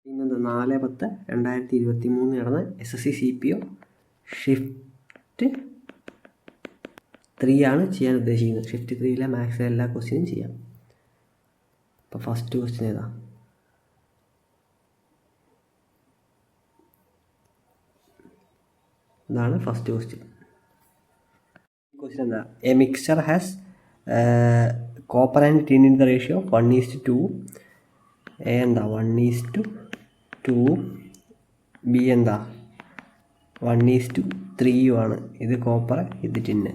ഇന്നത് 4/10/2023 നടന്ന SSC CPO shift 3 ആണ് ചെയ്യാൻ ഉദ്ദേശിക്കുന്നത്. ഷിഫ്റ്റ് 3 മാത്സിലെ എല്ലാ ക്വസ്റ്റ്യനും ചെയ്യാം. അപ്പോൾ ഫസ്റ്റ് ക്വസ്റ്റ്യൻ ഏതാ? ഇതാണ് ഫസ്റ്റ് ക്വസ്റ്റ്യൻ. ക്വസ്റ്റ്യൻ എന്താ? A mixture has copper and tin in the ratio 1:2. A എന്താ 1:2, ബി എന്താ 1:3 ആണ്. ഇത് കോപ്പർ, ഇത് ടിന്ന്.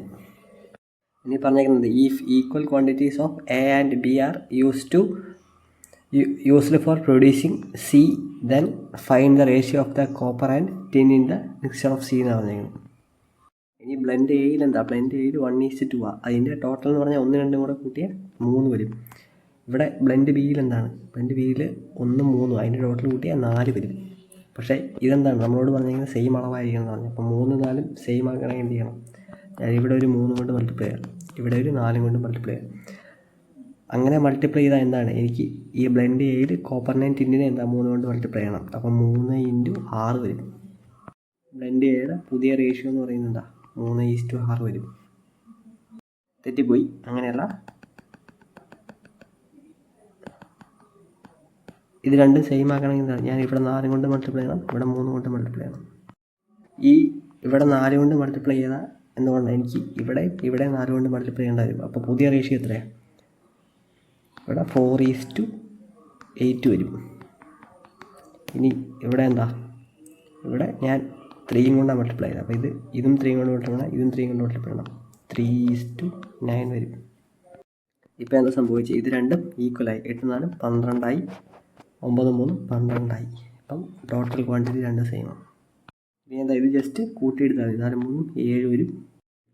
ഇനി പറഞ്ഞേക്കുന്നത് if equal quantities of A and B are used for producing C, then find the ratio of the copper and tin in the mixture of C എന്ന് പറഞ്ഞേക്കുന്നത്. ഇനി ബ്ലെൻഡ് എയിൽ എന്താ? ബ്ലെൻഡ് എയിൽ 1:2 ആണ്. അതിൻ്റെ ടോട്ടൽ എന്ന് പറഞ്ഞാൽ 1, 2 കൂടെ കൂട്ടിയാൽ 3 വരും. ഇവിടെ ബ്ലെൻഡ് ബിയിൽ എന്താണ്? ബ്ലെൻഡ് ബിയിൽ 1, 3 അതിൻ്റെ ടോട്ടൽ കൂട്ടിയാൽ 4 വരും. പക്ഷേ ഇതെന്താണ്? നമ്മളോട് പറഞ്ഞിരിക്കുന്നത് സെയിം അളവായിരിക്കണം എന്ന് പറഞ്ഞു. അപ്പോൾ 3, 4 സെയിം ആക്കണമെങ്കിൽ എന്ത് ചെയ്യണം? ഇവിടെ ഒരു 3 കൊണ്ട് മൾട്ടിപ്ലൈ ചെയ്യാം, ഇവിടെ ഒരു 4 കൊണ്ട് മൾട്ടിപ്ലൈ ചെയ്യാം. അങ്ങനെ മൾട്ടിപ്ലൈ ചെയ്താൽ എന്താണ്? എനിക്ക് ഈ ബ്ലെൻഡ് എയിൽ കോപ്പറിനെയും ടിന്നിനെ എന്താ 3 കൊണ്ട് മൾട്ടിപ്ലൈ ചെയ്യണം. അപ്പോൾ 3 × 6 വരും. ബ്ലെൻഡ് എയുടെ പുതിയ റേഷ്യോ എന്ന് പറയുന്നത് എന്താ? 3:6 വരും. തെറ്റിപ്പോയി, അങ്ങനെയല്ല. ഇത് രണ്ടും സെയിം ആക്കണമെങ്കിൽ എന്താണ്? ഞാൻ ഇവിടെ 4 കൊണ്ട് മൾട്ടിപ്ലൈ ചെയ്യണം, ഇവിടെ 3 കൊണ്ട് മൾട്ടിപ്ലൈ ചെയ്യണം. ഇവിടെ 4 കൊണ്ട് മൾട്ടിപ്ലൈ ചെയ്താൽ എന്തുകൊണ്ടാണ്? എനിക്ക് ഇവിടെ 4 കൊണ്ട് മൾട്ടിപ്ലൈ ചെയ്യേണ്ട വരും. അപ്പോൾ പുതിയ റേഷ്യോ എത്രയാണ്? ഇവിടെ 4:8 വരും. ഇനി ഇവിടെ എന്താ? ഇവിടെ ഞാൻ 3 കൊണ്ടാണ് മൾട്ടിപ്ലൈ ചെയ്തത്. അപ്പോൾ ഇതും 3 കൊണ്ട് മൾട്ടിപ്ലൈ ചെയ്യണം, ഇതും 3 കൊണ്ട് മൾട്ടിപ്ലൈ ചെയ്യണം. 3:9 വരും. ഇപ്പോൾ എന്താ സംഭവിച്ചത്? ഇത് രണ്ടും ഈക്വലായി. 8, 4 12 9, 3 12. അപ്പം ടോട്ടൽ ക്വാണ്ടിറ്റി രണ്ടും സെയിം ആണ്. ഇനി എന്താ? ഇത് ജസ്റ്റ് കൂട്ടിയെടുത്താൽ മതി. 4, 3 7 വരും.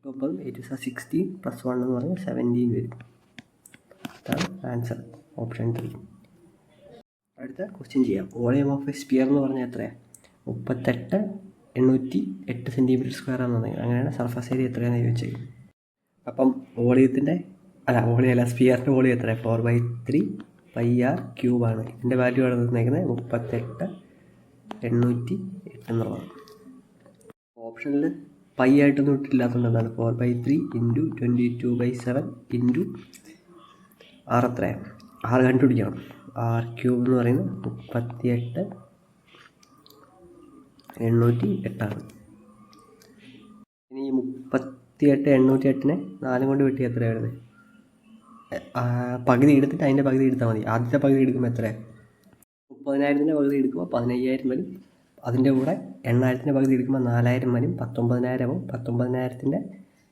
9, 8 16 + 1 എന്ന് പറഞ്ഞാൽ 17 വരും. അതാണ് ആൻസർ, ഓപ്ഷൻ 3. അടുത്ത ക്വസ്റ്റ്യൻ ചെയ്യാം. വോളിയം ഓഫ് എ സ്പിയർ എന്ന് പറഞ്ഞാൽ എത്രയാണ്? 38,808 cm² ആണെന്ന്. അങ്ങനെയാണ് സർഫസ് ഏരിയ എത്രയാണെന്ന് ചോദിച്ചത്. അപ്പം സ്പിയറിൻ്റെ വോളിയം എത്രയാണ്? 4/3 πr³ ആണ്. ഇതിൻ്റെ വാല്യൂ ആണ് തന്നേക്കുന്നത് 38,808 എന്നുള്ളതാണ്. ഓപ്ഷനിൽ പൈ ആയിട്ടൊന്നും ഇട്ടില്ലാത്തതുകൊണ്ട് എന്താണ്? 4/3 × 22/7 × r എത്രയാണ്? r കണ്ടുപിടിക്കണം. r³ എന്ന് പറയുന്നത് 38,808 ആണ്. ഇനി ഈ 38,808നെ 4 കൊണ്ട് വെട്ടി എത്രയാണ് വരുന്നത്? പകുതി എടുത്തിട്ട് അതിൻ്റെ പകുതി എടുത്താൽ മതി. ആദ്യത്തെ പകുതി എടുക്കുമ്പോൾ എത്രയാണ്? 30,000ൻ്റെ പകുതി എടുക്കുമ്പോൾ 15,000 വരും. അതിൻ്റെ കൂടെ 8,000ൻ്റെ പകുതി എടുക്കുമ്പോൾ 4,000 വരും. 19,000 ആവും. 19,000ൻ്റെ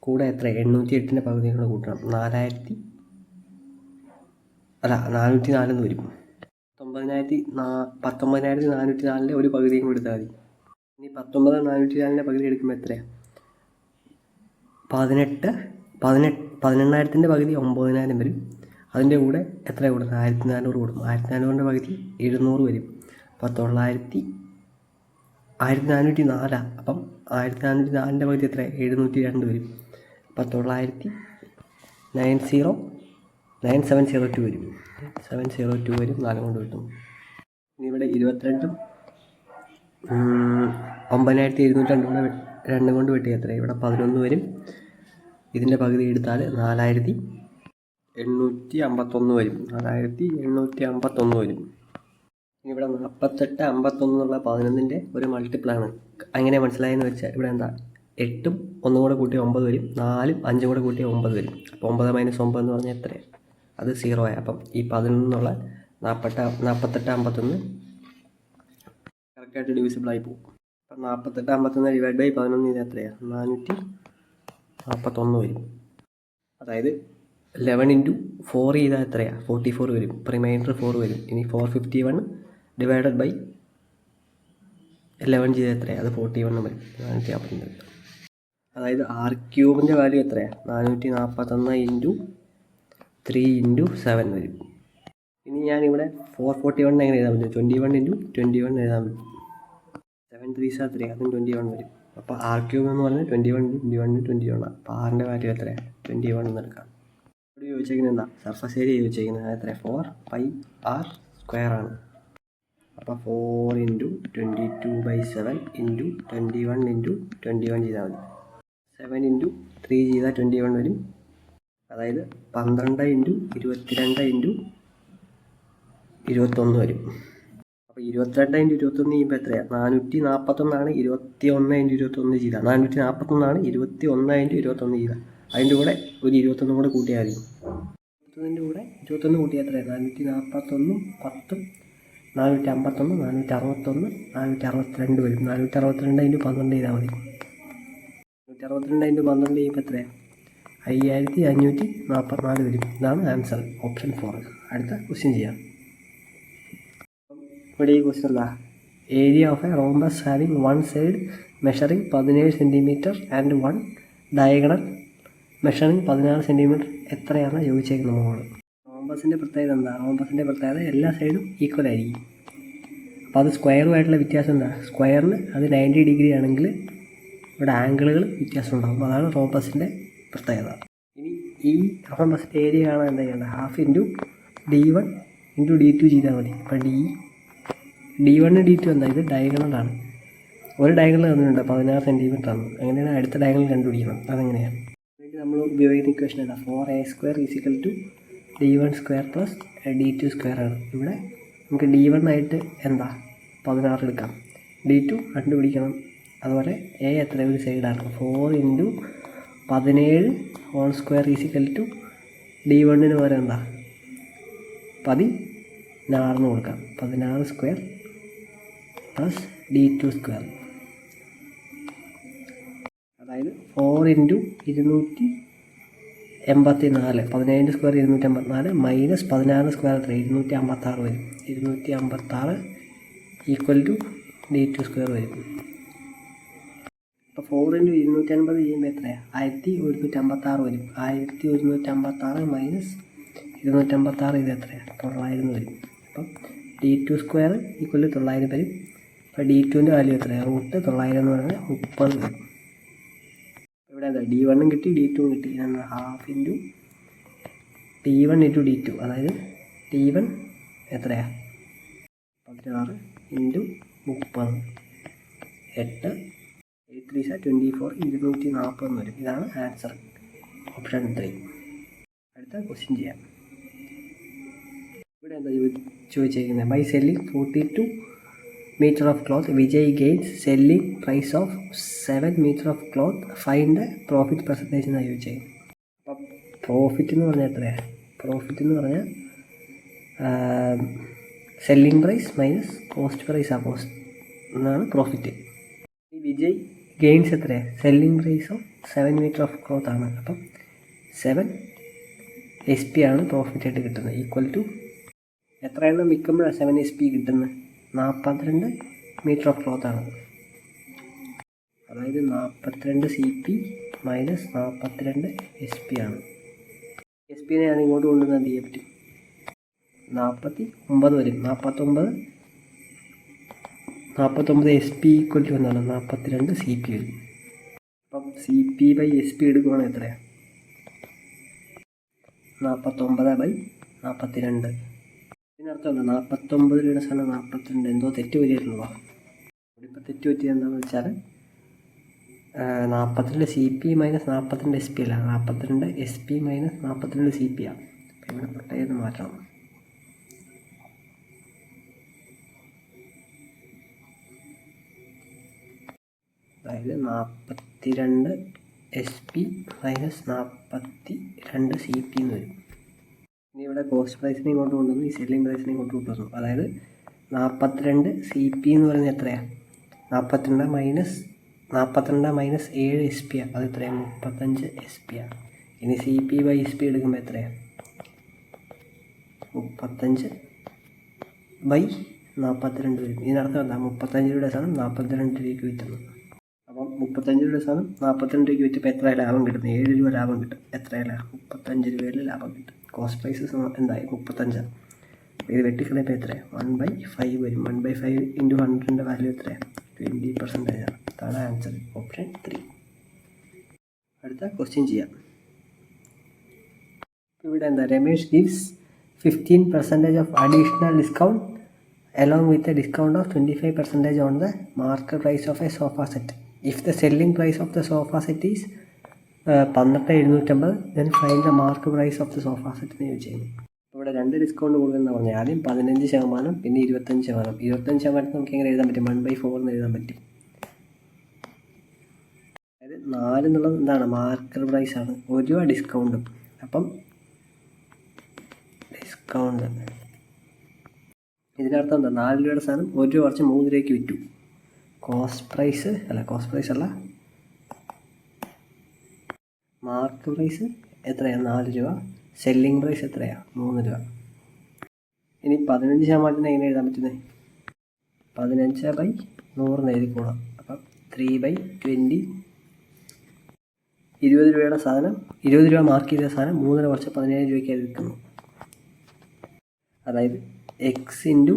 കൂടെ എത്ര? 808ൻ്റെ പകുതി കൂടെ കൂട്ടണം. 404 വരും. 19,404ൻ്റെ ഒരു പകുതിയും കൂടെ എടുത്താൽ മതി. ഇനി 19,404ൻ്റെ പകുതി എടുക്കുമ്പോൾ എത്രയാണ്? 18,000ൻ്റെ പകുതി 9,000 വരും. അതിൻ്റെ കൂടെ എത്ര കൂടും? 1,400 കൂടും. 1,400ൻ്റെ പകുതി 700 വരും. അപ്പോൾ 1,404. അപ്പം 1,404ൻ്റെ പകുതി എത്ര? 702 വരും. അപ്പോൾ 9,702 വരും. 702 വരും. 4 കൊണ്ട് കിട്ടും. ഇനി ഇവിടെ 22 9,702 കൊണ്ട് വെട്ടി എത്ര? ഇവിടെ 11 വരും. ഇതിൻ്റെ പകുതി എടുത്താൽ 4,851 വരും. 4,851 വരും. ഇനി ഇവിടെ 48, 51 എന്നുള്ള 11ൻ്റെ ഒരു മൾട്ടിപ്പിളാണ്. അങ്ങനെ മനസ്സിലായെന്ന് വെച്ചാൽ ഇവിടെ എന്താ? 8ഉം 1 കൂടെ കൂട്ടിയ 9 വരും. 4ഉം 5 കൂടെ കൂട്ടിയ 9 വരും. അപ്പോൾ 9 - 9 എന്ന് പറഞ്ഞാൽ എത്രയാണ്? അത് 0 ആയി. അപ്പം ഈ 11 48, 51 കറക്റ്റായിട്ട് ഡിവിസിബിൾ ആയി പോകും. അപ്പം 48, 51 / 11 ഇത് എത്രയാണ്? 441 വരും. അതായത് 11 × 4 ചെയ്താൽ എത്രയാണ്? 44 വരും. റിമൈൻഡർ 4 വരും. ഇനി 451 / 11 ചെയ്താൽ എത്രയാണ്? അത് 41 വരും. 450. അതായത് r³ വാല്യൂ എത്രയാണ്? 441 × 3 × 7 വരും. ഇനി ഞാനിവിടെ 441 എങ്ങനെ എഴുതാൻ പറ്റും? 21 × 21 എഴുതാൻ പറ്റും. 7 3s are 3, അതും 21 വരും. അപ്പോൾ r³ എന്ന് പറഞ്ഞാൽ 21 × 21 × 21 ആണ്. അപ്പോൾ r-ൻ്റെ വാല്യൂ എത്രയാണ്? 21 എന്ന് എടുക്കാം. ഇവിടെ ചോദിച്ചേക്കുന്നത് എന്താ? സർഫസ് ഏരിയ ചോദിച്ചേക്കുന്നത് എത്രയാണ്? 4πr² ആണ്. അപ്പോൾ 4 ഇൻറ്റു 22/7 ഇൻറ്റു 21 ഇൻറ്റു 21 ചെയ്താൽ മതി. 7 ഇൻറ്റു 3 ചെയ്താൽ 21 വരും. അതായത് 12 ഇൻറ്റു 22 ഇൻറ്റു 21 വരും. അപ്പോൾ 22 ഇൻറ്റു 21 ചെയ്യുമ്പോൾ എത്രയാണ്? 441 21 ഇൻറ്റു 21 ചെയ്താൽ 441 21 ഇൻറ്റു 21 ചെയ്താൽ അതിൻ്റെ കൂടെ ഒരു 21 കൂടെ കൂട്ടിയാൽ മതി. 21 കൂടെ 21 കൂട്ടിയാൽ എത്രയാണ്? 441 10 451 461 462 വരും. 462 ഇൻറ്റു 12 ചെയ്താൽ മതി. 462 ഇൻറ്റു 12 ചെയ്യുമ്പോൾ എത്രയാണ്? 5544 വരും. ഇതാണ് ആൻസർ, ഓപ്ഷൻ 4. അടുത്ത ക്വസ്റ്റ്യൻ ചെയ്യാം. ഇവിടെ ഈ ക്വസ്റ്റ്യൻ എന്താ? Area of A rhombus having one side measuring 17 centimetre and one diagonal measuring 16 centimetre എത്രയാണ് ചോദിച്ചേക്കുന്നത് മോള്. റോംബസിൻ്റെ പ്രത്യേകത എന്താ? റോംബസിൻ്റെ പ്രത്യേകത എല്ലാ സൈഡും ഈക്വൽ ആയിരിക്കും. അപ്പോൾ അത് സ്ക്വയറുമായിട്ടുള്ള വ്യത്യാസം എന്താ? സ്ക്വയറിന് അത് 90 ഡിഗ്രി ആണെങ്കിൽ ഇവിടെ ആംഗിളുകൾ വ്യത്യാസം ഉണ്ടാകും. അതാണ് റോംബസിൻ്റെ പ്രത്യേകത. ഇനി ഈ റോംബസിൻ്റെ ഏരിയ കാണാൻ എന്താ ചെയ്യേണ്ടത്? Half into D1 into D2 ചെയ്താൽ മതി. അപ്പോൾ D1 D2 എന്താ? ഇത് ഡയഗണലാണ്. ഒരു ഡയഗണൽ തന്നിട്ടുണ്ട് 16 സെൻറ്റിമീറ്റർ ആണ്. അങ്ങനെയാണ് അടുത്ത ഡയഗണൽ കണ്ടുപിടിക്കണം. അതെങ്ങനെയാണ്? നമ്മൾ ഉപയോഗിക്കുന്ന ഇക്വേഷൻ എന്താ? 4a² = D1² പ്ലസ് D2² ആണ്. ഇവിടെ നമുക്ക് D1 ആയിട്ട് എന്താ 16 എടുക്കാം, D2 കണ്ടുപിടിക്കണം. അതുപോലെ എ എത്ര? ഒരു സൈഡാണ്. 4 ഇൻറ്റു 17 ഹോൾ സ്ക്വയർ = D1 പകരം എന്താ 16 കൊടുക്കാം. 16² പ്ലസ് D2². അതായത് 4 ഇൻറ്റു 284 17² 284 മൈനസ് 16² എത്ര? 256 വരും. 256 = D2² വരും. അപ്പോൾ 4 ഇൻറ്റു 250 ചെയ്യുമ്പോൾ എത്രയാണ്? 1156 വരും. 1156 മൈനസ് 256 ഇത് എത്രയാണ്? 900 വരും. അപ്പം D2² = 900 വരും. അപ്പോൾ D2ൻ്റെ വാല്യൂ എത്രയാണ്? √900 എന്ന് പറഞ്ഞാൽ 30 വരും. ഇവിടെ എന്താ? D1 കിട്ടി, D2 കിട്ടി. എന്നാൽ half into D1 into D2, അതായത് D1 എത്രയാണ്? 16 ഇൻറ്റു 30 8 8 3 24 240 എന്ന് വരും. ഇതാണ് ആൻസർ, ഓപ്ഷൻ 3. അടുത്ത ക്വസ്റ്റ്യൻ ചെയ്യാം. ഇവിടെ എന്താ ചോദിച്ചേക്കുന്നത്? By selling 42 meter of cloth, Vijay gains selling price of 7 meter of cloth. Find the profit percentage എന്നാണ് ചോദിച്ചത്. അപ്പം പ്രോഫിറ്റ് എന്ന് പറഞ്ഞാൽ എത്രയാണ്? പ്രോഫിറ്റ് എന്ന് പറഞ്ഞാൽ selling price minus cost price cost എന്നാണ് പ്രോഫിറ്റ്. ഈ വിജയ് ഗെയിൻസ് എത്രയാണ്? Selling price of 7 meter of cloth ആണ്. അപ്പം 7 SP ആണ് പ്രോഫിറ്റ് ആയിട്ട് കിട്ടുന്നത്. = എത്രയാണ് വിൽക്കുമ്പോഴാണ് 7 SP കിട്ടുന്നത്? 42 meter of cloth ആണ്. അതായത് 42 CP മൈനസ് 42 SP ആണ്. SP ഞാൻ ഇങ്ങോട്ട് കൊണ്ടുവന്ന് എന്ത് ചെയ്യാൻ പറ്റും? 49 വരും. 49 SP = എന്താണ്? 42 CP വരും. അപ്പം CP/SP എടുക്കുകയാണെങ്കിൽ എത്രയാണ്? 49/42. ഇതിനർത്ഥം എന്താ? 49 സ്ഥലം 42. എന്തോ തെറ്റ് പറ്റിയിട്ടുണ്ടോ? ഇവിടെ ഇപ്പോൾ തെറ്റ് പറ്റിയത് എന്താണെന്ന് വെച്ചാൽ 42 CP മൈനസ് 42 SP അല്ല, 42 SP മൈനസ് 42 CP ആണ്. അപ്പം ഇവിടെ പ്രത്യേകം മാറ്റണം. അതായത് 42 SP മൈനസ് 42 CP എന്ന് വരും. ഇനി ഇവിടെ കോസ്റ്റ് പ്രൈസിനെ ഇങ്ങോട്ട് കൊണ്ടുവന്നു, ഈ സെല്ലിംഗ് പ്രൈസിനെ ഇങ്ങോട്ട് കൊണ്ടുവന്നു. അതായത് 42 CP എന്ന് പറയുന്നത് എത്രയാണ്? 42 മൈനസ് 7 SP ആണ്. അത് എത്രയാണ്? 35 SP ആണ്. ഇനി CP/SP എടുക്കുമ്പോൾ എത്രയാണ്? 35/42 വരും. ഇതിനർത്ഥം എന്താ? 35 രൂപയുടെ സാധനം 42 രൂപയ്ക്ക് വിറ്റുന്നു. അപ്പം 35 രൂപയുടെ സാധനം 42 രൂപയ്ക്ക് വിറ്റപ്പോൾ എത്ര ലാഭം കിട്ടുന്നു? 7 രൂപ ലാഭം കിട്ടും. എത്രയല്ല? 35 രൂപയിൽ ലാഭം കിട്ടും. കോസ്റ്റ് പ്രൈസസ് എന്തായി? 35. ഇത് വെട്ടിക്കളയപ്പോൾ എത്രയാണ്? 1/5 വരും. 1/5 ഇൻറ്റു 100ൻ്റെ വാല്യൂ എത്രയാണ്? 20% ആണ്. അതാണ് ആൻസർ, ഓപ്ഷൻ 3. അടുത്ത ക്വസ്റ്റ്യൻ ചെയ്യാം. ഇവിടെ എന്താ? Ramesh gives 15% of additional discount along with a discount of 25% on the market price of a sofa set. If the selling price of the sofa set is 12,750, then find the market price of the sofa set എന്ന് ചോദിച്ചു. ഇവിടെ 2 discount കൊടുക്കുന്ന പറഞ്ഞാൽ ആദ്യം 15%, പിന്നെ 25%. 25% നമുക്ക് എങ്ങനെ എഴുതാൻ പറ്റും? 1/4 എന്ന് എഴുതാൻ പറ്റും. അതായത് 4 എന്നുള്ളത് എന്താണ്? മാർക്കറ്റ് പ്രൈസാണ്. 1 രൂപ ഡിസ്കൗണ്ടും. അപ്പം ഡിസ്കൗണ്ട് ഇതിനർത്ഥം എന്താ? 4 രൂപയുടെ സാധനം 1 രൂപ കുറച്ച് 3 രൂപയ്ക്ക് വിറ്റു. കോസ്റ്റ് പ്രൈസ് അല്ല, മാർക്ക് പ്രൈസ് എത്രയാണ്? 4 രൂപ. സെല്ലിംഗ് പ്രൈസ് എത്രയാണ്? 3 രൂപ. ഇനി 15% എങ്ങനെ എഴുതാൻ പറ്റുന്നത്? 15/100 എഴുതിക്കോളാം. അപ്പം 3/20. 20 രൂപയുടെ സാധനം, 20 രൂപ മാർക്ക് ചെയ്ത സാധനം 3 രൂപ കുറച്ച് 17 രൂപയ്ക്കാണ് വിൽക്കുന്നത്. അതായത് x ഇൻറ്റു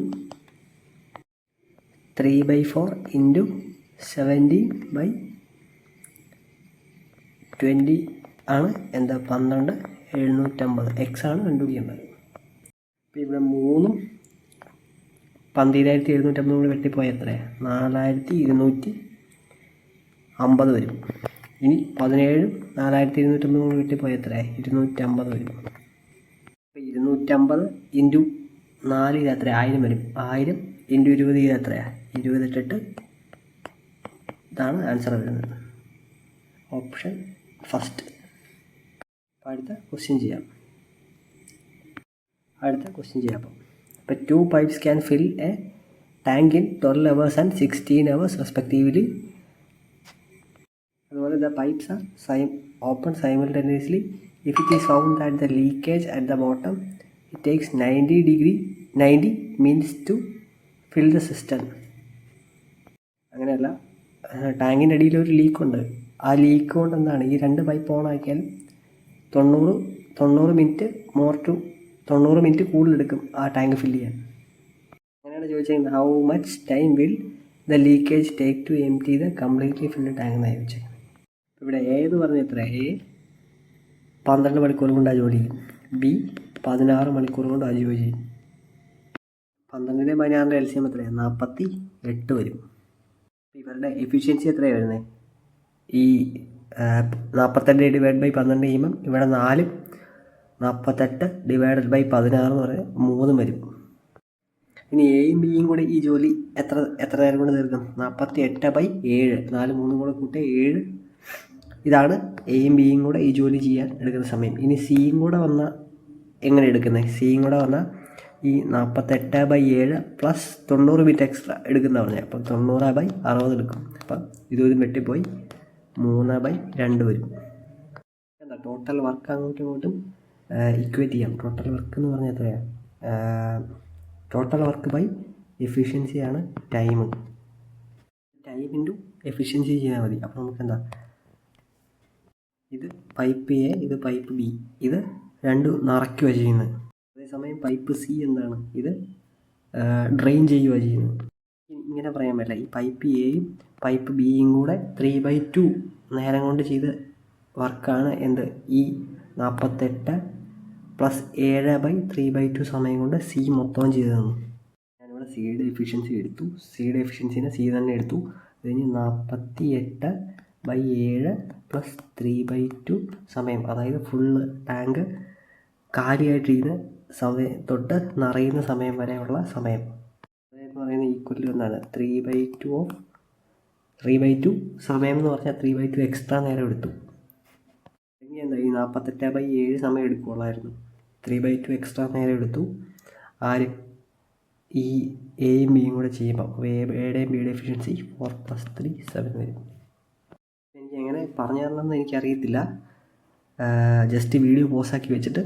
3/4 ഇൻറ്റു 17/20 ആണ് എന്താ? 12,750. എക്സ് ആണ് കണ്ടുപിടിക്കേണ്ടത്. അപ്പോൾ ഇവിടെ 3ഉം 12,750 കൂടി വെട്ടിപ്പോയാൽ എത്രയാണ്? 4,250 വരും. ഇനി 17ഉം 4,250 കൂടി വെട്ടിപ്പോയാൽ എത്രയാണ്? 250 വരും. അപ്പോൾ 250 ഇൻറ്റു 4 എത്ര? 1000 വരും. 1000 ഇൻറ്റു 20 എത്രയാണ്? 28. ഇതാണ് ആൻസർ വരുന്നത്. Option first. അടുത്ത ക്വസ്റ്റ്യൻ ചെയ്യാം. അപ്പോൾ 2 pipes can fill a tank in 12 hours and 16 hours respectively. അതുപോലെ the pipes are open simultaneously. If it is found that the leakage at the bottom, it takes 90 minutes to fill the cistern. അങ്ങനെയല്ല, ടാങ്കിൻ്റെ അടിയിൽ ഒരു ലീക്കുണ്ട്. ആ leak കൊണ്ട് എന്താണ്? ഈ 2 pipe on ആക്കിയാൽ 90 മിനിറ്റ് കൂടുതലെടുക്കും ആ ടാങ്ക് ഫില്ല് ചെയ്യാൻ. അങ്ങനെയാണ് ചോദിച്ചത്, how much time will the leakage take to empty the completely filled tank എന്നാണ് ചോദിച്ചത്. ഇവിടെ ഏത് പറഞ്ഞ എത്ര? എ 12 മണിക്കൂർ കൊണ്ട് ആ ജോലി ചെയ്യും. ബി 16 മണിക്കൂർ കൊണ്ട് ആ ജോലി ചെയ്യും. 12 16 LCM എത്രയാണ്? 48 വരും. ഇവരുടെ എഫിഷ്യൻസി എത്രയാണ് വരുന്നത്? ഈ 48/12 ചെയ്യുമ്പം ഇവിടെ 4, 48/16 എന്ന് പറയുന്നത് 3 വരും. ഇനി എയും ബിയും കൂടെ ഈ ജോലി എത്ര നേരം കൊണ്ട് തീർക്കും? 48/7. 4 3 കൂടെ കൂട്ടി 7. ഇതാണ് എയും ബിയും കൂടെ ഈ ജോലി ചെയ്യാൻ എടുക്കുന്ന സമയം. ഇനി സിയും കൂടെ വന്നാൽ എങ്ങനെ എടുക്കുന്നത്? സിയും കൂടെ വന്നാൽ ഈ 48/7 പ്ലസ് 90 മിനിറ്റ് എക്സ്ട്രാ എടുക്കുന്ന പറഞ്ഞാൽ, അപ്പം 90/60 എടുക്കും. അപ്പം ഇതൊരു വെട്ടിപ്പോയി 3/2 വരും. എന്താ ടോട്ടൽ വർക്ക് അങ്ങോട്ടും ഇങ്ങോട്ടും ഇക്വേറ്റ് ചെയ്യാം. ടോട്ടൽ വർക്ക് എന്ന് പറഞ്ഞാൽ എത്രയാണ്? ടോട്ടൽ വർക്ക് ബൈ എഫിഷ്യൻസിയാണ് ടൈം ഇൻറ്റു എഫിഷ്യൻസി ചെയ്താൽ മതി. അപ്പോൾ നമുക്ക് എന്താ? ഇത് പൈപ്പ് എ, ഇത് പൈപ്പ് ബി, ഇത് 2 നിറയ്ക്കുക ചെയ്യുന്നത്. അതേസമയം പൈപ്പ് സി എന്താണ്? ഇത് ഡ്രെയിൻ ചെയ്യുക ചെയ്യുന്നത്. ഇങ്ങനെ പറയാൻ പറ്റില്ല. ഈ പൈപ്പ് എയും പൈപ്പ് ബിയും കൂടെ 3/2 നേരം കൊണ്ട് ചെയ്ത വർക്കാണ് എന്ത്? ഈ 48 പ്ലസ് 7/3/2 സമയം കൊണ്ട് സി മൊത്തം ചെയ്ത് തന്നു. ഞാനിവിടെ സിയുടെ എഫിഷ്യൻസി എടുത്തു. സിയുടെ എഫിഷ്യൻസിനെ സി തന്നെ എടുത്തു. അതിന് 48/7 പ്ലസ് 3/2 സമയം, അതായത് ഫുള്ള് ടാങ്ക് കാലിയായിട്ടിരുന്ന സമയം തൊട്ട് നിറയുന്ന സമയം വരെയുള്ള സമയം. അതായത് പറയുന്നത് ഈക്വൽ ടു എന്താണ്? 3/2 സമയം എന്ന് പറഞ്ഞാൽ 3/2 എക്സ്ട്രാ നേരം എടുത്തു. ഇനി എന്താ? ഈ 48/7 സമയം എടുക്കുള്ളായിരുന്നു. 3/2 എക്സ്ട്രാ നേരം എടുത്തു. ആര്? ഈ എയും ബിയും കൂടെ ചെയ്യുമ്പോൾ എയുടെയും ബിയുടെ എഫിഷ്യൻസി 4 + 3 7 വരും. എനിക്ക് എങ്ങനെ പറഞ്ഞു തരണമെന്ന് എനിക്കറിയത്തില്ല. ജസ്റ്റ് വീഡിയോ പോസാക്കി വെച്ചിട്ട്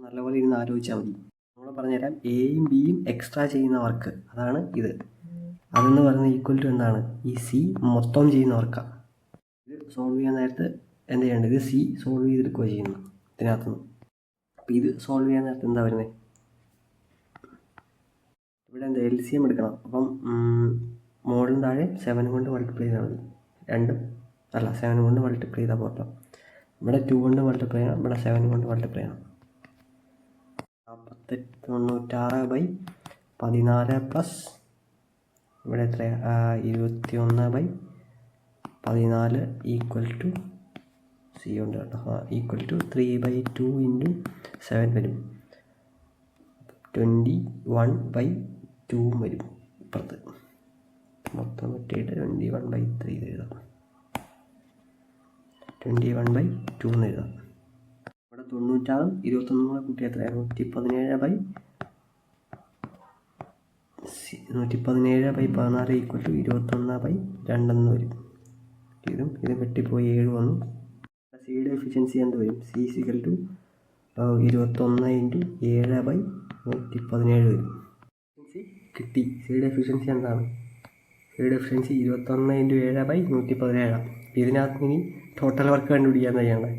നല്ലപോലെ ഇരുന്ന് ആലോചിച്ചാൽ മതി. നമ്മൾ പറഞ്ഞുതരാം. എയും ബിയും എക്സ്ട്രാ ചെയ്യുന്ന വർക്ക്, അതാണ് ഇത്. അതെന്ന് പറയുന്നത് ഈക്വൽ ടു എന്താണ്? ഈ സി മൊത്തം ചെയ്യുന്ന വർക്കാണ്. ഇത് സോൾവ് ചെയ്യാൻ നേരത്ത് എന്ത് ചെയ്യേണ്ടത്? ഇത് സി സോൾവ് ചെയ്തെടുക്കുക ചെയ്യുന്നു ഇതിനകത്തുനിന്ന്. അപ്പോൾ ഇത് സോൾവ് ചെയ്യാൻ നേരത്ത് എന്താ വരുന്നത്? ഇവിടെ എന്താ? LCM എടുക്കണം. അപ്പം മുകളിലും താഴെ 7 കൊണ്ട് മൾട്ടിപ്ലൈ ചെയ്താൽ മതി. 7 കൊണ്ട് മൾട്ടിപ്ലൈ ചെയ്താൽ പോരല്ലോ. ഇവിടെ 2 കൊണ്ട് മൾട്ടിപ്ലൈ ചെയ്യണം, ഇവിടെ 7 കൊണ്ട് മൾട്ടിപ്ലൈ ചെയ്യണം. 96/12 14 പ്ലസ് ഇവിടെ എത്രയാണ് 21/14 ഈക്വൽ ടു സി ഉണ്ട് കേട്ടോ. ഈക്വൽ ടു 3/2 ഇൻറ്റു 7 വരും. 21/2 വരും ഇപ്പുറത്ത്. മൊത്തം കിട്ടിയിട്ട് 21/3 എഴുതാം. 21/2 എന്ന് എഴുതാം. ഇവിടെ 96 21 കൂടെ കൂട്ടി എത്രയാണ് 117/14 ഈക്വൽ ടു 21/2 വരും. ഇതും വെട്ടിപ്പോയി 7 വന്നു. സിയുടെ എഫിഷ്യൻസി എന്ത് വരും? സി സിക്കൽ ടു 21 ഇൻറ്റു 7/117 വരും. കിട്ടി. സിയുടെ എഫിഷ്യൻസി എന്താണ്? സിയുടെ എഫിഷ്യൻസി 21 ഇൻറ്റു 7/117. ഇതിനകത്ത് ഇനി ടോട്ടൽ വർക്ക് കണ്ടുപിടിക്കാൻ ചെയ്യേണ്ടത്.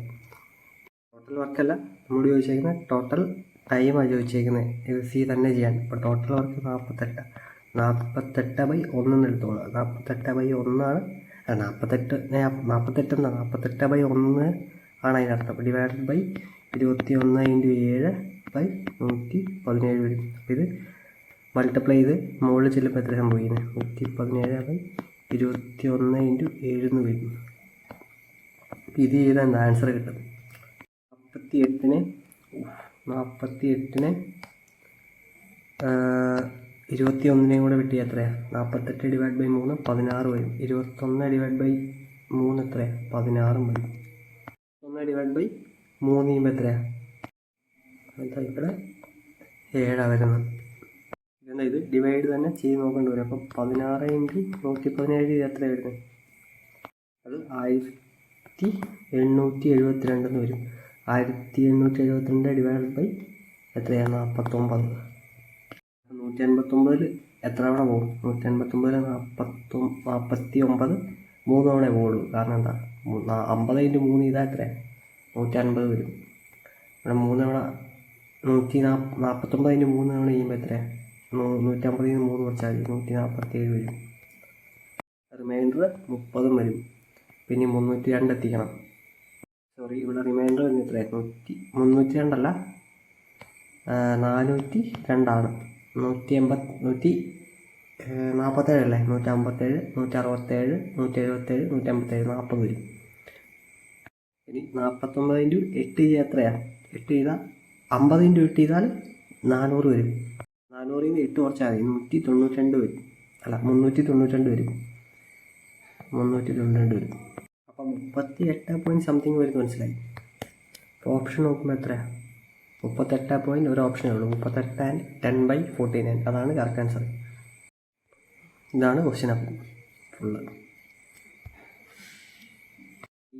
ടോട്ടൽ വർക്കല്ല നമ്മളോട് ചോദിച്ചേക്കുന്നത്, ടോട്ടൽ ടൈമാണ് ചോദിച്ചേക്കുന്നത്. ഇത് സി തന്നെ ചെയ്യാൻ. ഇപ്പോൾ ടോട്ടൽ വർക്ക് 48/1 എടുത്തോളൂ. 48/1 ആണ് 48/1 ആണ് അതിനർത്ഥം. അപ്പോൾ ഡിവൈഡഡ് ബൈ 21 ഇൻറ്റു 7/117 വരും. അപ്പോൾ ഇത് മൾട്ടിപ്ലൈ ചെയ്ത് മുകളിൽ ചെല്ലുമ്പോൾ എത്ര സംഭവിക്കുന്നത്? 117/21 ഇൻറ്റു 7 എന്ന് വരും. ഇത് ചെയ്താൽ എന്താ ആൻസർ കിട്ടും? 48-നെ 21-നെയും കൂടെ വെട്ടി എത്രയാണ്? 48 ഡിവൈഡ് ബൈ 3 16 വരും. 21 ഡിവൈഡ് ബൈ 3 എത്രയാണ്? 16 വരും. 1 ഡിവൈഡ് ബൈ 3 ചെയ്യുമ്പോൾ എത്രയാണ്? എന്താ ഇവിടെ 7 വരുന്നത്. ഇതെന്താ ഇത് ഡിവൈഡ് തന്നെ ചെയ്ത് നോക്കേണ്ടി വരും. അപ്പം 16 ഇൻറ്റു 117 എത്ര വരുന്നത്? അത് 1872 എന്ന് വരും. 1872 ഡിവൈഡ് ബൈ എത്രയാണ്? 49. 189 എത്ര തവണ പോകും? 189 49 3 തവണ പോകുള്ളൂ. കാരണം എന്താ 50 ഇൻറ്റു 3 ചെയ്താൽ എത്രയാണ്? 150 വരും. ഇവിടെ 3 തവണ 149 ഇൻറ്റു 3 തവണ ചെയ്യുമ്പോൾ എത്രയാണ്? 150 3 കുറച്ചാൽ 147 വരും. റിമൈൻഡർ 30 വരും. പിന്നെ 302 എത്തിക്കണം. സോറി, ഇവിടെ റിമൈൻഡർ വരുന്ന എത്രയാണ്? 302 അല്ല 402 ആണ്. 147 അല്ലേ? 157 167 177 157 40 വരും. ഇനി 49 ഇൻറ്റു 8 ചെയ്താൽ എത്രയാണ്? 8 ചെയ്താൽ 50 ഇൻറ്റു 8 ചെയ്താൽ 400 വരും. 400 നിന്ന് 8 കുറച്ചാൽ 192 വരും. അല്ല 392 വരും. 392 വരും. അപ്പം 38 പോയിൻറ്റ് സംതിങ് വരുന്നു. മനസ്സിലായി? അപ്പോൾ ഓപ്ഷൻ നോക്കുമ്പോൾ എത്രയാണ്? 38 പോയിൻറ്റ് ഒരു ഓപ്ഷനേ ഉള്ളൂ. 38 ആൻഡ് 10/49. അതാണ് കറക്റ്റ് ആൻസർ. ഇതാണ് ക്വസ്റ്റ്യൻ. അപ്പം ഫുള്ള്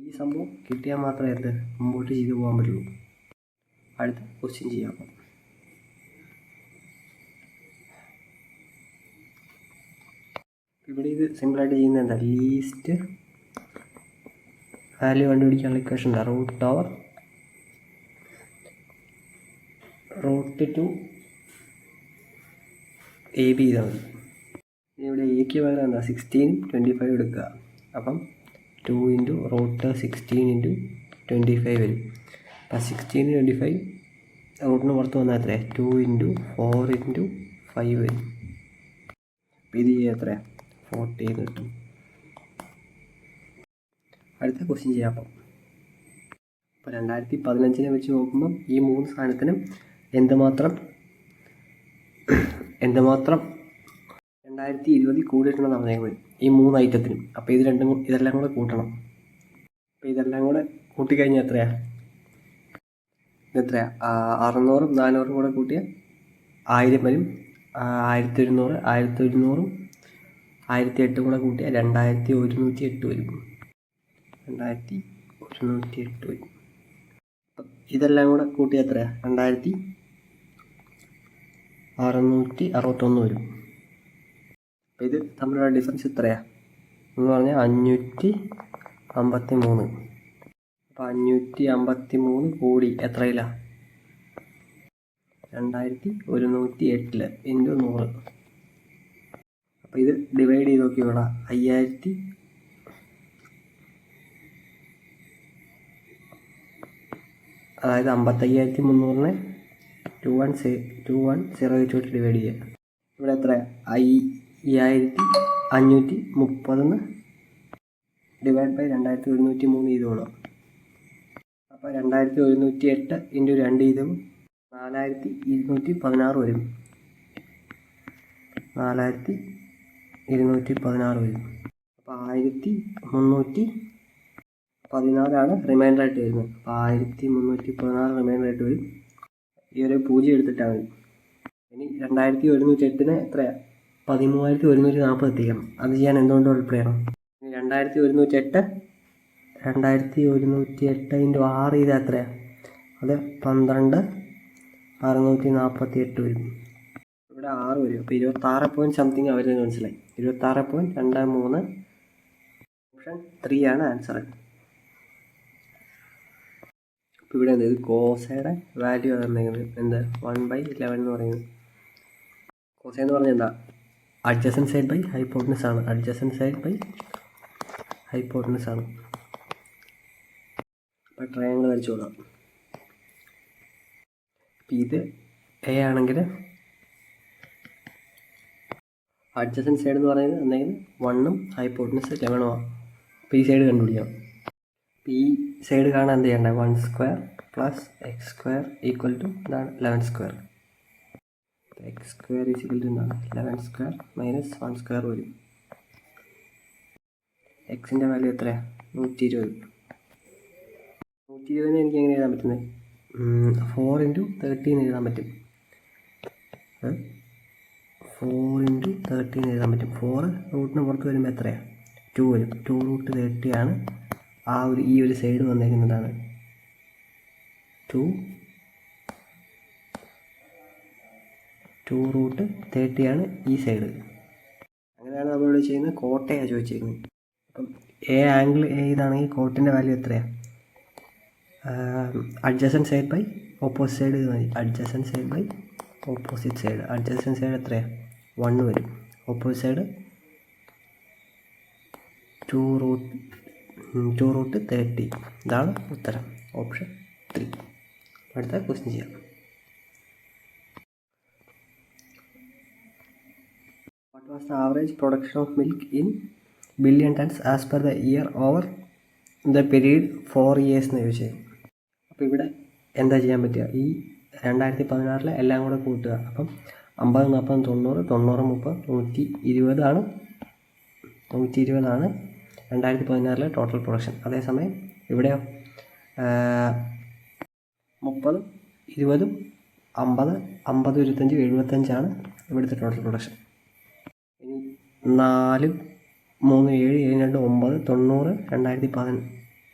ഈ സംഭവം കിട്ടിയാൽ മാത്രമേ അത് മുമ്പോട്ട് ചെയ്തു പോകാൻ പറ്റുള്ളൂ. അടുത്ത ക്വസ്റ്റ്യൻ ചെയ്യാം. ഇവിടെ ഇത് സിമ്പിളായിട്ട് ചെയ്യുന്നത് എന്താ? ലീസ്റ്റ് വാല്യൂ കണ്ടുപിടിക്കാനുള്ള ഇക്വേഷൻ ഉണ്ട്. √2 AB ചെയ്താൽ മതി. ഇവിടെ എക്ക് പകരം എന്താ 16 25 എടുക്കുക. അപ്പം 2 ഇൻറ്റു √16 ഇൻറ്റു 25 വരും. അപ്പം 16 25 റൂട്ടിന് പുറത്ത് വന്നാൽ എത്രയാണ്? 2 ഇൻറ്റു 4 ഇൻറ്റു 5 വരും. അപ്പം ഇത് ചെയ്യുക എത്രയാണ്? 40 കിട്ടും. അടുത്ത ക്വസ്റ്റ്യൻ ചെയ്യാം. അപ്പം 2015 വെച്ച് നോക്കുമ്പം ഈ 3 സാധനത്തിനും എന്തുമാത്രം 2020 കൂടിയിട്ടുണ്ടെന്ന് പറഞ്ഞേക്കുന്നത് ഈ 3 ഐറ്റത്തിനും. അപ്പോൾ ഇതെല്ലാം കൂടെ കൂട്ടണം. അപ്പോൾ ഇതെല്ലാം കൂടെ കൂട്ടിക്കഴിഞ്ഞാൽ എത്രയാണ്? 600 400 കൂടെ കൂട്ടിയാൽ 1000 വരും. 1100 1100 1008 കൂടെ കൂട്ടിയാൽ 2108 വരും. 2108 വരും. ഇതെല്ലാം കൂടെ കൂട്ടിയാൽ എത്രയാണ്? 2661 വരും. അപ്പോൾ ഇത് തമ്മിലുള്ള ഡിഫറൻസ് എത്രയാണ് എന്ന് പറഞ്ഞാൽ 553. അപ്പോൾ 553 കൂടി എത്രയിലാണ്? 2108 ഇൻറ്റു 100. അപ്പോൾ ഇത് ഡിവൈഡ് ചെയ്ത് നോക്കി. ഇവിടെ 5000 അതായത് 55300-നെ 210 വെച്ചിട്ട് ഡിവൈഡ് ചെയ്യുക. ഇവിടെ എത്ര 5530 ഡിവൈഡ് ബൈ 2103 ഇത് വേണം. അപ്പോൾ 2108 ഇൻറ്റു 2 ഇതും 4216 വരും. 4216 വരും. അപ്പോൾ 1314 റിമൈൻഡർ ആയിട്ട് വരുന്നത്. അപ്പോൾ 1314 റിമൈൻഡർ ആയിട്ട് വരും. ഈ ഒരു 0 എടുത്തിട്ടാണ് മതി. ഇനി 2108 എത്രയാണ് 13140 എത്തിക്കണം. അത് ചെയ്യാൻ എന്തുകൊണ്ട് മൾട്ടിപ്ലൈ ചെയ്യണം? 2108 ഇൻറ്റു 6 ഇത് എത്രയാണ്? അത് 12648 വരും. ഇവിടെ 6 വരും. അപ്പോൾ 26 പോയിൻറ്റ് സംതിങ് വരുന്നത് മനസ്സിലായി. 26.23 ഓപ്ഷൻ 3 ആണ് ആൻസർ. അപ്പോൾ ഇവിടെ എന്ത് കോസയുടെ വാല്യൂ തന്നിരിക്കുന്നത് എന്ത് 1/11 എന്ന് പറയുന്നത്. കോസ എന്ന് പറഞ്ഞാൽ എന്താ? അഡ്ജസൻറ്റ് സൈഡ് ബൈ ഹൈപ്പോട്ടനസ് ആണ്. അഡ്ജസൻറ്റ് സൈഡ് ബൈ ഹൈപ്പോട്ടനസ് ആണ്. അപ്പോൾ ട്രയാങ്കിൾ വരച്ചു കൊടുക്കാം. അപ്പോൾ ഇത് എ ആണെങ്കിൽ അഡ്ജസൻറ്റ് സൈഡ് എന്ന് പറയുന്നത് എന്തെങ്കിലും 1ഉം ഹൈപ്പോട്ടനസ് 11 ആണ്. അപ്പോൾ ഈ സൈഡ് കണ്ടുപിടിക്കാം. അപ്പോൾ ഈ സൈഡ് കാണാൻ എന്ത് ചെയ്യണ്ടേ? 1² + x² = എന്താണ് 11². x² = എന്താണ് 11² - 1² വരും. എക്സിൻ്റെ വാല്യൂ എത്രയാണ്? 120. 120 എനിക്ക് എങ്ങനെ എഴുതാൻ പറ്റുന്നത്? 4 × 13 എഴുതാൻ പറ്റും. 4 × 13 എഴുതാൻ പറ്റും. 4 റൂട്ടിന് പുറത്ത് വരുമ്പോൾ എത്രയാണ്? 2 വരും. 2√30 ആണ് ഈ ഒരു സൈഡ് വന്നേക്കുന്നതാണ്. 2√30 ആണ് ഈ സൈഡ്. അങ്ങനെയാണ് നമ്മളിവിടെ ചെയ്യുന്നത്. കോട്ടയാണ് ചോദിച്ചിരിക്കുന്നത്. അപ്പം എ ആംഗിൾ എ ഇതാണെങ്കിൽ കോട്ടിൻ്റെ വാല്യൂ എത്രയാണ്? Adjacent side by opposite side ഇത് മതി. Adjacent side by opposite side. Adjacent side എത്രയാണ്? 1 വരും. Opposite side 2√30. ഇതാണ് ഉത്തരം. ഓപ്ഷൻ 3. അടുത്ത ക്വസ്റ്റ്യൻ ചെയ്യാം. What was the average production of milk in billion tons as per the year over the period 4 years എന്ന് ചോദിച്ചത്. അപ്പോൾ ഇവിടെ എന്താ ചെയ്യാൻ പറ്റുക? ഈ 2016 എല്ലാം കൂടെ കൂട്ടുക. അപ്പം 50, 40, 90, 90, 30, 120 ആണ് 2016 ടോട്ടൽ പ്രൊഡക്ഷൻ. അതേസമയം ഇവിടെയോ 30, 20, 50, 50, 25, 75 ഇവിടുത്തെ ടോട്ടൽ പ്രൊഡക്ഷൻ. ഇനി 4, 3, 7, 7, 2, 9, 90,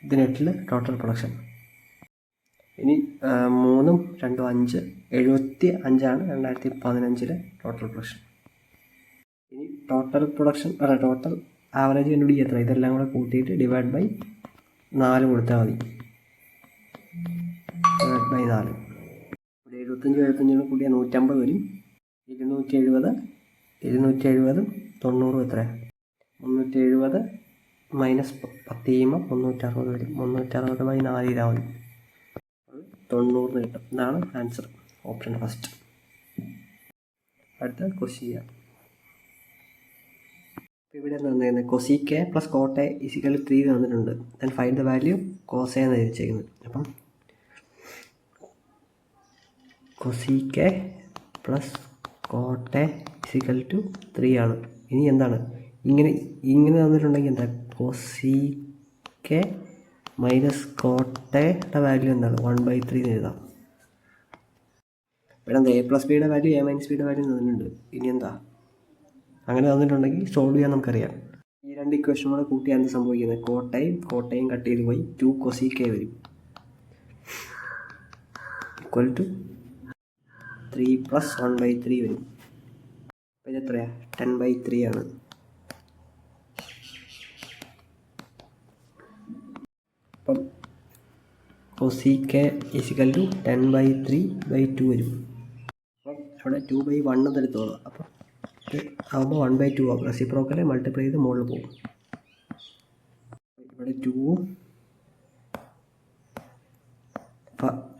2018 ടോട്ടൽ പ്രൊഡക്ഷൻ. ഇനി 3, 2, 5, 75 2015 ടോട്ടൽ പ്രൊഡക്ഷൻ. ഇനി ടോട്ടൽ പ്രൊഡക്ഷൻ ടോട്ടൽ ആവറേജ് കണ്ടുപിടിക്കുക എത്ര? ഇതെല്ലാം കൂടെ കൂട്ടിയിട്ട് ഡിവൈഡ് ബൈ 4 കൊടുത്താൽ മതി. Divide by 4. ഇവിടെ 75, 75 കൂട്ടിയാൽ 150 വരും. 270, 270, 90 എത്രയാണ്? 370 മൈനസ് 10 ചെയ്യുമ്പോൾ 360 വരും. 360/4 ചെയ്താൽ മതി. 90 കിട്ടും. ഇതാണ് ആൻസർ. Option first. അടുത്ത ക്വസ്റ്റ്യൻ ചെയ്യാം. ഇവിടെ എന്താ കൊസീക്കെ പ്ലസ് കോട്ടെ = 3 തന്നിട്ടുണ്ട്. ദെൻ ഫൈൻഡ് ദ വാല്യൂ കോസെ എന്ന് എഴുതിച്ചേക്കുന്നത്. അപ്പം കൊസീക്കെ പ്ലസ് കോട്ടെ = 3 ആണ്. ഇനി എന്താണ് ഇങ്ങനെ തന്നിട്ടുണ്ടെങ്കിൽ എന്താ? കൊസീക്കെ മൈനസ് കോട്ടയുടെ വാല്യൂ എന്താണ്? 1/3 എന്ന് എഴുതാം. ഇവിടെ എന്താ a+b value a - b value തന്നിട്ടുണ്ട്. ഇനി എന്താ അങ്ങനെ തന്നിട്ടുണ്ടെങ്കിൽ സോൾവ് ചെയ്യാൻ നമുക്കറിയാം. ഈ 2 ഇക്വേഷൻ കൂടെ കൂട്ടിയാൽ എന്ത് സംഭവിക്കുന്നത്? കോട്ടയും കട്ട് ചെയ്ത് പോയി 2 കൊസീക്കെ വരും. = 3 + 1/3 വരും. അപ്പോൾ ഇതെത്രയാണ്? 10/3 ആണ്. അപ്പം കൊസീക്കെ = 10/3/2 വരും. അപ്പം അവിടെ 2/1 എടുത്തോളൂ. അപ്പം ആകുമ്പോൾ 1/2 ആകും. റെസിപ്രോക്കലെ മൾട്ടിപ്ലൈ ചെയ്ത് മുകളിൽ പോകും. ഇവിടെ 2ഉം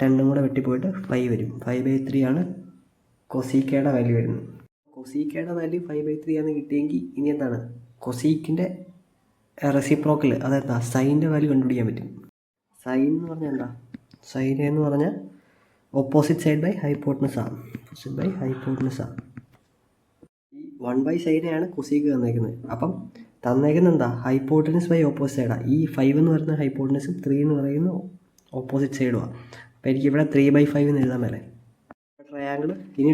10ഉം കൂടെ വെട്ടിപ്പോയിട്ട് 5 വരും. 5/3 ആണ് കൊസീക്കയുടെ വാല്യൂ വരുന്നത്. കൊസീക്കയുടെ വാല്യൂ 5/3 ആണ് കിട്ടിയെങ്കിൽ ഇനി എന്താണ് കൊസീക്കിൻ്റെ റെസിപ്രോക്കൽ അതെന്താ സൈൻ്റെ വാല്യൂ കണ്ടുപിടിക്കാൻ പറ്റും. സൈൻ എന്ന് പറഞ്ഞാൽ എന്താ സൈൻ എന്ന് പറഞ്ഞാൽ ഓപ്പോസിറ്റ് സൈഡ് ബൈ ഹൈപ്പോട്ടനസ് ആണ്. ഓപ്പോസിറ്റ് ബൈ ഹൈപ്പോട്ടനസ് ആണ്. ഈ 1/സൈനെയാണ് കൊസീക്ക് തന്നേക്കുന്നത്. അപ്പം തന്നേക്കുന്നത് എന്താ ഹൈപ്പോട്ടനസ് ബൈ ഓപ്പോസിറ്റ് സൈഡാണ്. ഈ 5 എന്ന് പറയുന്ന ഹൈപ്പോട്ടനസും 3 എന്ന് പറയുന്ന ഓപ്പോസിറ്റ് സൈഡുമാണ്. അപ്പോൾ എനിക്കിവിടെ 3/5 എന്ന് എഴുതാൻ മേലെ.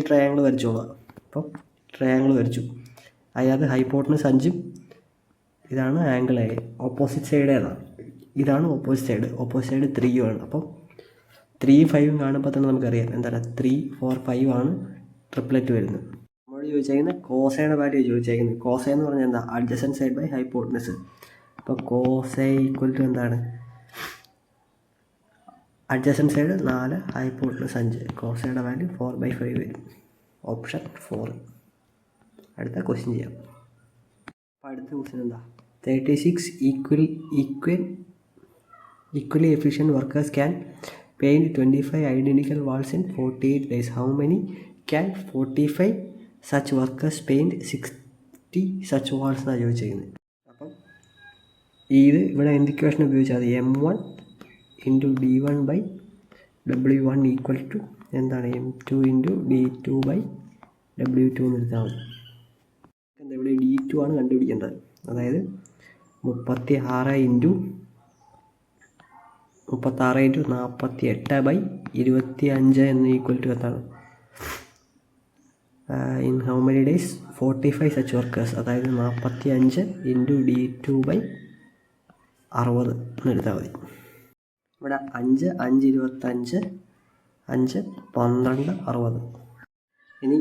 ട്രയാങ്കിൾ വരച്ചോളാം. അപ്പോൾ ട്രയാങ്കിൾ വരച്ചു. അതിനകത്ത് ഹൈപ്പോട്ടനസ് 5 ഇതാണ് ആംഗിൾ എ. ഓപ്പോസിറ്റ് സൈഡ് ഏതാണ് ഇതാണ് ഓപ്പോസിറ്റ് സൈഡ് 3 ആണ്. അപ്പം 3, 5 കാണുമ്പോൾ തന്നെ നമുക്കറിയാം എന്താണ് 3, 4, 5 ആണ് ട്രിപ്ലറ്റ് വരുന്നത്. നമ്മളോട് ചോദിച്ചേക്കുന്നത് കോസയുടെ വാല്യൂ ചോദിച്ചേക്കുന്നത്. കോസ എന്ന് പറഞ്ഞാൽ എന്താ അഡ്ജസൻറ്റ് സൈഡ് ബൈ ഹൈപ്പോട്ടനസ്. അപ്പോൾ കോസ ഈക്വൽ ടു എന്താണ് അഡ്ജസൻറ്റ് സൈഡ് 4, ഹൈപ്പോട്ടനസ് 5. കോസയുടെ വാല്യൂ 4/5 വരും. ഓപ്ഷൻ 4. അടുത്ത ക്വസ്റ്റ്യൻ ചെയ്യാം. അപ്പോൾ അടുത്ത ക്വസ്റ്റ്യൻ എന്താ 36 equally efficient workers can paint 25 identical walls in 48 days. How many can 45 such workers paint 60 such walls എന്നാണ് ചോദിച്ചിരിക്കുന്നത്. അപ്പം ഇത് ഇവിടെ എന്ത് ഇക്വേഷൻ ഉപയോഗിച്ചാൽ മതി M1 × D1/W1 ഈക്വൽ ടു എന്താണ് M2 × D2/W2 എന്ന് എടുത്താൽ മതി. എന്താ ഇവിടെ D2 ആണ് കണ്ടുപിടിക്കേണ്ടത്. അതായത് 36 × 48/25 എന്ന് ഈക്വൽ ടു എന്താണ് in how many days 45 such workers. അതായത് 45 × D2/60 എന്ന് എടുത്താൽ മതി. ഇവിടെ 5, 5, 25, 5, 12, 60. ഇനി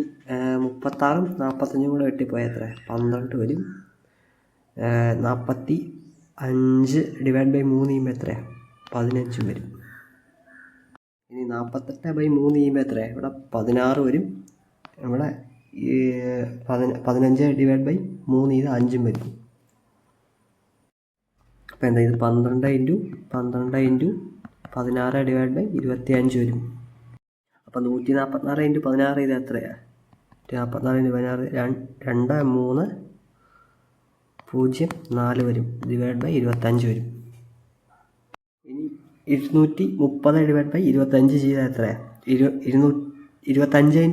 36ഉം 45ഉം കൂടെ വെട്ടിപ്പോയാൽ എത്ര 12 വരും. 45 ÷ 3 ചെയ്യുമ്പോൾ എത്രയാണ് 15 വരും. ഇനി 48/3 ചെയ്യുമ്പോൾ എത്രയാണ് ഇവിടെ 16 വരും. ഇവിടെ 15 ÷ 3 ചെയ്ത് 5 വരും. അപ്പോൾ എന്താ ഇത് 12 × 16 ÷ 25 വരും. അപ്പോൾ 146 × 16 ഇത് എത്രയാണ് 44 × 16 2, 3, 0, 4 വരും. /25 വരും. ഇനി 230 / 25 ചെയ്താൽ എത്രയാണ് 25 × 10 ചെയ്താൽ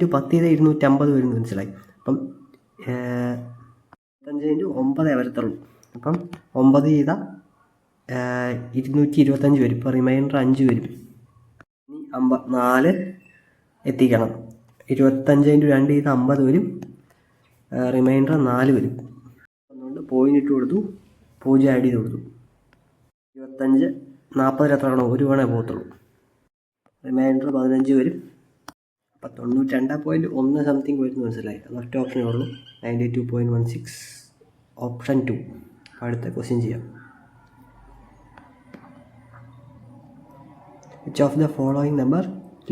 250 വരും. മനസ്സിലായി. അപ്പം 25 × 9 വരത്തുള്ളൂ. അപ്പം 9 ചെയ്താൽ 225 വരും. ഇപ്പോൾ റിമൈൻഡർ 5 വരും. ഇനി 4 എത്തിക്കണം. 25 × 2 ചെയ്താൽ 50 വരും. റിമൈൻഡർ 4 വരും. അതുകൊണ്ട് പോയിന്റ് ഇട്ട് കൊടുത്തു, 0 ആഡ് ചെയ്ത് കൊടുത്തു. 25 40 എത്ര വേണം 1 വേണേ പോകത്തുള്ളൂ. റിമൈൻഡർ 15 വരും. അപ്പം 92.1 സംതിങ് വരുന്നു. മനസ്സിലായി. അത് ഒറ്റ ഓപ്ഷനേ ഉള്ളൂ 92.16 ഓപ്ഷൻ 2. അടുത്ത ക്വസ്റ്റ്യൻ ചെയ്യാം. Which of the following number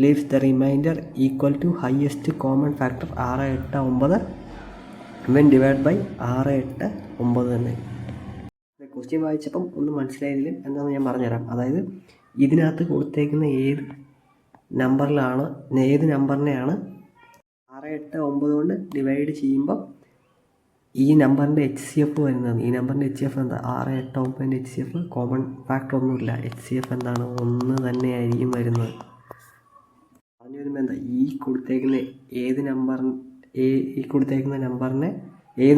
leaves the remainder equal to highest common factor 6, 8, 9 when divided by 6, 8, 9 തന്നെ. ക്വസ്റ്റ്യൻ വായിച്ചപ്പം ഒന്നും മനസ്സിലായതിലും എന്താണെന്ന് ഞാൻ പറഞ്ഞുതരാം. അതായത് ഇതിനകത്ത് കൊടുത്തേക്കുന്ന ഏത് നമ്പറിനെയാണ് 6, 8, 9 കൊണ്ട് ഡിവൈഡ് ചെയ്യുമ്പം ഈ നമ്പറിൻ്റെ HCF വരുന്നത്. ഈ നമ്പറിൻ്റെ HCF എന്താ 6, 8, 9 HCF കോമൺ ഫാക്ടർ ഒന്നുമില്ല. HCF എന്താണ് 1 തന്നെയായിരിക്കും വരുന്നത്. പറഞ്ഞു വരുമ്പോൾ എന്താ ഈ കൊടുത്തേക്കുന്ന ഏത്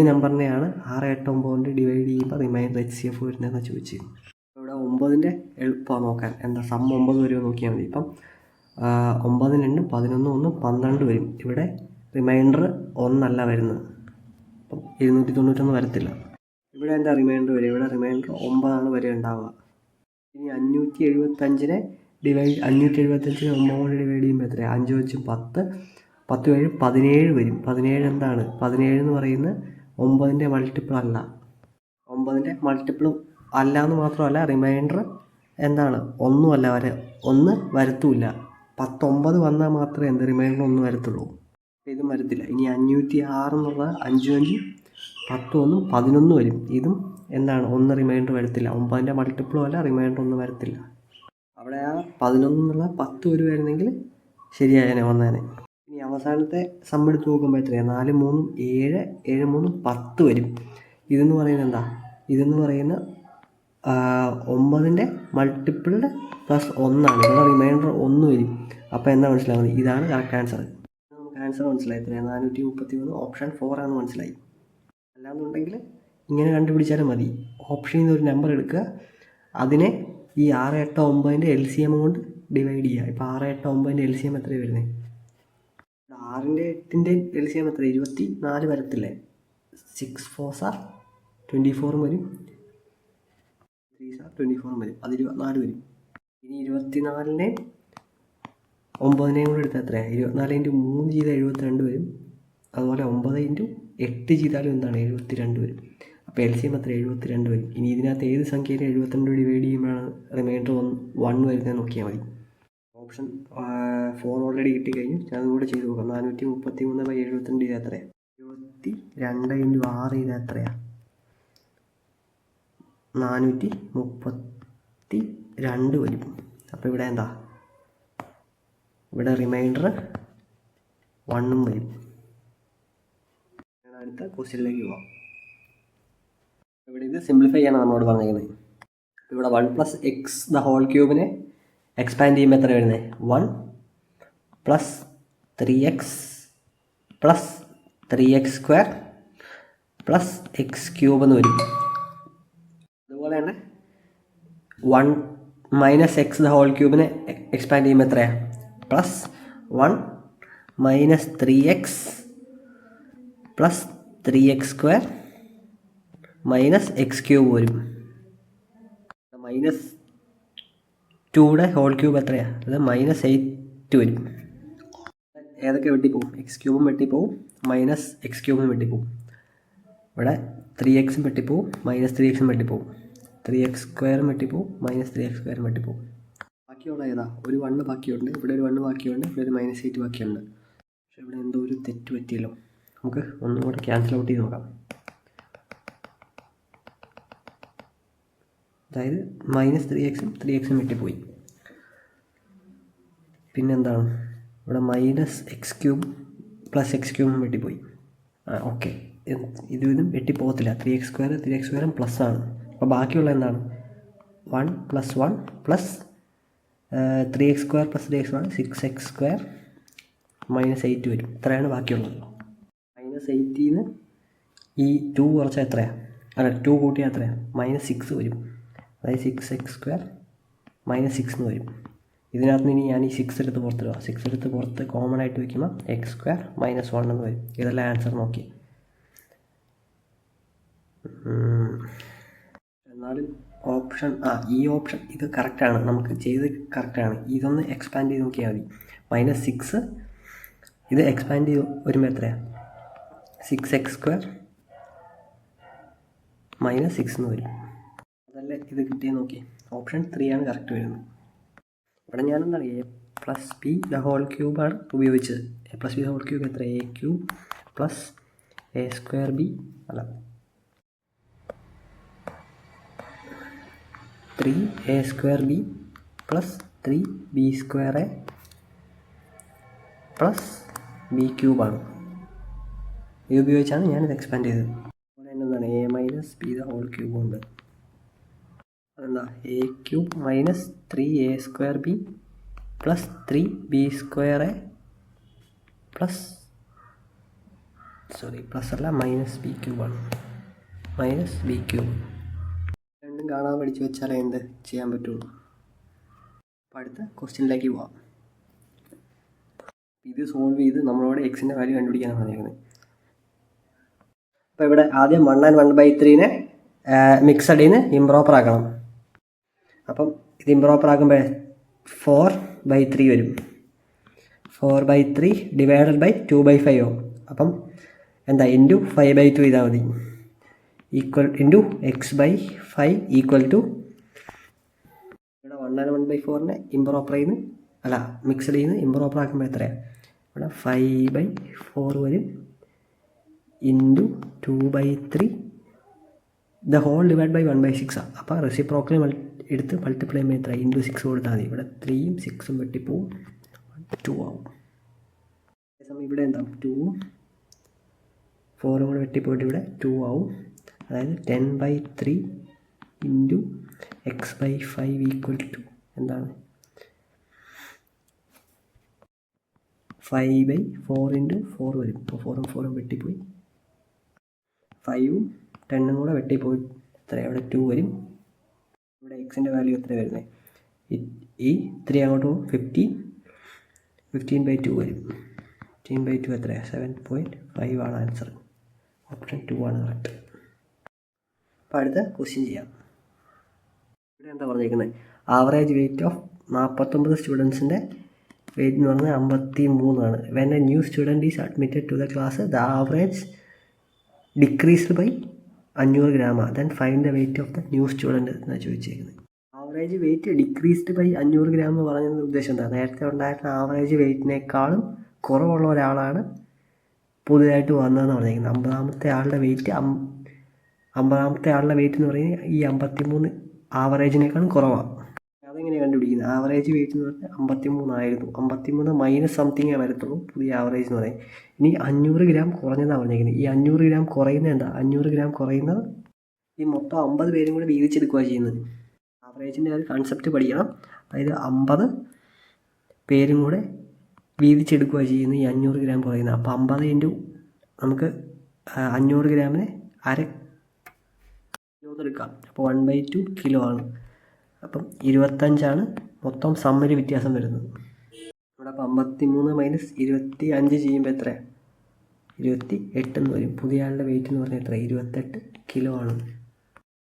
നമ്പറിനെയാണ് 6, 8, 9 കൊണ്ട് ഡിവൈഡ് ചെയ്യുമ്പോൾ റിമൈൻഡർ HCF വരുന്നതെന്ന് ചോദിച്ചു. ഇവിടെ 9ൻ്റെ എളുപ്പമാണ് നോക്കാൻ. എന്താ സം 9 വരുമോ നോക്കിയാൽ മതി. ഇപ്പം 9, 2, 11, 1, 12 വരും. ഇവിടെ റിമൈൻഡർ 1 അല്ല വരുന്നത്. അപ്പം 291 വരത്തില്ല. ഇവിടെ എന്താ റിമൈൻഡർ വരിക? ഇവിടെ റിമൈൻഡർ 9 ആണ് വരെ ഉണ്ടാവുക. ഇനി 575 9 കൊണ്ട് ഡിവൈഡ് ചെയ്യുമ്പോൾ എത്രയാണ് 5 വെച്ച് 10, 10 7 17 വരും. 17 എന്താണ് 17 എന്ന് പറയുന്നത് 9ൻ്റെ മൾട്ടിപ്പിൾ അല്ല. 9ൻ്റെ മൾട്ടിപ്പിളും അല്ല എന്ന് മാത്രമല്ല റിമൈൻഡർ എന്താണ് 1 അല്ല 1 വരത്തുമില്ല. 19 വന്നാൽ മാത്രമേ റിമൈൻഡർ 1 വരത്തുള്ളൂ. ഇതും വരത്തില്ല. ഇനി 506 എന്നുള്ളത് 5 5 10 1 11 വരും. ഇതും എന്താണ് 1 റിമൈൻഡർ വരത്തില്ല. 9ൻ്റെ മൾട്ടിപ്പിളും അല്ല റിമൈൻഡർ 1 വരത്തില്ല. അവിടെ ആ 11 എന്നുള്ള 10 വരുമായിരുന്നെങ്കിൽ ശരിയായേനെ വന്നേനെ. ഇനി അവസാനത്തെ സം എടുത്ത് നോക്കുമ്പോൾ എത്രയാണ്? 4 3 7, 7 3 10 വരും. ഇതെന്ന് പറയുന്നത് എന്താ? ഇതെന്ന് പറയുന്ന 9ൻ്റെ മൾട്ടിപ്പിൾഡ് പ്ലസ് 1 ഇവിടെ റിമൈൻഡർ 1 വരും. അപ്പോൾ എന്താ മനസ്സിലാവുന്നത്? ഇതാണ് കറക്റ്റ് ആൻസർ. നമുക്ക് ആൻസർ മനസ്സിലായി. എത്രയാണ്? 433. ഓപ്ഷൻ 4 ആണെന്ന് മനസ്സിലായി. അല്ലാന്നുണ്ടെങ്കിൽ ഇങ്ങനെ കണ്ടുപിടിച്ചാലും മതി. ഓപ്ഷനിൽ നിന്ന് ഒരു നമ്പർ എടുക്കുക, അതിനെ ഈ 6 8 9ൻ്റെ LCM കൊണ്ട് ഡിവൈഡ് ചെയ്യുക. ഇപ്പോൾ 6 8 9ൻ്റെ LCM എത്രയാണ് വരുന്നത്? 6ൻ്റെ 8ൻ്റെയും LCM എത്ര? 24 വരത്തില്ലേ? 6 4 are 24 വരും, 3 are 24 വരും, അത് 24 വരും. ഇനി 24നെ 9നെയും കൂടെ എടുത്താൽ എത്രയാണ്? 24 × 3 ചെയ്താൽ 72 വരും. അതുപോലെ 9 × 8 ചെയ്താലും എന്താണ്? 72 വരും. അപ്പോൾ LCM എത്ര? 72 വരും. ഇനി ഇതിനകത്ത് ഏത് സംഖ്യയിൽ 72 ഡിവൈഡ് ചെയ്യുമ്പോഴാണ് റിമൈൻഡർ 1 വരുന്നത് നോക്കിയാൽ മതി. ഓപ്ഷൻ 4 ഓൾറെഡി കിട്ടിക്കഴിഞ്ഞു. ഞാൻ അതുകൂടെ ചെയ്ത് നോക്കാം. 433/72 ചെയ്താൽ എത്രയാണ്? 72 × 6 ചെയ്താൽ എത്രയാണ്? 432 വരും. അപ്പോൾ ഇവിടെ എന്താ? ഇവിടെ റിമൈൻഡർ 1 വരും. അടുത്ത ക്വസ്റ്റ്യനിലേക്ക് പോവാം. ഇവിടെ ഇത് സിംപ്ലിഫൈ ചെയ്യാനാണ് നമ്മളോട് പറഞ്ഞിരിക്കുന്നത്. ഇവിടെ 1 + x² എക്സ്പാൻഡ് ചെയ്യുമ്പോൾ എത്ര വരുന്നത്? 1 + 3x + 3x² + x³ എന്ന് വരും. അതുപോലെ തന്നെ 1 - x³ എക്സ്പാൻഡ് ചെയ്യുമ്പോൾ എത്രയാണ്? +1 - 3x + 3x² - x³ വരും. -2യുടെ ഹോൾ ക്യൂബ് എത്രയാണ്? അത് -8 വരും. ഏതൊക്കെ വെട്ടിപ്പോവും? x³ വെട്ടിപ്പോവും, -x³ വെട്ടിപ്പോവും. ഇവിടെ 3x വെട്ടിപ്പോവും, -3x വെട്ടിപ്പോവും, 3x² വെട്ടിപ്പോവും, -3x² വെട്ടിപ്പോവും. ബാക്കിയുള്ള ഏതാ? ഒരു 1 ബാക്കിയുണ്ട്, ഇവിടെ ഒരു 1 ബാക്കിയുണ്ട്, ഇവിടെ ഒരു -8 ബാക്കിയുണ്ട്. പക്ഷെ ഇവിടെ എന്തോ ഒരു തെറ്റ് പറ്റിയല്ലോ. നമുക്ക് ഒന്നും കൂടെ ക്യാൻസൽ ഔട്ട് ചെയ്ത് നോക്കാം. അതായത് -3x 3x വെട്ടിപ്പോയി. പിന്നെന്താണ്? ഇവിടെ -x³ + x³ വെട്ടിപ്പോയി. ഓക്കെ, ഇതും വെട്ടിപ്പോകത്തില്ല. 3x² 3x² പ്ലസ് ആണ്. അപ്പോൾ ബാക്കിയുള്ള എന്താണ്? 1 + 1 + 3x² + 3x² 6x² -8 വരും. ഇത്രയാണ് ബാക്കിയുള്ളത്. -8ൽ നിന്ന് ഈ 2 കുറച്ചാൽ എത്രയാണ്? അല്ല, 2 കൂട്ടിയാൽ എത്രയാണ്? -6 വരും. അതായത് 6x² -6 എന്ന് വരും. ഇതിനകത്ത് ഇനി ഞാൻ ഈ 6 എടുത്ത് പുറത്തിടുക. 6 എടുത്ത് പുറത്ത് കോമൺ ആയിട്ട് വയ്ക്കുമ്പോൾ x² -1 എന്ന് വരും. ഇതെല്ലാം ആൻസർ നോക്കി. എന്നാലും ഓപ്ഷൻ ഈ ഓപ്ഷൻ ഇത് കറക്റ്റാണ്. നമുക്ക് ചെയ്ത് കറക്റ്റാണ്. ഇതൊന്ന് എക്സ്പാൻഡ് ചെയ്ത് നോക്കിയാൽ മതി. -6 ഇത് എക്സ്പാൻഡ് ചെയ്ത് വരുമ്പോൾ എത്രയാണ്? 6x² -6 എന്ന് വരും. അതല്ലേ ഇത് കിട്ടിയെന്ന് നോക്കി. ഓപ്ഷൻ 3 ആണ് കറക്റ്റ് വരുന്നത്. ഇവിടെ ഞാൻ എന്താണ് a+b² ആണ് ഉപയോഗിച്ചത്. a+b² എത്ര? a³ + a²b അല്ല 3a²b + 3b²a + b³ ആണ്. ഇത് ഉപയോഗിച്ചാണ് ഞാനിത് എക്സ്പാൻഡ് ചെയ്തത്. അതുപോലെ തന്നെ എന്താണ്? a - b² ഉണ്ട്. അതെന്താ? a³ - 3a²b + 3b²a പ്ലസ് അല്ല -b³ ആണ്. -b³. രണ്ടും കാണാൻ പഠിച്ചു വെച്ചാലേ എന്ത് ചെയ്യാൻ പറ്റുള്ളൂ. അപ്പോൾ അടുത്ത ക്വസ്റ്റ്യനിലേക്ക് പോവാം. ഇത് സോൾവ് ചെയ്ത് നമ്മളോട് എക്സിൻ്റെ വാല്യൂ കണ്ടുപിടിക്കാനാണ് പറഞ്ഞിരിക്കുന്നത്. അപ്പോൾ ഇവിടെ ആദ്യം 1 and 1/3നെ മിക്സഡിൽ നിന്ന് ഇംപ്രോപ്പർ ആക്കണം. അപ്പം ഇത് ഇംപ്രോപ്പർ ആക്കുമ്പോൾ 4/3 വരും. 4/3 / 2/5 ആവും. അപ്പം എന്താ? × 5/2 ചെയ്താൽ മതി. ഈക്വൽ × x/5 = ഇവിടെ 1 and 1/4നെ ഇംപ്രോപ്പർ ചെയ്യുന്നു, അല്ല മിക്സഡ് ചെയ്യുന്നു. ഇംപ്രോപ്പർ ആക്കുമ്പോൾ എത്രയാണ്? ഇവിടെ 5/4 വരും × 2/3 ദ ഹോൾ ഡിവൈഡ് ബൈ 1/6 ആണ്. അപ്പോൾ റെസിപ്രോക്കൽ എടുത്ത് മൾട്ടിപ്ലൈ ചെയ്യുമ്പോൾ എത്ര? × 6 കൊടുത്താൽ മതി. ഇവിടെ 3ഉം 6ഉം വെട്ടിപ്പോവും, 2 ആവും. അതേസമയം ഇവിടെ എന്താവും 2 4 കൂടെ വെട്ടിപ്പോയിട്ട് ഇവിടെ 2 ആവും. അതായത് 10/3 ഇൻറ്റു x/5 = എന്താണ് 5/4 ഇൻറ്റു 4 വരും. അപ്പോൾ 4ഉം 4ഉം വെട്ടിപ്പോയി, 5ഉം 10ഉം കൂടെ വെട്ടിപ്പോയി എത്ര അവിടെ 2 വരും. ഇവിടെ എക്സിൻ്റെ വാല്യൂ എത്ര വരുന്നത്, ഈ 3 അങ്ങോട്ട് പോകും 15/2 വരും. 15/2 എത്രയാണ് 7.5 ആണ് ആൻസർ. ഓപ്ഷൻ 2 ആണ് കറക്റ്റ്. അപ്പോൾ അടുത്ത ക്വസ്റ്റ്യൻ ചെയ്യാം. ഇവിടെ എന്താ പറഞ്ഞിരിക്കുന്നത്, ആവറേജ് വെയിറ്റ് ഓഫ് 49 സ്റ്റുഡൻസിൻ്റെ വെയിറ്റ് എന്ന് പറഞ്ഞാൽ 53 ആണ്. When a new student is admitted to the class the average decreased by 500 gram. Then find the weight of the new student എന്നാണ് ചോദിച്ചിരിക്കുന്നത്. Average weight decreased by 500 gram എന്ന് പറഞ്ഞതിൻ്റെ ഉദ്ദേശം എന്താ, നേരത്തെ ഉണ്ടായിരുന്ന ആവറേജ് വെയിറ്റിനേക്കാളും കുറവുള്ള ഒരാളാണ് പുതിയതായിട്ട് വന്നതെന്ന് പറഞ്ഞിരിക്കുന്നത്. 50ാമത്തെ ആളുടെ വെയിറ്റ് എന്ന് പറയുന്നത് ഈ 53 ആവറേജിനേക്കാളും കുറവാണ്. അതെങ്ങനെയാണ് കണ്ടുപിടിക്കുന്നത്, ആവറേജ് വെയിറ്റ് എന്ന് പറഞ്ഞാൽ 53 ആയിരുന്നു. 53 മൈനസ് സംതിങ്ങേ വരത്തുള്ളൂ പുതിയ ആവറേജ് എന്ന് പറയും. ഇനി 500 gram കുറഞ്ഞതാണ് പറഞ്ഞിരിക്കുന്നത്. ഈ 500 gram കുറയുന്നത് എന്താ, 500 gram കുറയുന്നത് ഈ മൊത്തം 50 പേരും കൂടെ വീതിച്ചെടുക്കുകയാണ് ചെയ്യുന്നത്. ആവറേജിൻ്റെ ഒരു കൺസെപ്റ്റ് പഠിക്കണം. അതായത് 50 പേരും കൂടെ വീതിച്ചെടുക്കുകയാണ് ചെയ്യുന്നത് ഈ 500 gram കുറയുന്നത്. അപ്പോൾ 50 ഇൻറ്റു നമുക്ക് 500 ഗ്രാമിന് 1/2 കിലോ എടുക്കാം. അപ്പോൾ 1/2 കിലോ ആണ്. അപ്പം 25 മൊത്തം സമ്മരി വ്യത്യാസം വരുന്നത്. ഇവിടെ അപ്പോൾ 53 മൈനസ് 25 ചെയ്യുമ്പോൾ എത്ര 28 എന്ന് വരും. പുതിയ ആളുടെ വെയിറ്റ് എന്ന് പറഞ്ഞാൽ എത്ര 28 കിലോ ആണ്.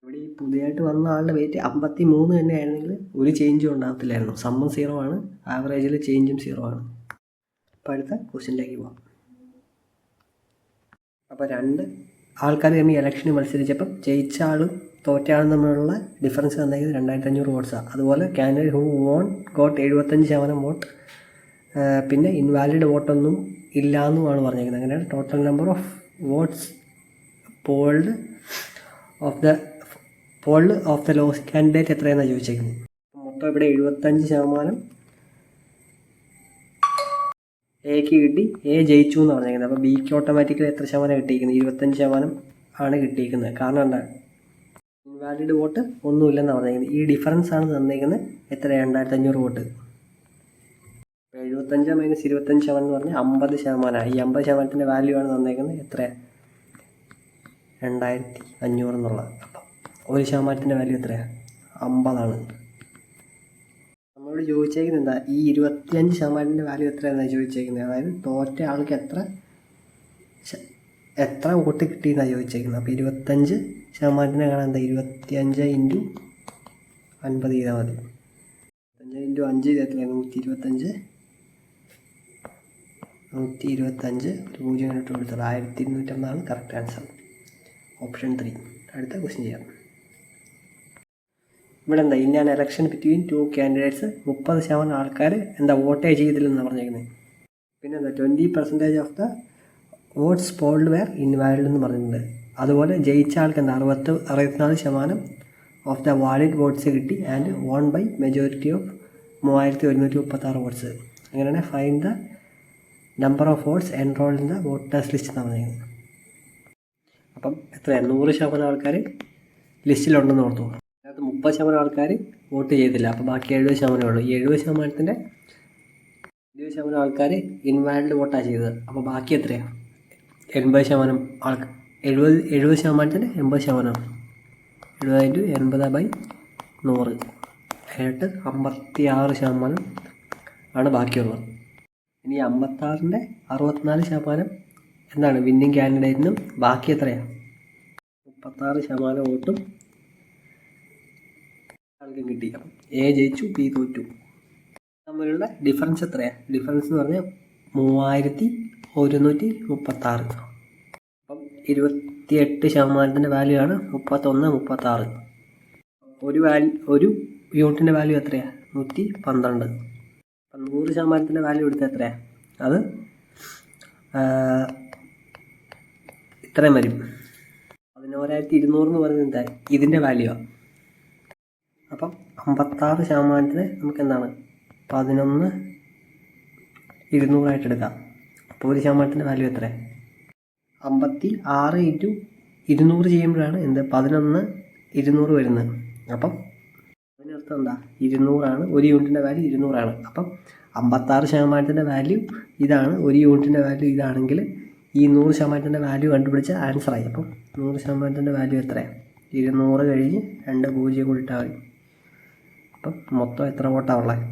ഇവിടെ ഈ പുതിയതായിട്ട് വന്ന ആളുടെ വെയിറ്റ് 53 തന്നെ ആയിരുന്നെങ്കിൽ ഒരു ചേഞ്ചും ഉണ്ടാകത്തില്ലായിരുന്നു. സമ്മം 0 ആണ്, ആവറേജിൽ ചേഞ്ചും 0 ആണ്. അപ്പോൾ അടുത്ത ക്വസ്റ്റ്യനിലേക്ക് പോകാം. അപ്പോൾ 2 ആൾക്കാർ തമ്മിൽ ഇലക്ഷന് മത്സരിച്ചപ്പം ജയിച്ച ആളും തോറ്റ ആളും തമ്മിലുള്ള ഡിഫറൻസ് തന്നെങ്കിൽ 2500 വോട്ട്സാണ്. അതുപോലെ കാൻഡിഡേറ്റ് ഹൂ വോൺ ഗോട്ട് 75% വോട്ട്. പിന്നെ ഇൻവാലിഡ് വോട്ടൊന്നും ഇല്ല എന്നുമാണ് പറഞ്ഞിരിക്കുന്നത്. അങ്ങനെയാണ് total number of votes polled of the lost candidate എത്രയെന്നാണ് ചോദിച്ചേക്കുന്നത്. മൊത്തം ഇവിടെ 75% എക്ക് കിട്ടി, എ ജയിച്ചു എന്ന് പറഞ്ഞിരിക്കുന്നത്. അപ്പോൾ ബിക്ക് ഓട്ടോമാറ്റിക്കലി എത്ര ശതമാനം കിട്ടിയിരിക്കുന്നത്, 25% ആണ് കിട്ടിയിരിക്കുന്നത്. കാരണം എന്താ, ഇൻവാലിഡ് വോട്ട് ഒന്നുമില്ലെന്നാണ് പറഞ്ഞിരിക്കുന്നത്. ഈ ഡിഫറൻസ് ആണ് തന്നിരിക്കുന്നത് എത്ര 2500 വോട്ട്. 75 മൈനസ് 25% എന്ന് പറഞ്ഞാൽ 50%. ഈ 50%ൻ്റെ വാല്യൂ ആണ് തന്നിരിക്കുന്നത് എത്ര 2500 എന്നുള്ളത്. അപ്പം 1%ൻ്റെ വാല്യൂ എത്രയാണ് 50 നമ്മളോട് ചോദിച്ചേക്കുന്നത് എന്താ, ഈ 25%ൻ്റെ വാല്യൂ എത്രയാണെന്നാണ് ചോദിച്ചേക്കുന്നത്. അതായത് തോറ്റ ആൾക്ക് എത്ര വോട്ട് കിട്ടിയെന്നാണ് ചോദിച്ചേക്കുന്നത്. അപ്പോൾ 25% കാണാൻ എന്താ 25 ഇൻറ്റു 50 ചെയ്താൽ മതി. 25 ഇൻറ്റു 5 ചെയ്ത് എത്രയാണ് 125. 125 ഒരു 0 ഇട്ട് കൊടുത്തത് 1250 കറക്റ്റ് ആൻസർ. ഓപ്ഷൻ 3. അടുത്ത ക്വസ്റ്റ്യൻ ചെയ്യാം. ഇവിടെ എന്താ, in an election between 2 candidates 30% ആൾക്കാർ എന്താ വോട്ടേ ചെയ്തില്ലെന്നാണ് പറഞ്ഞിരിക്കുന്നത്. പിന്നെ എന്താ 20% of the votes polled were invalid എന്ന് പറഞ്ഞിട്ടുണ്ട്. അതുപോലെ ജയിച്ച ആൾക്ക് എന്താ 64% ഓഫ് ദ വാലിഡ് വോട്ട്സ് കിട്ടി and won by majority of 3136 votes. അങ്ങനെയാണ് find the number of votes enrolled in the voters list എന്ന് പറഞ്ഞിരിക്കുന്നത്. അപ്പം എത്രയാണ് 100% ആൾക്കാർ ലിസ്റ്റിലുണ്ടെന്ന് ഓർത്തു. അതിനകത്ത് 30% ആൾക്കാർ വോട്ട് ചെയ്തില്ല. അപ്പോൾ ബാക്കി 70% ഉള്ളൂ. ഈ 70% ആൾക്കാർ ഇൻവാലിഡ് വോട്ടാണ് ചെയ്തത്. അപ്പോൾ ബാക്കി എത്രയാണ് 80% ആൾക്കാർ 70%ന് 80%. 70 × 80/100 ആയിട്ട് 56% ആണ് ബാക്കിയുള്ളത്. ഇനി 56ൻ്റെ 64% എന്താണ് വിന്നിങ് കാൻഡിഡേറ്റിനും ബാക്കി എത്രയാണ് 36% വോട്ടും ആൾക്കും കിട്ടി. അപ്പം എ ജയിച്ചു, ബി തോറ്റു. തമ്മിലുള്ള ഡിഫറൻസ് എത്രയാണ്, ഡിഫറൻസ് എന്ന് പറഞ്ഞാൽ 3136. അപ്പം 28%ൻ്റെ വാല്യൂ ആണ് 3136. ഒരു യൂണിറ്റിൻ്റെ വാല്യൂ എത്രയാണ് 112. അപ്പം 100%ൻ്റെ വാല്യൂ എടുത്താൽ എത്രയാണ്, അത് ഇത്രയും വരും. 11200 എന്ന് പറയുന്നത് എന്താ ഇതിൻ്റെ വാല്യൂ ആണ്. അപ്പം 56%ന് നമുക്ക് എന്താണ് 11200 എടുക്കാം. അപ്പോൾ 1% വാല്യൂ എത്ര? 56 ഇൻറ്റു 200 ചെയ്യുമ്പോഴാണ് 11,200 വരുന്നത്. അപ്പം അതിനർത്ഥം എന്താ? 200 ഒരു യൂണിറ്റിൻ്റെ വാല്യൂ 200. അപ്പം 56% വാല്യൂ ഇതാണ്, 1 യൂണിറ്റിൻ്റെ വാല്യൂ ഇതാണെങ്കിൽ ഈ 100% വാല്യൂ കണ്ടുപിടിച്ച ആൻസറായി. അപ്പം 100% വാല്യൂ എത്രയാണ്? 200 കഴിഞ്ഞ് 2 0 കൂടി ഇട്ടാൽ മതി. അപ്പം മൊത്തം എത്ര വോട്ടാണുള്ളത്?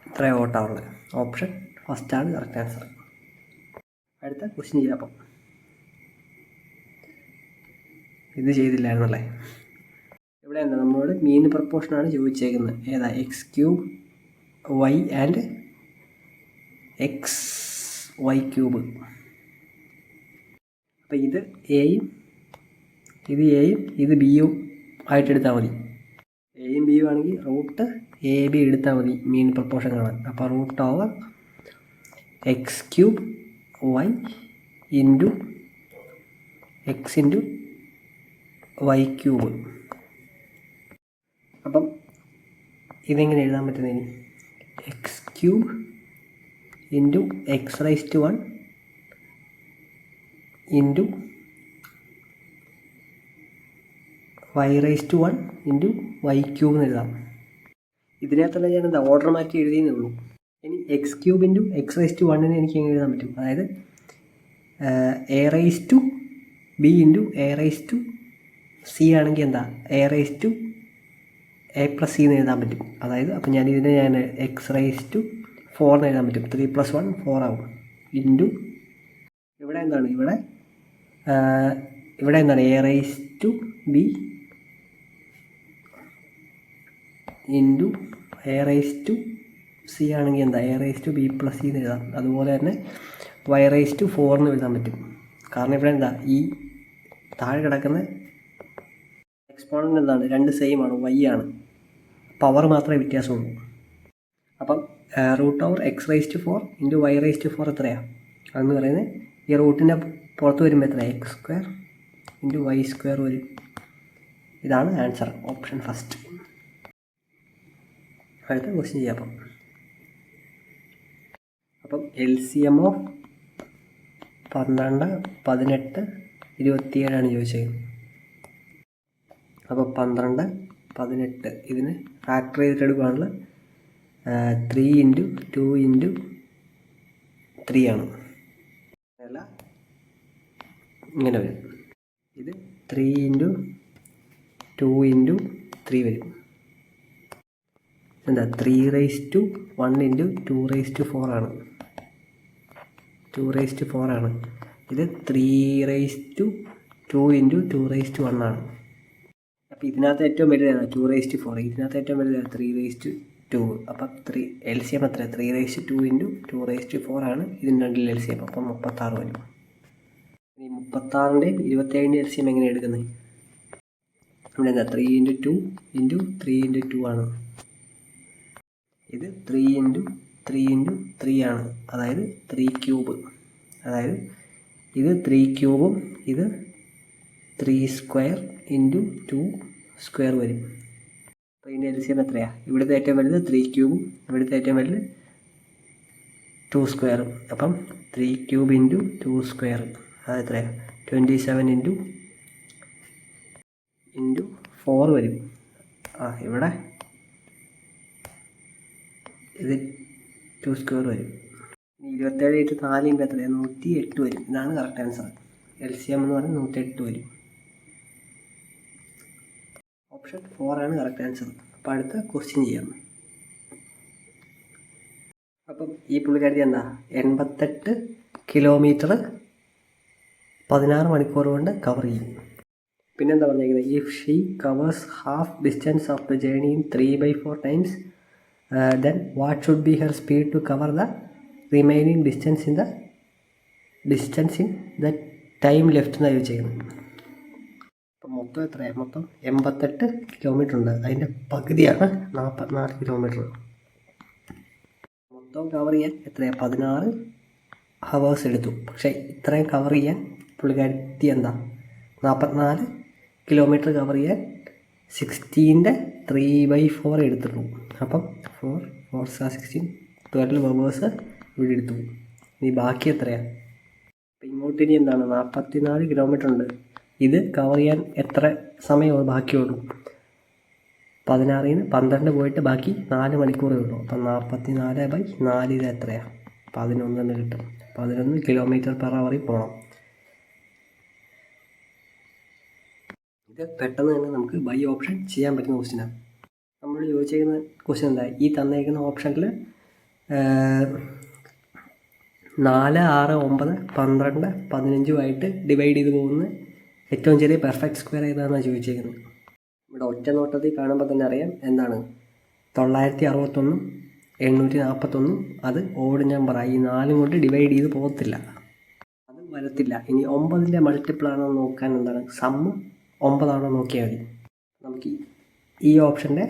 ഇത്രയും വോട്ടാണുള്ളത്. ഓപ്ഷൻ ഫസ്റ്റാണ് കറക്റ്റ് ആൻസർ. അടുത്ത ക്വസ്റ്റ്യൻ ചെയ്യാം. അപ്പം ഇത് ചെയ്തില്ലായിരുന്നല്ലേ. ഇവിടെ എന്താ നമ്മളോട് മീൻ പ്രപ്പോർഷനാണ് ചോദിച്ചേക്കുന്നത്. ഏതാ? x³ y and xy³. അപ്പം ഇത് എയും ഇത് ബിയും ആയിട്ട് എടുത്താൽ മതി. എയും ബിയും ആണെങ്കിൽ റൂട്ട് എ ബി എടുത്താൽ മതി മീൻ പ്രപ്പോർഷൻ കാണാൻ. അപ്പോൾ √x³ y into x into y³. അപ്പം ഇതെങ്ങനെ എഴുതാൻ പറ്റുന്നത്? ഇനി x³ into x⁻1 into y⁻1 into y³ എന്ന് എഴുതാം. ഇതിനകത്തുള്ള ഞാൻ ഓർഡർ മാറ്റി എഴുതിയെന്നേ ഉള്ളൂ. ഇനി x³ ഇൻറ്റു x⁻1 എനിക്ക് എങ്ങനെ എഴുതാൻ പറ്റും? അതായത് a⁻b ഇൻറ്റു a⁻c ആണെങ്കിൽ എന്താ? a+c എന്ന് എഴുതാൻ പറ്റും. അതായത് അപ്പം ഞാൻ x⁻4 എന്ന് എഴുതാൻ പറ്റും. 3 + 1 4 ആവും. ഇൻറ്റു ഇവിടെ എന്താണ്? ഇവിടെ എന്താണ്? a⁻b ഇൻറ്റു a⁻c ആണെങ്കിൽ എന്താ? a⁻b+c എന്ന് എഴുതാം. അതുപോലെ തന്നെ y⁻4 എന്ന് എഴുതാൻ പറ്റും. കാരണം ഇവിടെ എന്താ? ഈ താഴെ കിടക്കുന്ന എക്സ്പോണൻ്റ് എന്താണ്? 2 സെയിം ആണ്, y ആണ്. പവർ മാത്രമേ വ്യത്യാസമുള്ളൂ. അപ്പം √x⁻4 ഇൻറ്റു y⁻4 എത്രയാണ്? അതെന്ന് പറയുന്നത് ഈ റൂട്ടിൻ്റെ പുറത്ത് വരുമ്പോൾ എത്ര? x² ഇൻറ്റു y² വരും. ഇതാണ് ആൻസർ. Option first. അടുത്ത ക്വസ്റ്റ്യൻ ചെയ്യാം. അപ്പം LCM ഓഫ് 12, 18, 27 ചോദിച്ചത്. അപ്പോൾ 12, 18 ഇതിന് ഫാക്ടർ ചെയ്തിട്ട് എടുക്കുകയാണെങ്കിൽ 3 ഇൻറ്റു 2 ഇൻറ്റു 3 ആണ്. അല്ല ഇങ്ങനെ വരും. ഇത് 3 ഇൻറ്റു 2 ഇൻറ്റു 3 വരും. എന്താ? 3⁻1 ഇൻറ്റു 2⁻4 ആണ്. 2⁻4 ആണ്. ഇത് 3⁻2 ഇൻറ്റു 2⁻1 ആണ്. അപ്പോൾ ഇതിനകത്ത് ഏറ്റവും വലുതാണ് 2⁻4. ഇതിനകത്ത് ഏറ്റവും വലുതാണ് 3⁻2. അപ്പം LCM എത്ര? 3⁻2 ഇൻറ്റു 2⁻4 ആണ് ഇതിന് രണ്ടിൽ LCM. അപ്പം 36 വരും. ഈ 36ൻ്റെയും 27ൻ്റെയും LCM എങ്ങനെ എടുക്കുന്നത്? ഇവിടെ എന്താ? 3 ഇൻറ്റു 2 ഇൻറ്റു 3 ഇൻറ്റു 2 ആണ്. ഇത് 3 ഇൻറ്റു 3 ഇൻറ്റു 3 ആണ്. അതായത് 3³ അതായത് ഇത് 3³ ഇത് 3² ഇൻറ്റു 2² വരും. അപ്പോൾ ഇതിൻ്റെ LCM എത്രയാണ്? ഇവിടുത്തെ ഏറ്റവും വലുത് 3³ ഇവിടുത്തെ ഏറ്റവും വലുത് 2². അപ്പം 3³ ഇൻറ്റു 2² അത് എത്രയാണ്? 27 ഇൻറ്റു 4 വരും. ഇവിടെ ഇത് 2² വരും. 27 ഇൻറ്റു 4 എത്രയാണ്? 108 വരും. ഇതാണ് കറക്റ്റ് ആൻസർ. LCM എന്ന് പറയുന്നത് 108 വരും. ഓപ്ഷൻ 4 ആണ് കറക്റ്റ് ആൻസർ. അപ്പോൾ അടുത്ത ക്വസ്റ്റ്യൻ ചെയ്യാം. അപ്പം ഈ പുള്ളിക്കാരി എന്താ? 88 കിലോമീറ്റർ 16 മണിക്കൂർ കൊണ്ട് കവർ ചെയ്യും. പിന്നെന്താ പറഞ്ഞിരിക്കുന്നത്? If she covers half distance of the journey in 3/4 times then what should be her speed to cover the remaining distance in the time left എന്നാണ് ചോദിച്ചേക്കുന്നത്. അപ്പം മൊത്തം എത്രയാണ്? മൊത്തം 88 കിലോമീറ്റർ ഉണ്ട്. അതിൻ്റെ പകുതിയാണ് 44 കിലോമീറ്റർ. മൊത്തം കവർ ചെയ്യാൻ എത്രയാണ്? 16 ഹവേഴ്സ് എടുത്തു. പക്ഷേ ഇത്രയും കവർ ചെയ്യാൻ പുള്ളിക്കാരത്തി എന്താ? 44 കിലോമീറ്റർ കവർ ചെയ്യാൻ 16ൻ്റെ 3/4 എടുത്തിട്ടുള്ളൂ. അപ്പം 4 4 16 12 ഹവേഴ്സ് ഇവിടെ എടുത്തു. ഇനി ബാക്കി എത്രയാണ്? അപ്പം ഇങ്ങോട്ട് ഇനി എന്താണ് 44 കിലോമീറ്റർ ഉണ്ട്. ഇത് കവർ ചെയ്യാൻ എത്ര സമയമോ ബാക്കിയുള്ളൂ? 16-ന് 12 പോയിട്ട് ബാക്കി 4 മണിക്കൂറേ ഉള്ളൂ. അപ്പം 44/4 ഇത് എത്രയാണ്? 11 എന്ന് കിട്ടും. 11 km/h പോകണം. ഇത് പെട്ടെന്ന് തന്നെ നമുക്ക് ബൈ ഓപ്ഷൻ ചെയ്യാൻ പറ്റുന്ന ക്വസ്റ്റ്യനാണ്. നമ്മൾ ചോദിച്ചിരിക്കുന്ന ക്വസ്റ്റ്യൻ എന്താ? ഈ തന്നേക്കുന്ന ഓപ്ഷനിൽ 4, 6, 9, 12, 15 ഡിവൈഡ് ചെയ്ത് പോകുന്ന ഏറ്റവും ചെറിയ പെർഫെക്റ്റ് സ്ക്വയർ ഏതാണെന്നാണ് ചോദിച്ചിരിക്കുന്നത്. ഇവിടെ ഒറ്റ നോട്ടത്തിൽ കാണുമ്പോൾ തന്നെ അറിയാം എന്താണ് 961, 841. അത് ഓഡ് നമ്പറായി. ഈ 4 കൊണ്ട് ഡിവൈഡ് ചെയ്ത് പോകത്തില്ല, അത് വരത്തില്ല. ഇനി 9ൻ്റെ മൾട്ടിപ്പിൾ ആണോ നോക്കാൻ എന്താണ് സമ്മ് 9 ആണോ നോക്കിയാൽ മതി. നമുക്ക് ഈ ഓപ്ഷൻ്റെ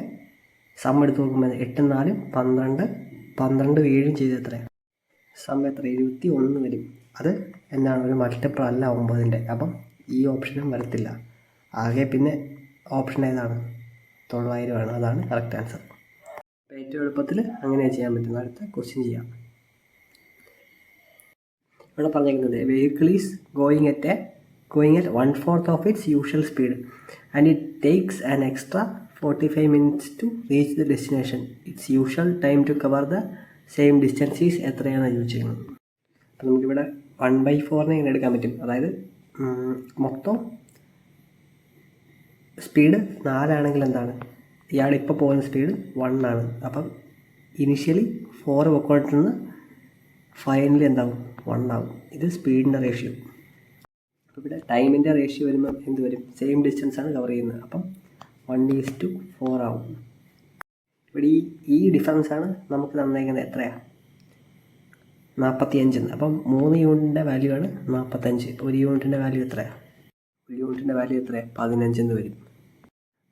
സം എടുത്ത് നോക്കുമ്പോൾ 8, 4, 12, 12, 7 ചെയ്ത് എത്രയാണ്? സം എത്ര? 21 വരും. അത് എന്താണ് ഒരു മൾട്ടിപ്പിൾ അല്ല 9ൻ്റെ. അപ്പം ഈ ഓപ്ഷനും വരത്തില്ല. ആകെ പിന്നെ ഓപ്ഷൻ ഏതാണ്? 900 ആണ്. അതാണ് കറക്റ്റ് ആൻസർ. അപ്പോൾ ഏറ്റവും എളുപ്പത്തിൽ അങ്ങനെ ചെയ്യാൻ പറ്റുന്ന അടുത്ത ക്വസ്റ്റ്യൻ ചെയ്യാം. ഇവിടെ പറഞ്ഞിരിക്കുന്നത് vehicle is going at 1/4 of its usual speed and it takes an extra 45 minutes to reach the destination. Its usual time to cover the same distance is എത്രയാണെന്ന് ചോദിച്ചിരിക്കുന്നത്. അപ്പോൾ നമുക്കിവിടെ 1/4 ഇങ്ങനെ എടുക്കാൻ പറ്റും. അതായത് മൊത്തം സ്പീഡ് 4 ആണെങ്കിൽ എന്താണ്? ഇയാളിപ്പോൾ പോകുന്ന സ്പീഡ് 1 ആണ്. അപ്പം ഇനിഷ്യലി 4 പൊക്കോട്ടിരുന്ന് ഫൈനലി എന്താവും? 1 ആവും. ഇത് സ്പീഡിൻ്റെ റേഷ്യോ. അപ്പോൾ ഇവിടെ ടൈമിൻ്റെ റേഷ്യോ വരുമ്പോൾ എന്ത് വരും? സെയിം ഡിസ്റ്റൻസ് ആണ് കവർ ചെയ്യുന്നത്. അപ്പം 1:4 ആവും. ഇവിടെ ഈ ഡിഫറൻസാണ് നമുക്ക് തന്നേക്കുന്നത്. എത്രയാണ്? 45. അപ്പം 3 യൂണിറ്റിൻ്റെ വാല്യൂ ആണ് 45. 1 യൂണിറ്റിൻ്റെ വാല്യൂ എത്രയാണ്? 1 യൂണിറ്റിൻ്റെ വാല്യൂ എത്രയാണ്? 15 എന്ന് വരും.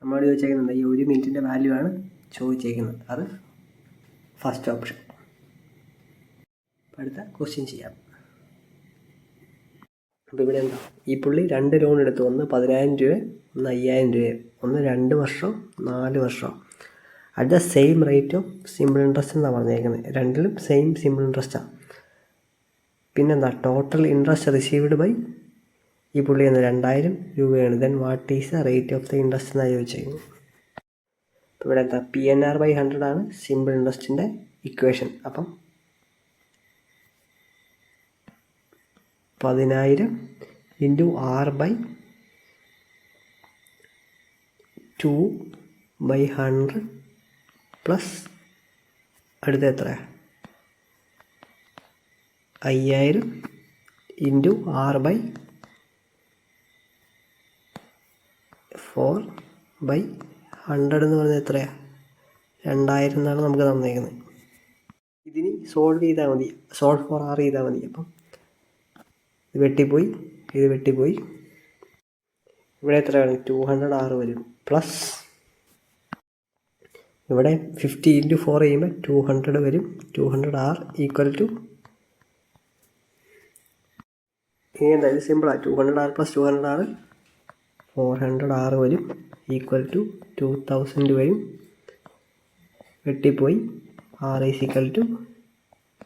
നമ്മളോട് ചോദിച്ചേക്കുന്നത് ഈ 1 മിനിറ്റിൻ്റെ വാല്യൂ ആണ് ചോദിച്ചേക്കുന്നത്. അത് ഫസ്റ്റ് ഓപ്ഷൻ. അടുത്ത ക്വസ്റ്റ്യൻ ചെയ്യാം. അപ്പോൾ ഇവിടെ എന്താ? ഈ പുള്ളി 2 ലോൺ എടുത്തു. ഒന്ന് 10,000 രൂപ, ഒന്ന് 5,000 രൂപ. ഒന്ന് 2 വർഷം, 4 വർഷം. At the same rate of simple interest എന്നാണ് പറഞ്ഞേക്കുന്നത്. രണ്ടിലും സെയിം സിമ്പിൾ ഇൻട്രസ്റ്റാണ്. പിന്നെന്താ? ടോട്ടൽ ഇൻട്രസ്റ്റ് റിസീവ്ഡ് ബൈ ഈ പുള്ളി എന്ന് 2,000 രൂപയാണ്. Then what is the rate of the interest എന്നാണ് ചോദിച്ചിരിക്കുന്നത്. അപ്പോൾ ഇവിടെ എന്താ? PNR/100 ആണ് സിമ്പിൾ ഇൻട്രസ്റ്റിൻ്റെ ഇക്വേഷൻ. അപ്പം 10,000 ഇൻറ്റു R/2/100 പ്ലസ് അടുത്ത എത്രയാണ്? 5,000 ഇൻറ്റു R/4/100 എന്ന് പറഞ്ഞാൽ എത്രയാണ്? 2,000 എന്നാണ് നമുക്ക് തന്നേക്കുന്നത്. ഇതിന് സോൾവ് ചെയ്താൽ മതി. സോൾവ് ഫോർ R ചെയ്താൽ മതി. അപ്പം ഇത് വെട്ടിപ്പോയി, ഇത് വെട്ടിപ്പോയി. ഇവിടെ എത്ര വരും? 200R വരും. പ്ലസ് ഇവിടെ 50 ഇൻറ്റു 4 ചെയ്യുമ്പോൾ 200 വരും. 200R ഈക്വൽ ടു ഇനി എന്താ? ഇത് സിമ്പിളാണ്. 200R പ്ലസ് 200R 400R വരും. ഈക്വൽ ടു 2000 വരും. വെട്ടിപ്പോയി. R ഈസ് ഈക്വൽ ടു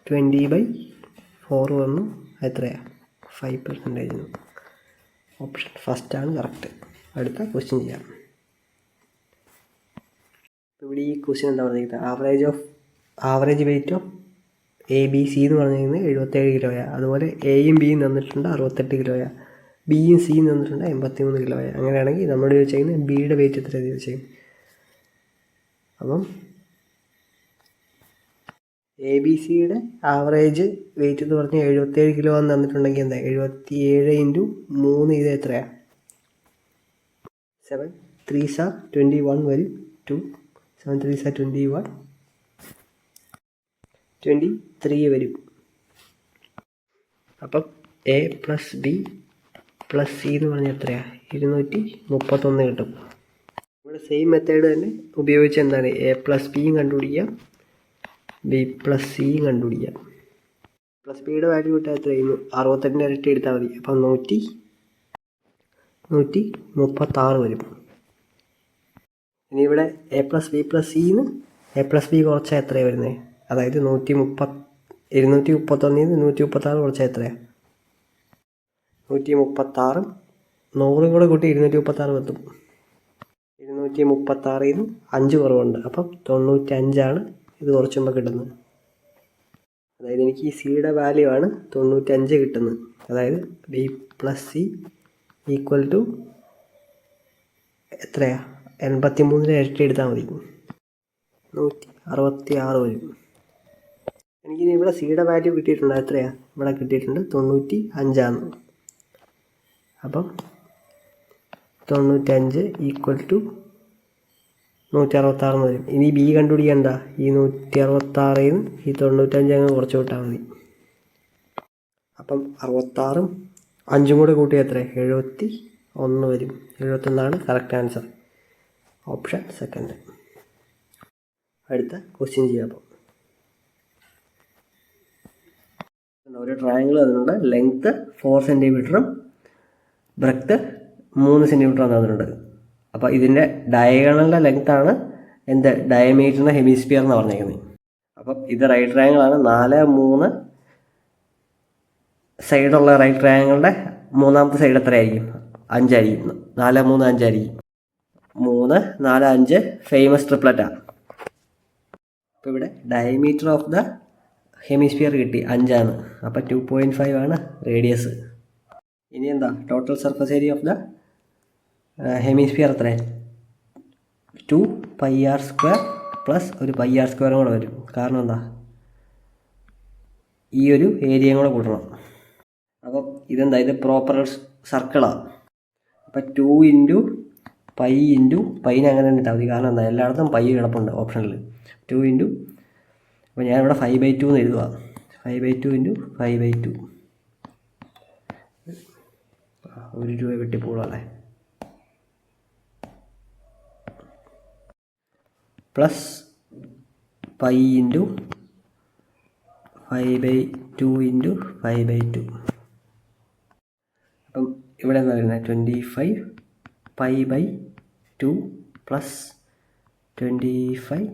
20/4 വന്നു. എത്രയാണ്? 5%. ഓപ്ഷൻ ഫസ്റ്റാണ് കറക്റ്റ്. അടുത്ത ക്വസ്റ്റ്യൻ ചെയ്യാം. ഇവിടെ ഈ ക്വസ്റ്റ്യൻ എന്താ പറഞ്ഞിരിക്കുന്നത്? ആവറേജ് വെയിറ്റ് ഓഫ് ABC എന്ന് പറഞ്ഞിരിക്കുന്നത് 77 കിലോയാണ്. അതുപോലെ Aയും Bയും തന്നിട്ടുണ്ട് 68 കിലോയാണ്. Bയും Cയും തന്നിട്ടുണ്ട് 83 കിലോയാണ്. അങ്ങനെയാണെങ്കിൽ നമ്മൾ ചോദിച്ചിരിക്കുന്നത് Bയുടെ വെയിറ്റ് എത്രയാണ് ചോദിച്ചത്. അപ്പം ABCയുടെ ആവറേജ് വെയിറ്റ് എന്ന് പറഞ്ഞാൽ 77 കിലോ എന്ന് തന്നിട്ടുണ്ടെങ്കിൽ എന്താ? 77 ഇൻറ്റു 3 ഇത് എത്രയാണ്? 7 3s 21 വരും. 2 7 3s 21 23 വരും. അപ്പം A plus B plus C എന്ന് പറഞ്ഞാൽ എത്രയാണ്? 231 കിട്ടും. ഇവിടെ സെയിം മെത്തേഡ് തന്നെ ഉപയോഗിച്ച് എന്താണ്? A പ്ലസ് Bയും കണ്ടുപിടിക്കാം, B പ്ലസ് Cയും കണ്ടുപിടിക്കാം. പ്ലസ് ബിയുടെ വാല്യൂ കിട്ടാൻ എത്രയായിരുന്നു? 68 ഇരട്ടി എടുത്താൽ മതി. അപ്പം 136 വരും. ഇനി ഇവിടെ A പ്ലസ് B പ്ലസ് Cന്ന് A പ്ലസ് B കുറച്ചാൽ എത്രയാണ് വരുന്നത്? അതായത് 130 231 136 കുറച്ചാൽ എത്രയാണ്? 136 100 കൂടെ കൂട്ടി 236 എത്തും. 236 5 കുറവുണ്ട്, അപ്പം 95 ഇത് കുറച്ച് മുമ്പ് കിട്ടുന്നത്. അതായത് എനിക്ക് ഈ സിയുടെ വാല്യൂ ആണ് 95 കിട്ടുന്നത്. അതായത് B plus C equal to എത്രയാണ്? 83 ഇരട്ടി എടുത്താൽ മതി, 166 വരും. എനിക്കിനി ഇവിടെ സിയുടെ വാല്യൂ കിട്ടിയിട്ടുണ്ട്. എത്രയാണ് ഇവിടെ കിട്ടിയിട്ടുണ്ട്? 95. അപ്പം 95 ഈക്വൽ ടു 166 വരും. ഇനി ബി കണ്ടുപിടിക്കണ്ട. ഈ 166 ഈ 95 അങ്ങ് കുറച്ച് വിട്ടാൽ മതി. അപ്പം 66 5 കൂടെ കൂട്ടി എത്ര? 71 വരും. 71 കറക്റ്റ് ആൻസർ. Option second. അടുത്ത ക്വസ്റ്റ്യൻ ചെയ്യാം. അപ്പം ഒരു ട്രയാങ്കിൾ തന്നിട്ടുണ്ട്. ലെങ്ത്ത് 4 സെൻറ്റിമീറ്ററും ബ്രെഡ്ത്ത് 3 സെൻറ്റിമീറ്ററും തന്നിട്ടുണ്ട്. അപ്പോൾ ഇതിൻ്റെ ഡയഗണലിൻ്റെ ലെങ്ത്താണ് എന്ത്? ഡയമീറ്ററിൻ്റെ ഹെമിസ്ഫിയർ എന്ന് പറഞ്ഞേക്കുന്നത്. അപ്പം ഇത് റൈറ്റ് ട്രയാങ്കിളാണ്. 4 3 സൈഡുള്ള റൈറ്റ് ട്രയാങ്കിളിൻ്റെ മൂന്നാമത്തെ സൈഡ് എത്രയായിരിക്കും? 5 ആയിരിക്കും. 4 3 5 ആയിരിക്കും. 3 4 5 ഫേമസ് ട്രിപ്ലറ്റാണ്. അപ്പോൾ ഇവിടെ ഡയമീറ്റർ ഓഫ് ദ ഹെമിസ്ഫിയർ കിട്ടി 5. അപ്പോൾ 2.5 റേഡിയസ്. ഇനി എന്താ total surface area of the hemisphere എത്ര? 2 πr² പ്ലസ് ഒരു πr² കൂടെ വരും. കാരണം എന്താ? ഈ ഒരു ഏരിയയും കൂടെ കൂട്ടണം. അപ്പം ഇതെന്താ? ഇത് പ്രോപ്പർ സർക്കിളാണ്. അപ്പം 2 × π × πനെ അങ്ങനെ തന്നെ ഇട്ടാൽ മതി. കാരണം എന്താ? എല്ലായിടത്തും π കിടപ്പുണ്ട് ഓപ്ഷനിൽ. 2 × അപ്പോൾ ഞാനിവിടെ 5/2 എന്ന് എഴുതുക. 5/2 × 5/2 1 രൂപ വെട്ടിപ്പോളല്ലേ. പ്ലസ് π × 5/2 × 5/2. അപ്പം ഇവിടെ എന്താ വരുന്നത്? 25 π/2 പ്ലസ് 25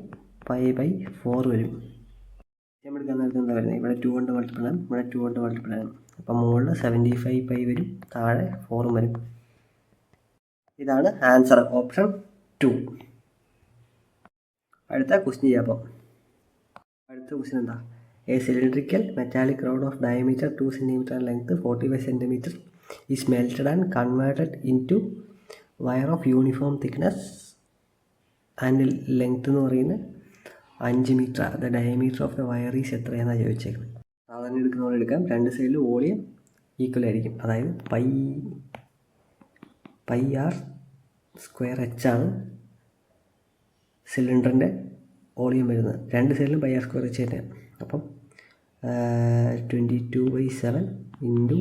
π/4 വരും. എടുക്കാൻ നേരത്തെ എന്താ വരുന്നത്? ഇവിടെ 2 കൊണ്ട് മൾട്ടിപ്പിൾ ആണ്, ഇവിടെ 2 കൊണ്ട് മൾട്ടിപ്പിൾ ആണ്. അപ്പം മുകളിൽ 75 π വരും, താഴെ 4 വരും. ഇതാണ് ആൻസർ, ഓപ്ഷൻ 2. അടുത്ത ക്വസ്റ്റ്യൻ ചെയ്യാം. അപ്പം അടുത്ത ക്വസ്റ്റ്യൻ എന്താ? A cylindrical metallic road of diameter 2 cm and length 45 cm is melted and converted into wire of uniform thickness and length എന്ന് പറയുന്നത് 5 metre. The diameter of the wire is എത്രയാണെന്നാണ് ചോദിച്ചേക്കുന്നത്. സാധാരണ എടുക്കുന്ന പോലെ എടുക്കാം. രണ്ട് സൈഡിൽ വോളിയം ഈക്വൽ ആയിരിക്കും. അതായത് πr² ആണ് സിലിണ്ടറിൻ്റെ വോളിയം വരുന്നത്. രണ്ട് സൈഡിലും πr² തന്നെയാണ്. അപ്പം 22/7 ഇൻറ്റു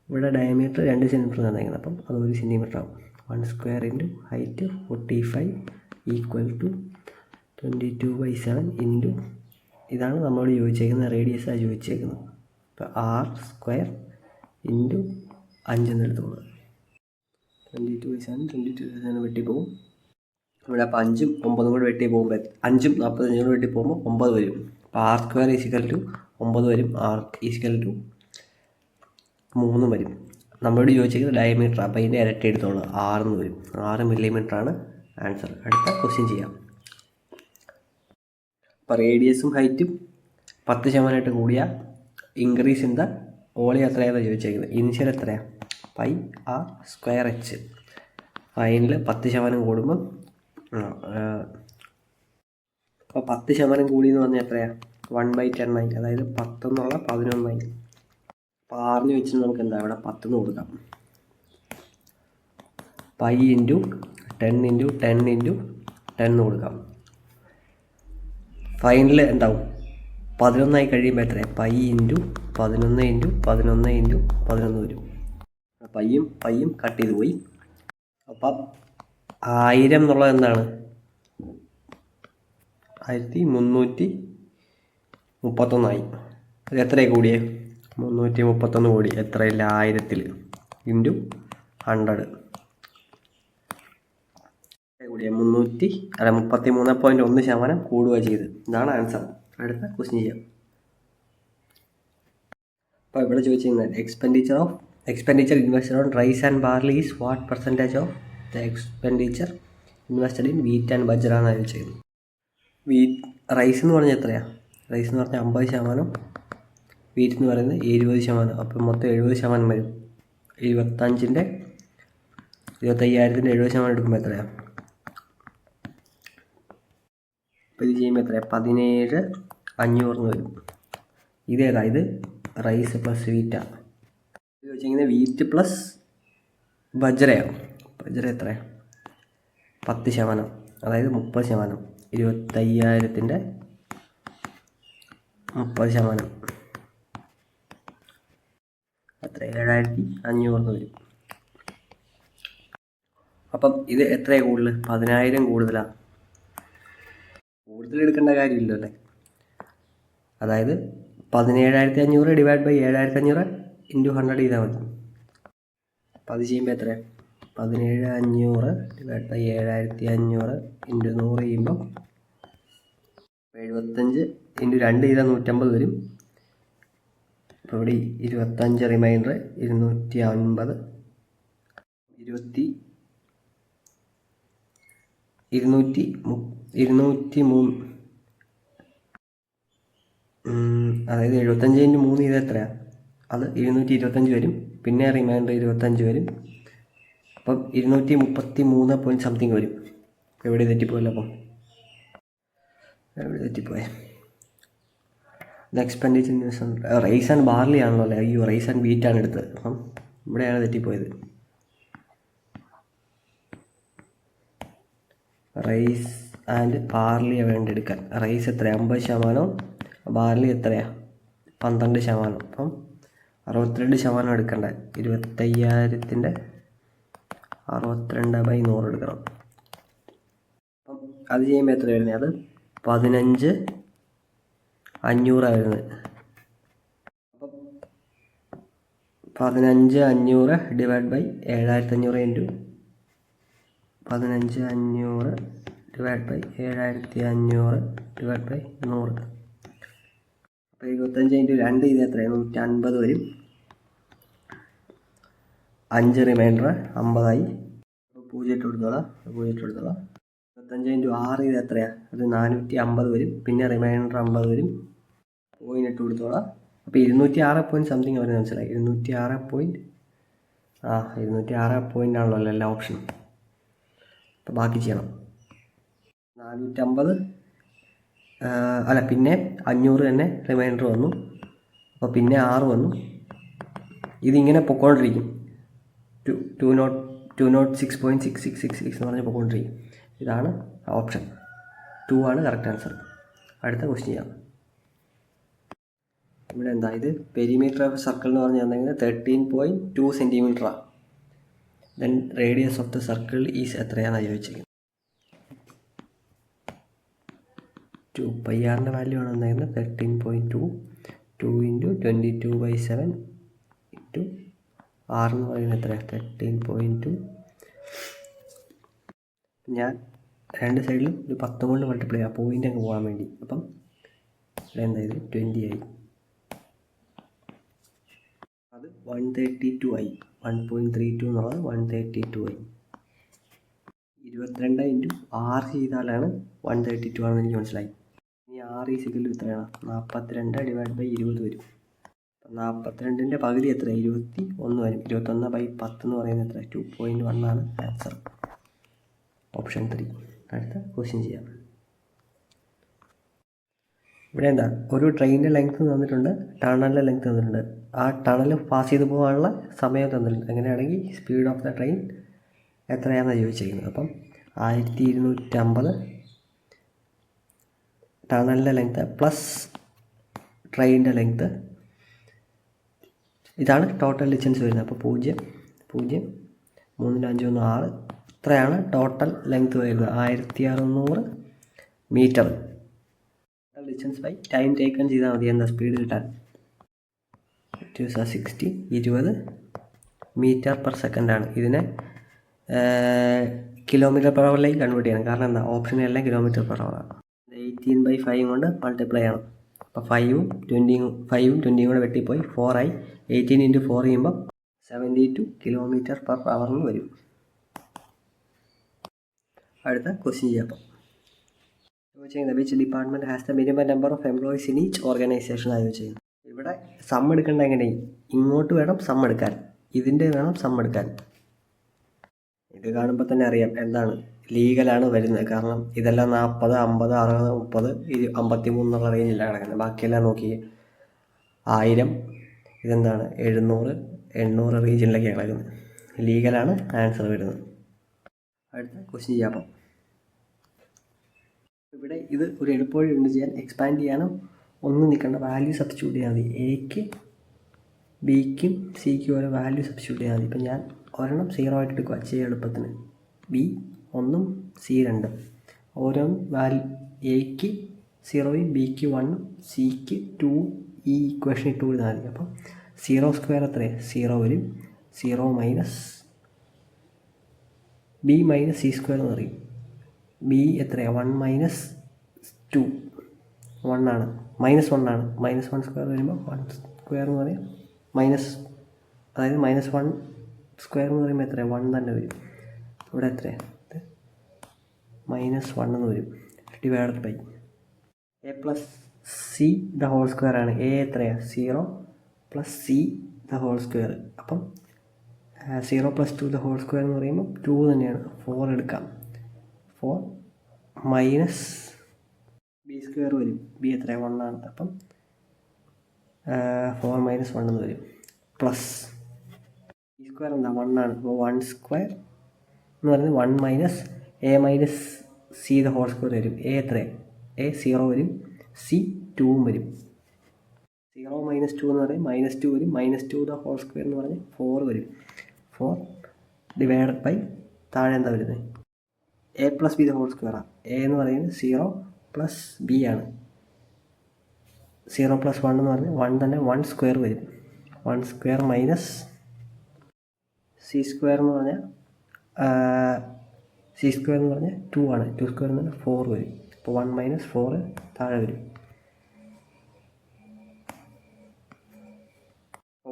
ഇവിടെ ഡയമീറ്റർ 2 സെൻറ്റിമീറ്റർ തന്നേക്കുന്നത്. അപ്പം അത് 1 സെൻറ്റിമീറ്റർ ആവും. 1² into height 45 equal to 22/7 into ഇതാണ് നമ്മളോട് ചോദിച്ചേക്കുന്നത്, റേഡിയസാണ് ചോദിച്ചേക്കുന്നത്. ഇപ്പോൾ r² ഇൻറ്റു 5 എന്ന് എടുത്തോളൂ. 22/7 22/7 വെട്ടിപ്പോവും. ഇവിടെ അപ്പോൾ 5ഉം 9ഉം കൂടെ വെട്ടി പോകുമ്പോൾ 5ഉം 45 കൂടെ വെട്ടി പോകുമ്പോൾ 9 വരും. അപ്പോൾ r² ഈക്വൽ ടു 9 വരും. r ഈക്വൽ ടു 3 വരും. നമ്മളോട് ചോദിച്ചേക്കുന്നത് ഡയമീറ്റർ. അപ്പോൾ അതിൻ്റെ ഇരട്ടി എടുത്തോളൂ, 6 എന്ന് വരും. 6 മില്ലിമീറ്ററാണ് ആൻസർ. അടുത്ത ക്വസ്റ്റ്യൻ ചെയ്യാം. അപ്പോൾ റേഡിയസും ഹൈറ്റും 10% കൂടിയാൽ ഇൻക്രീസ് ഇൻ ദ വോളിയം എത്രയാണെന്ന് ചോദിച്ചേക്കുന്നത്. ഇനിഷ്യൽ എത്രയാണ്? πr²h. ഫൈനൽ 10% കൂടുമ്പം അപ്പോൾ 10% കൂടി എന്ന് പറഞ്ഞാൽ എത്രയാണ്? 1/10 അതായത് 10 എന്നുള്ള 11. അപ്പോൾ ആറിന് വെച്ചിട്ട് നമുക്ക് എന്താ ഇവിടെ 10 എന്ന് കൊടുക്കാം. π × 10 × 10 × 10 എന്ന് കൊടുക്കാം. ഫൈനൽ എന്താവും? 11 കഴിയുമ്പോൾ എത്രയാണ്? π × 11 × 11 × 11 വരും. പയ്യും കട്ട് ചെയ്ത് പോയി. അപ്പം 1000 എന്നുള്ളത് എന്താണ്? 1331. അത് എത്രയാണ് കൂടിയേ? 331 കൂടി. എത്രയില്ല? 1000 ഇൻറ്റു 100 കൂടിയ 33.1% കൂടുക ചെയ്ത്. ഇതാണ് ആൻസർ. അടുത്ത ക്വസ്റ്റ്യൻ ചെയ്യാം. അപ്പോൾ ഇവിടെ ചോദിച്ചിരുന്നത് expenditure invested on rice and barley is what percentage of the expenditure invested in wheat and ബജ്റാണ് ചോദിച്ചത്. റൈസ് എന്ന് പറഞ്ഞാൽ എത്രയാണ്? റൈസ് എന്ന് പറഞ്ഞാൽ 50%, വീറ്റ് എന്ന് പറയുന്നത് 70%. അപ്പം മൊത്തം 70% വരും. 25,000 70% എടുക്കുമ്പോൾ എത്രയാണ്? അപ്പോൾ ഇത് ചെയ്യുമ്പോൾ എത്രയാണ്? 17,500 വരും. ഇതേതാ? ഇത് റൈസ് പ്ലസ് വീറ്റാണ്. ഇത് വെച്ചിങ്ങനെ വീറ്റ് പ്ലസ് ബജ്രയാണ്. ബജ്ര എത്രയാണ്? 10%, അതായത് 30%. 25,000 30% അത്ര 7,500 വരും. അപ്പം ഇത് എത്രയാണ് കൂടുതൽ? 10,000 കൂടുതലാണ്. കൂടുതൽ എടുക്കേണ്ട കാര്യമില്ലല്ലോ അല്ലേ. അതായത് 17,500 ഡിവൈഡ് ബൈ 7,500 ഇൻറ്റു 100 ചെയ്താൽ മതി. അപ്പം അത് ചെയ്യുമ്പോൾ എത്രയാണ്? 17,500 ഡിവൈഡ് ബൈ 7,500 ഇൻറ്റു 100 ചെയ്യുമ്പോൾ 75 ഇൻറ്റു 2 ചെയ്താൽ 150 വരും. അപ്പോൾ ഇവിടെ 25 റിമൈൻഡർ 250 203. അതായത് 75 ഇൻറ്റു 3 ചെയ്താൽ എത്രയാണ്? അത് 225 വരും. പിന്നെ റിമൈൻഡർ 25 വരും. അപ്പം 233 പോയിൻറ്റ് സംതിങ് വരും. എവിടെ തെറ്റിപ്പോയല്ലോ? അപ്പം എവിടെ തെറ്റിപ്പോയേ? Expenditure investment rice and barley ആണല്ലോ അല്ലേ? അയ്യോ, റൈസ് ആൻഡ് വീറ്റാണ് എടുത്തത്. അപ്പം ഇവിടെയാണ് തെറ്റിപ്പോയത്. റൈസ് ആൻഡ് ബാർലിയാണ് വേണ്ടെടുക്കാൻ. റൈസ് എത്രയാണ്? 50%. ബാർലി എത്രയാണ്? 12%. അപ്പം 62% എടുക്കണ്ടേ. 25,000 62/100 എടുക്കണം. അപ്പം അത് ചെയ്യുമ്പോൾ എത്ര വരുന്നത്? അത് 15,500 വരുന്നത്. അപ്പം 15,500 divide by 7,500 into 15,500 divide by 7,500 divide by 100. അപ്പോൾ 25 ഇൻറ്റു 2 ഇത് എത്രയാണ്? 150 വരും. 5 റിമൈൻഡർ 50 0 ഇട്ട് കൊടുത്തോളാം. 25 ഇൻറ്റു 6 ഇത് എത്രയാണ്? അത് 450 വരും. പിന്നെ റിമൈൻഡർ 50 വരും. പോയിന്റ് ഇട്ട് കൊടുത്തോളാം. അപ്പോൾ 206 പോയിൻറ്റ് സംതിങ് വരുന്നത് മനസ്സിലായി. 206 പോയിൻ്റ് ആണല്ലോ എല്ലാ ഓപ്ഷനും. അപ്പോൾ ബാക്കി ചെയ്യണം. 450 അല്ല, പിന്നെ 500 തന്നെ റിമൈൻഡർ വന്നു. അപ്പോൾ പിന്നെ 6 വന്നു. ഇതിങ്ങനെ പൊക്കോണ്ടിരിക്കും. 206.6666 എന്ന് പറഞ്ഞ് പൊക്കോണ്ടിരിക്കും. ഇതാണ് ഓപ്ഷൻ 2 ആണ് കറക്റ്റ് ആൻസർ. അടുത്ത ക്വസ്റ്റ്യൻ ചെയ്യാം. ഇവിടെ എന്താ? ഇത് പെരിമീറ്റർ ഓഫ് സർക്കിൾ എന്ന് പറഞ്ഞാൽ 13.2 സെൻറ്റിമീറ്ററാണ്. Then radius of the circle is എത്രയാണെന്നാണ് ചോദിച്ചിരിക്കുന്നത്. 2πr വാല്യൂ ആണ് എന്തായിരുന്നു? 13.2 2 ഇൻറ്റു 22/7 ഇൻറ്റു r എന്ന് പറയുന്നത് എത്രയാണ്? 13.2. ഞാൻ രണ്ട് സൈഡിലും ഒരു 10 കൊണ്ട് മൾട്ടിപ്ലൈ ചെയ്യാം, പോയിൻ്റ് അങ്ങ് പോകാൻ വേണ്ടി. അപ്പം എന്തായത്? 20 ആയി. അത് 132 ആയി. 1.32 എന്നുള്ളത് 132 ആയി. 22 ഇൻറ്റു 6 ചെയ്താലാണ് 132 ആണെന്ന് എനിക്ക് മനസ്സിലായി. ഇനി 6 ഈസിക്കൽ എത്രയാണ്? 42 ഡിവൈഡ് ബൈ 20 വരും. അപ്പം 42ൻ്റെ പകുതി എത്ര? 21 വരും. 21/10 എന്ന് പറയുന്നത് എത്ര? 2.1 ആണ് ആൻസർ. ഓപ്ഷൻ 3. അടുത്ത ക്വസ്റ്റ്യൻ ചെയ്യാം. ഇവിടെ എന്താ? ഒരു ട്രെയിനിൻ്റെ ലെങ്ത്ത് തന്നിട്ടുണ്ട്, ടണലിൻ്റെ ലെങ്ത്ത് തന്നിട്ടുണ്ട്. ആ ടണൽ പാസ് ചെയ്ത് പോകാനുള്ള സമയം തന്നിട്ടുണ്ട്. അങ്ങനെയാണെങ്കിൽ സ്പീഡ് ഓഫ് ദ ട്രെയിൻ എത്രയാണെന്നാണ് ചോദിച്ചിരിക്കുന്നത്. അപ്പം 1250 ടണലിൻ്റെ ലെങ്ത്ത് പ്ലസ് ട്രെയിനിൻ്റെ ലെങ്ത്ത്, ഇതാണ് ടോട്ടൽ ഡിസ്റ്റൻസ് വരുന്നത്. അപ്പോൾ 0 0 3 5 1 6 ഇത്രയാണ് ടോട്ടൽ ലെങ്ത്ത് വരുന്നത്. 1600 metre. Total distance by time taken ചെയ്താൽ മതി എന്താ സ്പീഡ് കിട്ടാൻ. 60 20 മീറ്റർ പെർ സെക്കൻഡാണ്. ഇതിനെ കിലോമീറ്റർ പെർ അവറിലേക്ക് കൺവേർട്ട് ചെയ്യണം. കാരണം എന്താ? ഓപ്ഷനെല്ലാം കിലോമീറ്റർ പെർ അവറാണ്. 18/5 കൊണ്ട് മൾട്ടിപ്ലൈ ചെയ്യണം. അപ്പോൾ 5ഉം 20 കൂടെ വെട്ടിപ്പോയി 4 ആയി. 18 × 4 ചെയ്യുമ്പോൾ 72 km/h എന്ന് വരും. അടുത്ത ക്വസ്റ്റ്യൻ ചെയ്യാം. അപ്പോൾ ചോദിച്ചിരിക്കുന്നത് which department has the minimum number of employees in each organisation ആണ് ചോദിച്ചിരിക്കുന്നത്. ഇവിടെ സം എടുക്കേണ്ട എങ്ങനെ, ഇങ്ങോട്ട് വേണം സം എടുക്കാൻ, ഇതിൻ്റെ വേണം സം എടുക്കാൻ. ഇത് കാണുമ്പോൾ തന്നെ അറിയാം എന്താണ് ലീഗലാണ് വരുന്നത്. കാരണം ഇതെല്ലാം 40, 50, 60, 30, 53 എന്നുള്ള റേഞ്ചിലാണ് കിടക്കുന്നത്. ബാക്കിയെല്ലാം നോക്കി 1000, ഇതെന്താണ് 700, 800 റീജിയനിലൊക്കെയാണ് കിടക്കുന്നത്. ലീഗലാണ് ആൻസർ വരുന്നത്. അടുത്ത ക്വസ്റ്റ്യൻ ചെയ്യാം. അപ്പം ഇവിടെ ഇത് ഒരു എളുപ്പവഴി ഉണ്ട് ചെയ്യാൻ. എക്സ്പാൻഡ് ചെയ്യാനും ഒന്നും നിൽക്കേണ്ട, വാല്യൂ സബ്സ്റ്റിറ്റ്യൂട്ട് ചെയ്യാൽ മതി. എക്ക് ബിക്കും സിക്കും ഓരോ വാല്യൂ സബ്സ്റ്റിറ്റ്യൂട്ട് ചെയ്യാൽ മതി. ഇപ്പം ഞാൻ ഒരെണ്ണം 0 ആയിട്ട് എടുക്കുക ചെയ്യാൻ എളുപ്പത്തിന്. B 1, C 2. ഓരോന്നും എക്ക് 0, ബിക്ക് 1, സിക്ക് 2, ഈ ഇക്വേഷൻ ഇട്ട് കൊടുത്താൽ മതി. അപ്പം 0² എത്രയാണ് 0 വരും. 0 minus B minus C square എന്ന് പറയും. ബി എത്രയാണ് 1 മൈനസ് 2 1 ആണ്, -1 ആണ്. -1² വരുമ്പോൾ 1² എന്ന് പറയും മൈനസ്, അതായത് -1² എന്ന് പറയുമ്പോൾ എത്രയാണ് 1 തന്നെ വരും. ഇവിടെ എത്രയാണ് -1 എന്ന് വരും. Divided by A plus C the whole square ആണ്. എ എത്രയാണ് 0 plus C the whole square. അപ്പം 0 + 2 ദ ഹോൾ സ്ക്വയർ എന്ന് പറയുമ്പോൾ 2 തന്നെയാണ്. 4 എടുക്കാം. 4 മൈനസ് ബി സ്ക്വയർ വരും. ബി എത്രയാണ് 1 ആണ്. അപ്പം 4 - 1 എന്ന് വരും. പ്ലസ് ബി സ്ക്വയർ എന്താ 1 ആണ്. അപ്പോൾ 1² എന്ന് പറയുന്നത് 1 minus A minus C the whole square വരും. എ എത്രയാണ് എ 0 വരും, സി 2 വരും. 0 - 2 എന്ന് പറയും -2 വരും. -2 ദ ഹോൾ സ്ക്വയർ എന്ന് പറഞ്ഞാൽ 4 വരും. 4 ഡിവൈഡഡ് ബൈ താഴെ എന്താ വരുന്നത് A plus B the whole സ്ക്വയറാണ്. എ എന്ന് പറയുന്നത് 0 പ്ലസ് ബി ആണ്. 0 + 1 എന്ന് പറഞ്ഞാൽ 1 തന്നെ, 1² വരും. 1² മൈനസ് സി സ്ക്വയർ എന്ന് പറഞ്ഞാൽ സി സ്ക്വയർ എന്ന് പറഞ്ഞാൽ 2 ആണ്. 2² എന്ന് പറഞ്ഞാൽ 4 വരും. അപ്പോൾ 1 - 4 താഴെ വരും.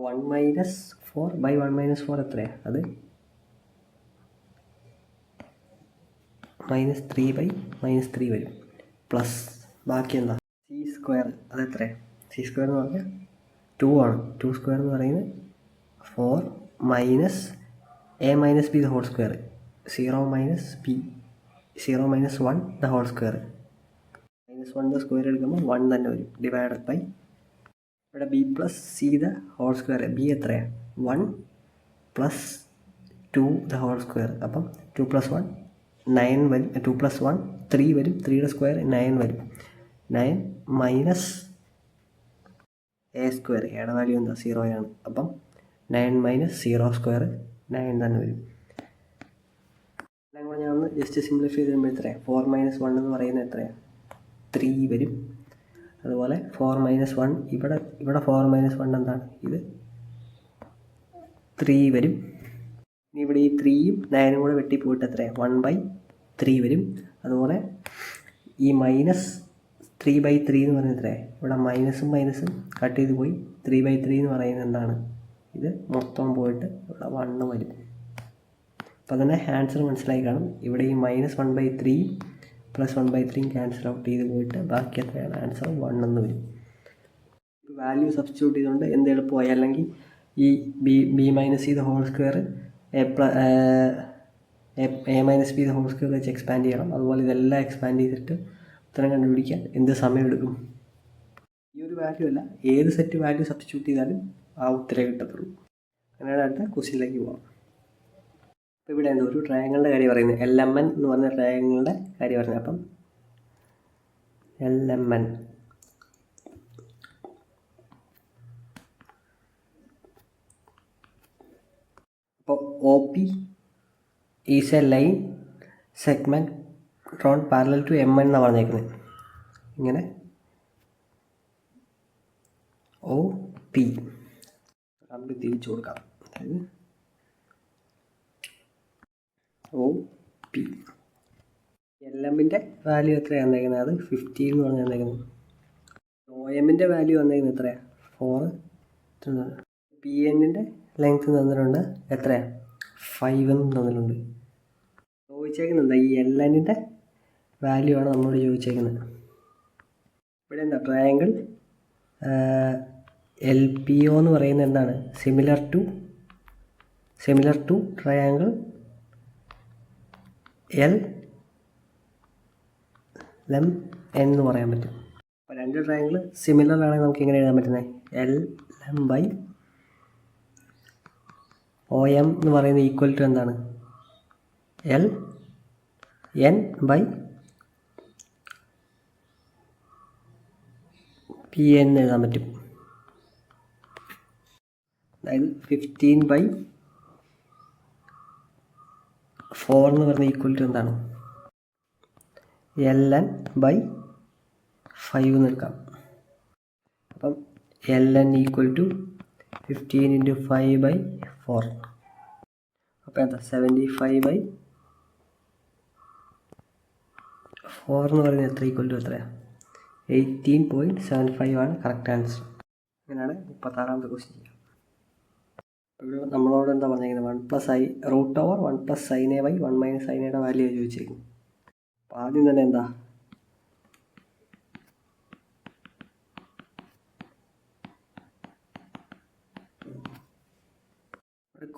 1 - 4 ബൈ 1 - 4 എത്രയാണ്, അത് -3 ബൈ -3 വരും. പ്ലസ് ബാക്കി എന്താ സി സ്ക്വയർ, അത് എത്രയാണ് സി സ്ക്വയർ എന്ന് പറഞ്ഞാൽ 2 ആണ്. 2² എന്ന് പറയുന്നത് 4 minus A minus B the whole square. 0 minus B 0 - 1 the whole square. -1 the square എടുക്കുമ്പോൾ 1 തന്നെ വരും. ഡിവൈഡഡ് ബൈ ഇവിടെ B plus C the whole square. B എത്രയാണ് 1 പ്ലസ് 2 ദ ഹോൾ സ്ക്വയർ. അപ്പം 2 + 1 9 വരും. 2 + 1 3 വരും. 3യുടെ സ്ക്വയർ 9 വരും. 9 മൈനസ് എ സ്ക്വയർ, എയുടെ വാല്യൂ എന്താ 0 ആണ്. അപ്പം 9 - 0² 9 തന്നെ വരും. എല്ലാം കൂടെ ഞാൻ ഒന്ന് ജസ്റ്റ് സിംപ്ലിഫൈ ചെയ്ത് വരുമ്പോൾ എത്രയാണ് 4 - 1 എന്ന് പറയുന്നത് എത്രയാണ് 3 വരും. അതുപോലെ 4 - 1 ഇവിടെ 4 - 1 എന്താണ്, ഇത് 3 വരും. ഇനി ഇവിടെ ഈ 3യും 9ഉം കൂടെ വെട്ടിപ്പോയിട്ട് എത്രയാണ് 1/3 വരും. അതുപോലെ ഈ -3/3 എന്ന് പറയുന്നത് എത്രയാണ്, ഇവിടെ മൈനസും കട്ട് ചെയ്ത് പോയി 3/3 എന്ന് പറയുന്നത് എന്താണ്, ഇത് മൊത്തം പോയിട്ട് ഇവിടെ 1 വരും. അപ്പോൾ തന്നെ ആൻസർ മനസ്സിലായി കാണും. ഇവിടെ ഈ -1/3 + 1/3 ക്യാൻസൽ ഔട്ട് ചെയ്ത് പോയിട്ട് ബാക്കി എത്രയാണ് ആൻസർ 1 എന്ന് വരും. വാല്യൂ സബ്സ്റ്റിറ്റ്യൂട്ട് ചെയ്തുകൊണ്ട് എന്ത് എളുപ്പമായി. അല്ലെങ്കിൽ ഈ B minus C the whole square A minus B the whole square വെച്ച് എക്സ്പാൻഡ് ചെയ്യണം. അതുപോലെ ഇതെല്ലാം എക്സ്പാൻഡ് ചെയ്തിട്ട് ഉത്തരം കണ്ടുപിടിക്കാൻ എന്ത് സമയം എടുക്കും. ഈ ഒരു വാല്യൂ അല്ല, ഏത് സെറ്റ് വാല്യൂ സബ്സ്റ്റിറ്റ്യൂട്ട് ചെയ്താലും ആ ഉത്തരം കിട്ടത്തുള്ളൂ. അങ്ങനെയാണ് അടുത്ത ക്വസ്റ്റ്യനിലേക്ക് പോകാം. അപ്പോൾ ഇവിടെ എന്താ ഒരു ട്രയാങ്കിളിൻ്റെ കാര്യം പറയുന്നത്, LMN എന്ന് പറഞ്ഞ ട്രയാങ്കിളിൻ്റെ കാര്യം പറയുന്നത്. അപ്പം LMN അപ്പോൾ OP is a line segment drawn parallel to MN എന്നാണ് പറഞ്ഞേക്കുന്നത്. ഇങ്ങനെ OP നമുക്ക് തിരിച്ചു കൊടുക്കാം. അതായത് OP LMൻ്റെ വാല്യൂ എത്രയാണ് തന്നേക്കുന്നത്, അത് 15 എന്ന് പറഞ്ഞാൽ തന്നേക്കുന്നത്. എമ്മിൻ്റെ വാല്യൂ വന്നിരിക്കുന്നത് എത്രയാണ്? 4. പി എന്നിൻ്റെ ലെങ്ത് തന്നിട്ടുണ്ട് എത്രയാണ്? 5 എന്ന് തന്നിട്ടുണ്ട്. ചോദിച്ചേക്കുന്നുണ്ട് ഈ എൽ എന്നിൻ്റെ വാല്യൂ ആണ് നമ്മളോട് ചോദിച്ചേക്കുന്നത്. ഇവിടെ എന്താ ട്രയാങ്കിൾ എൽ പി ഒ എന്ന് പറയുന്നത് എന്താണ്? Similar to triangle L M എന്ന് പറയാൻ പറ്റും. അപ്പോൾ രണ്ട് ട്രയാങ്കിൾ സിമിലർ ആണെങ്കിൽ നമുക്ക് ഇങ്ങനെ എഴുതാൻ പറ്റുന്നത് L M by O M എന്ന് പറയുന്നത് ഈക്വൽ ടു എന്താണ്? L N by P N എന്ന് എഴുതാൻ പറ്റും. അതായത് 15/4 എന്ന് പറയുന്നത് ഈക്വൽ ടു എന്താണ്? എൽ എൻ ബൈ 5 എന്ന് എടുക്കാം. അപ്പം എൽ എൻ ഈക്വൽ ടു 15 × 5/4. അപ്പോൾ എന്താ 75/4 എന്ന് പറയുന്നത് എത്ര ഈക്വൽ ടു എത്രയാണ്? 18.75 ആണ് കറക്റ്റ് ആൻസർ. അങ്ങനെയാണ് 36ാമത്തെ ക്വസ്റ്റ്യൻ ചെയ്യുക. ഇവിടെ നമ്മളോട് എന്താ പറഞ്ഞിരിക്കുന്നത്? 1 + √1 + sin a / 1 - sin a യുടെ വാല്യൂ ചോദിച്ചിരിക്കുന്നു. അപ്പോൾ ആദ്യം തന്നെ എന്താ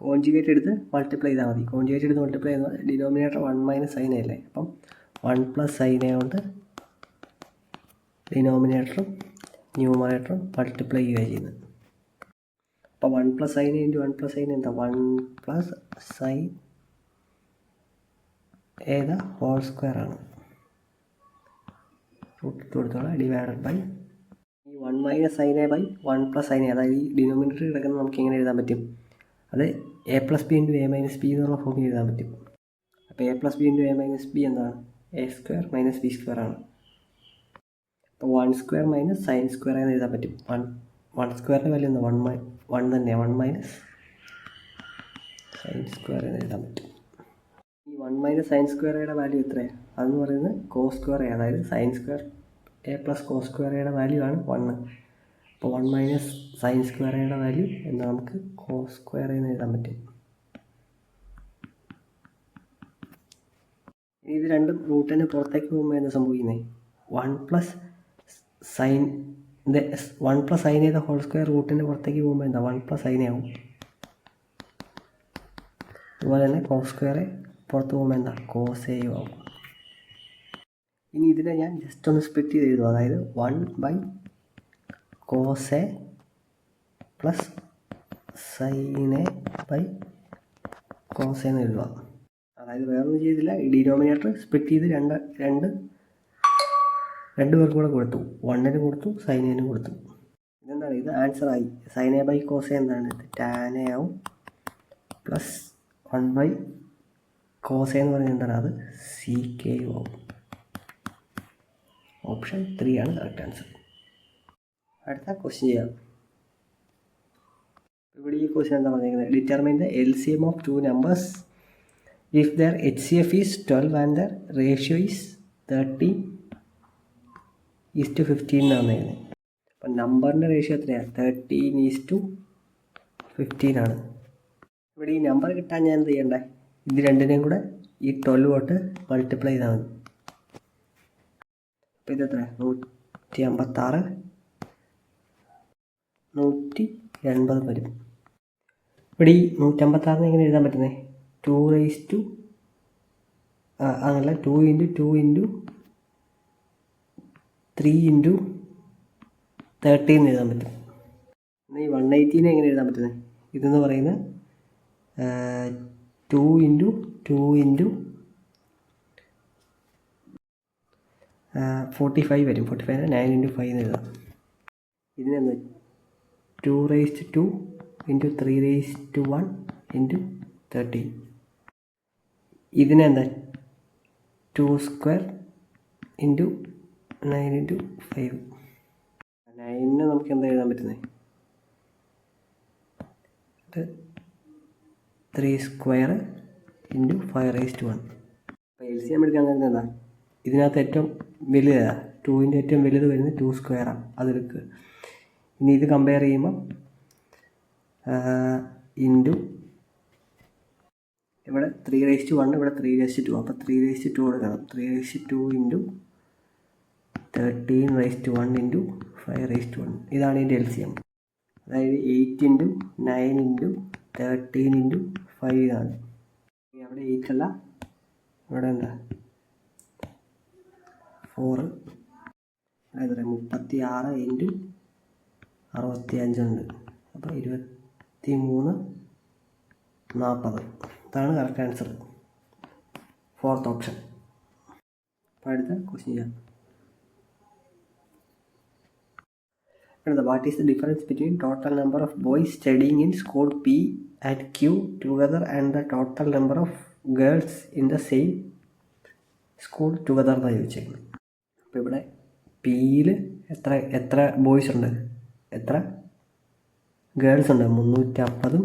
കോൺജുഗേറ്റ് എടുത്ത് മൾട്ടിപ്ലൈ ചെയ്താൽ മതി. കോൺജുഗേറ്റ് എടുത്ത് മൾട്ടിപ്ലൈ ചെയ്യുന്നത് ഡിനോമിനേറ്റർ 1 - sin a അല്ലേ. അപ്പം 1 + sin a കൊണ്ട് ഡിനോമിനേറ്ററും ന്യൂമറേറ്ററും മൾട്ടിപ്ലൈ ചെയ്യുകയാണ് ചെയ്യുന്നത്. അപ്പോൾ 1 + sin a × 1 + sin a എന്താ? 1 + sin a യുടെ ഹോൾ സ്ക്വയർ ആണ്. റൂട്ട് കൊടുത്തോളാം ഡിവൈഡഡ് ബൈ ഈ 1 - sin a / 1 + sin a. അതായത് ഈ ഡിനോമിനേറ്റർ കിടക്കുന്നത് നമുക്ക് എങ്ങനെ എഴുതാൻ പറ്റും? അത് a + b × a - b എന്നുള്ള ഫോമിൽ എഴുതാൻ പറ്റും. അപ്പോൾ a + b × a - b എന്താണ്? a² - b² ആണ്. അപ്പോൾ 1² - sin² എന്ന് എഴുതാൻ പറ്റും. 1² വാല്യൂ എന്താ? 1 തന്നെയാണ്. 1 - sin² എന്ന് എഴുതാൻ പറ്റും. ഈ 1 - sin² യുടെ വാല്യൂ എത്രയാണ്? അതെന്ന് പറയുന്നത് cos². അതായത് sin² a + cos² യുടെ വാല്യൂ ആണ് 1. അപ്പോൾ 1 - sin² യുടെ വാല്യൂ എന്താ? നമുക്ക് cos² എന്ന് എഴുതാൻ പറ്റും. ഇനി ഇത് രണ്ടും റൂട്ടിന് പുറത്തേക്ക് പോകുമ്പോൾ എന്താ സംഭവിക്കുന്നത്? 1 + sin a യുടെ ഹോൾ സ്ക്വയർ റൂട്ടിന് പുറത്തേക്ക് പോകുമ്പോൾ എന്താ? 1 + sin a ആവും. അതുപോലെ തന്നെ cos² പുറത്ത് പോകുമ്പോൾ എന്താ? cos a ആവും. ഇനി ഇതിനെ ഞാൻ ജസ്റ്റ് ഒന്ന് സ്പ്ലിറ്റ് ചെയ്ത് എഴുതും. അതായത് 1/cos a + sin a /cos a എന്ന് എഴുതുക. അതായത് വേറൊന്നും ചെയ്തില്ല. ഈ ഡിനോമിനേറ്റർ സ്പ്ലിറ്റ് ചെയ്ത് രണ്ട് പേർക്ക് കൂടെ കൊടുത്തു. 1-നും കൊടുത്തു, sin a-നും കൊടുത്തു. ഇതെന്താണ്? ഇത് ആൻസർ ആയി. sin a /cos a എന്താണ്? tan a ആവും. പ്ലസ് 1/cos a എന്ന് പറയുന്നത് എന്താണ്? അത് sec ആവും. ഓപ്ഷൻ 3 ആണ് കറക്റ്റ് ആൻസർ. അടുത്ത ക്വസ്റ്റ്യൻ ചെയ്യാം. ഇവിടെ ഈ ക്വസ്റ്റ്യൻ എന്താ പറഞ്ഞിരിക്കുന്നത്? Determine the LCM of 2 numbers if their HCF is 12 and their ratio is 30:15 എന്നാണ് പറയുന്നത്. അപ്പം നമ്പറിൻ്റെ റേഷ്യോ എത്രയാണ്? 13:15 ആണ്. ഇവിടെ ഈ നമ്പർ കിട്ടാൻ ഞാൻ എന്ത് ചെയ്യണ്ടേ? ഇത് രണ്ടിനെയും കൂടെ ഈ 12 തൊട്ട് മൾട്ടിപ്ലൈ ചെയ്താൽ മതി. അപ്പോൾ ഇതെത്ര? 156 180 വരും. ഇവിടെ ഈ 156 എങ്ങനെ എഴുതാൻ പറ്റുന്നത്? 2 അങ്ങനല്ല, 2 × 2 × 3 × 13 എന്ന് എഴുതാൻ പറ്റും. എന്നാൽ ഈ 180 എങ്ങനെ എഴുതാൻ പറ്റുന്നത്? ഇതെന്ന് പറയുന്നത് 2 × 2 × 45 വരും. 45 9 × 5 എന്ന് എഴുതാം. ഇതിനെന്താ? 2⁻² × 3⁻1 × 13. ഇതിനെന്താ? 2² × 9 × 5. 9 നമുക്ക് എന്താ എഴുതാൻ പറ്റുന്നത്? 3² × 5⁻1. അപ്പോൾ LCM എടുക്കാൻ നേരത്തെ എന്താ? ഇതിനകത്ത് ഏറ്റവും വലുതാണ് 2ൻ്റെ ഏറ്റവും വലുത് വരുന്നത് 2 സ്ക്വയറാണ്, അതെടുക്കുക. ഇനി ഇത് കമ്പയർ ചെയ്യുമ്പം ഇൻറ്റു ഇവിടെ 3/1, ഇവിടെ 3/2, അപ്പോൾ 3/2 കൊടുക്കണം. 3/2 ഇൻറ്റു 13/1 ഇൻറ്റു 5/1. ഇതാണ് ഇതിൻ്റെ LCM. അതായത് 8 ഇൻറ്റു 9 ഇൻറ്റു 13 ഇൻറ്റു 5 ഇതാണ്. അവിടെ 8 അല്ല, ഇവിടെ എന്താ 4, അതായത് 36 ഇൻറ്റു 65 ഉണ്ട്. അപ്പോൾ 23, 40. ഇതാണ് കറക്റ്റ് ആൻസർ, 4th ഓപ്ഷൻ. അപ്പോൾ അടുത്ത ക്വസ്റ്റ്യൻ ചെയ്യാം. What is the difference between total number of boys studying in school P and Q together and the total number of girls in the same school together എന്നാണ് ചോദിച്ചേക്കുന്നത്. അപ്പോൾ ഇവിടെ പിയിൽ എത്ര boys ഉണ്ട്, എത്ര ഗേൾസ് ഉണ്ട്? 350ഉം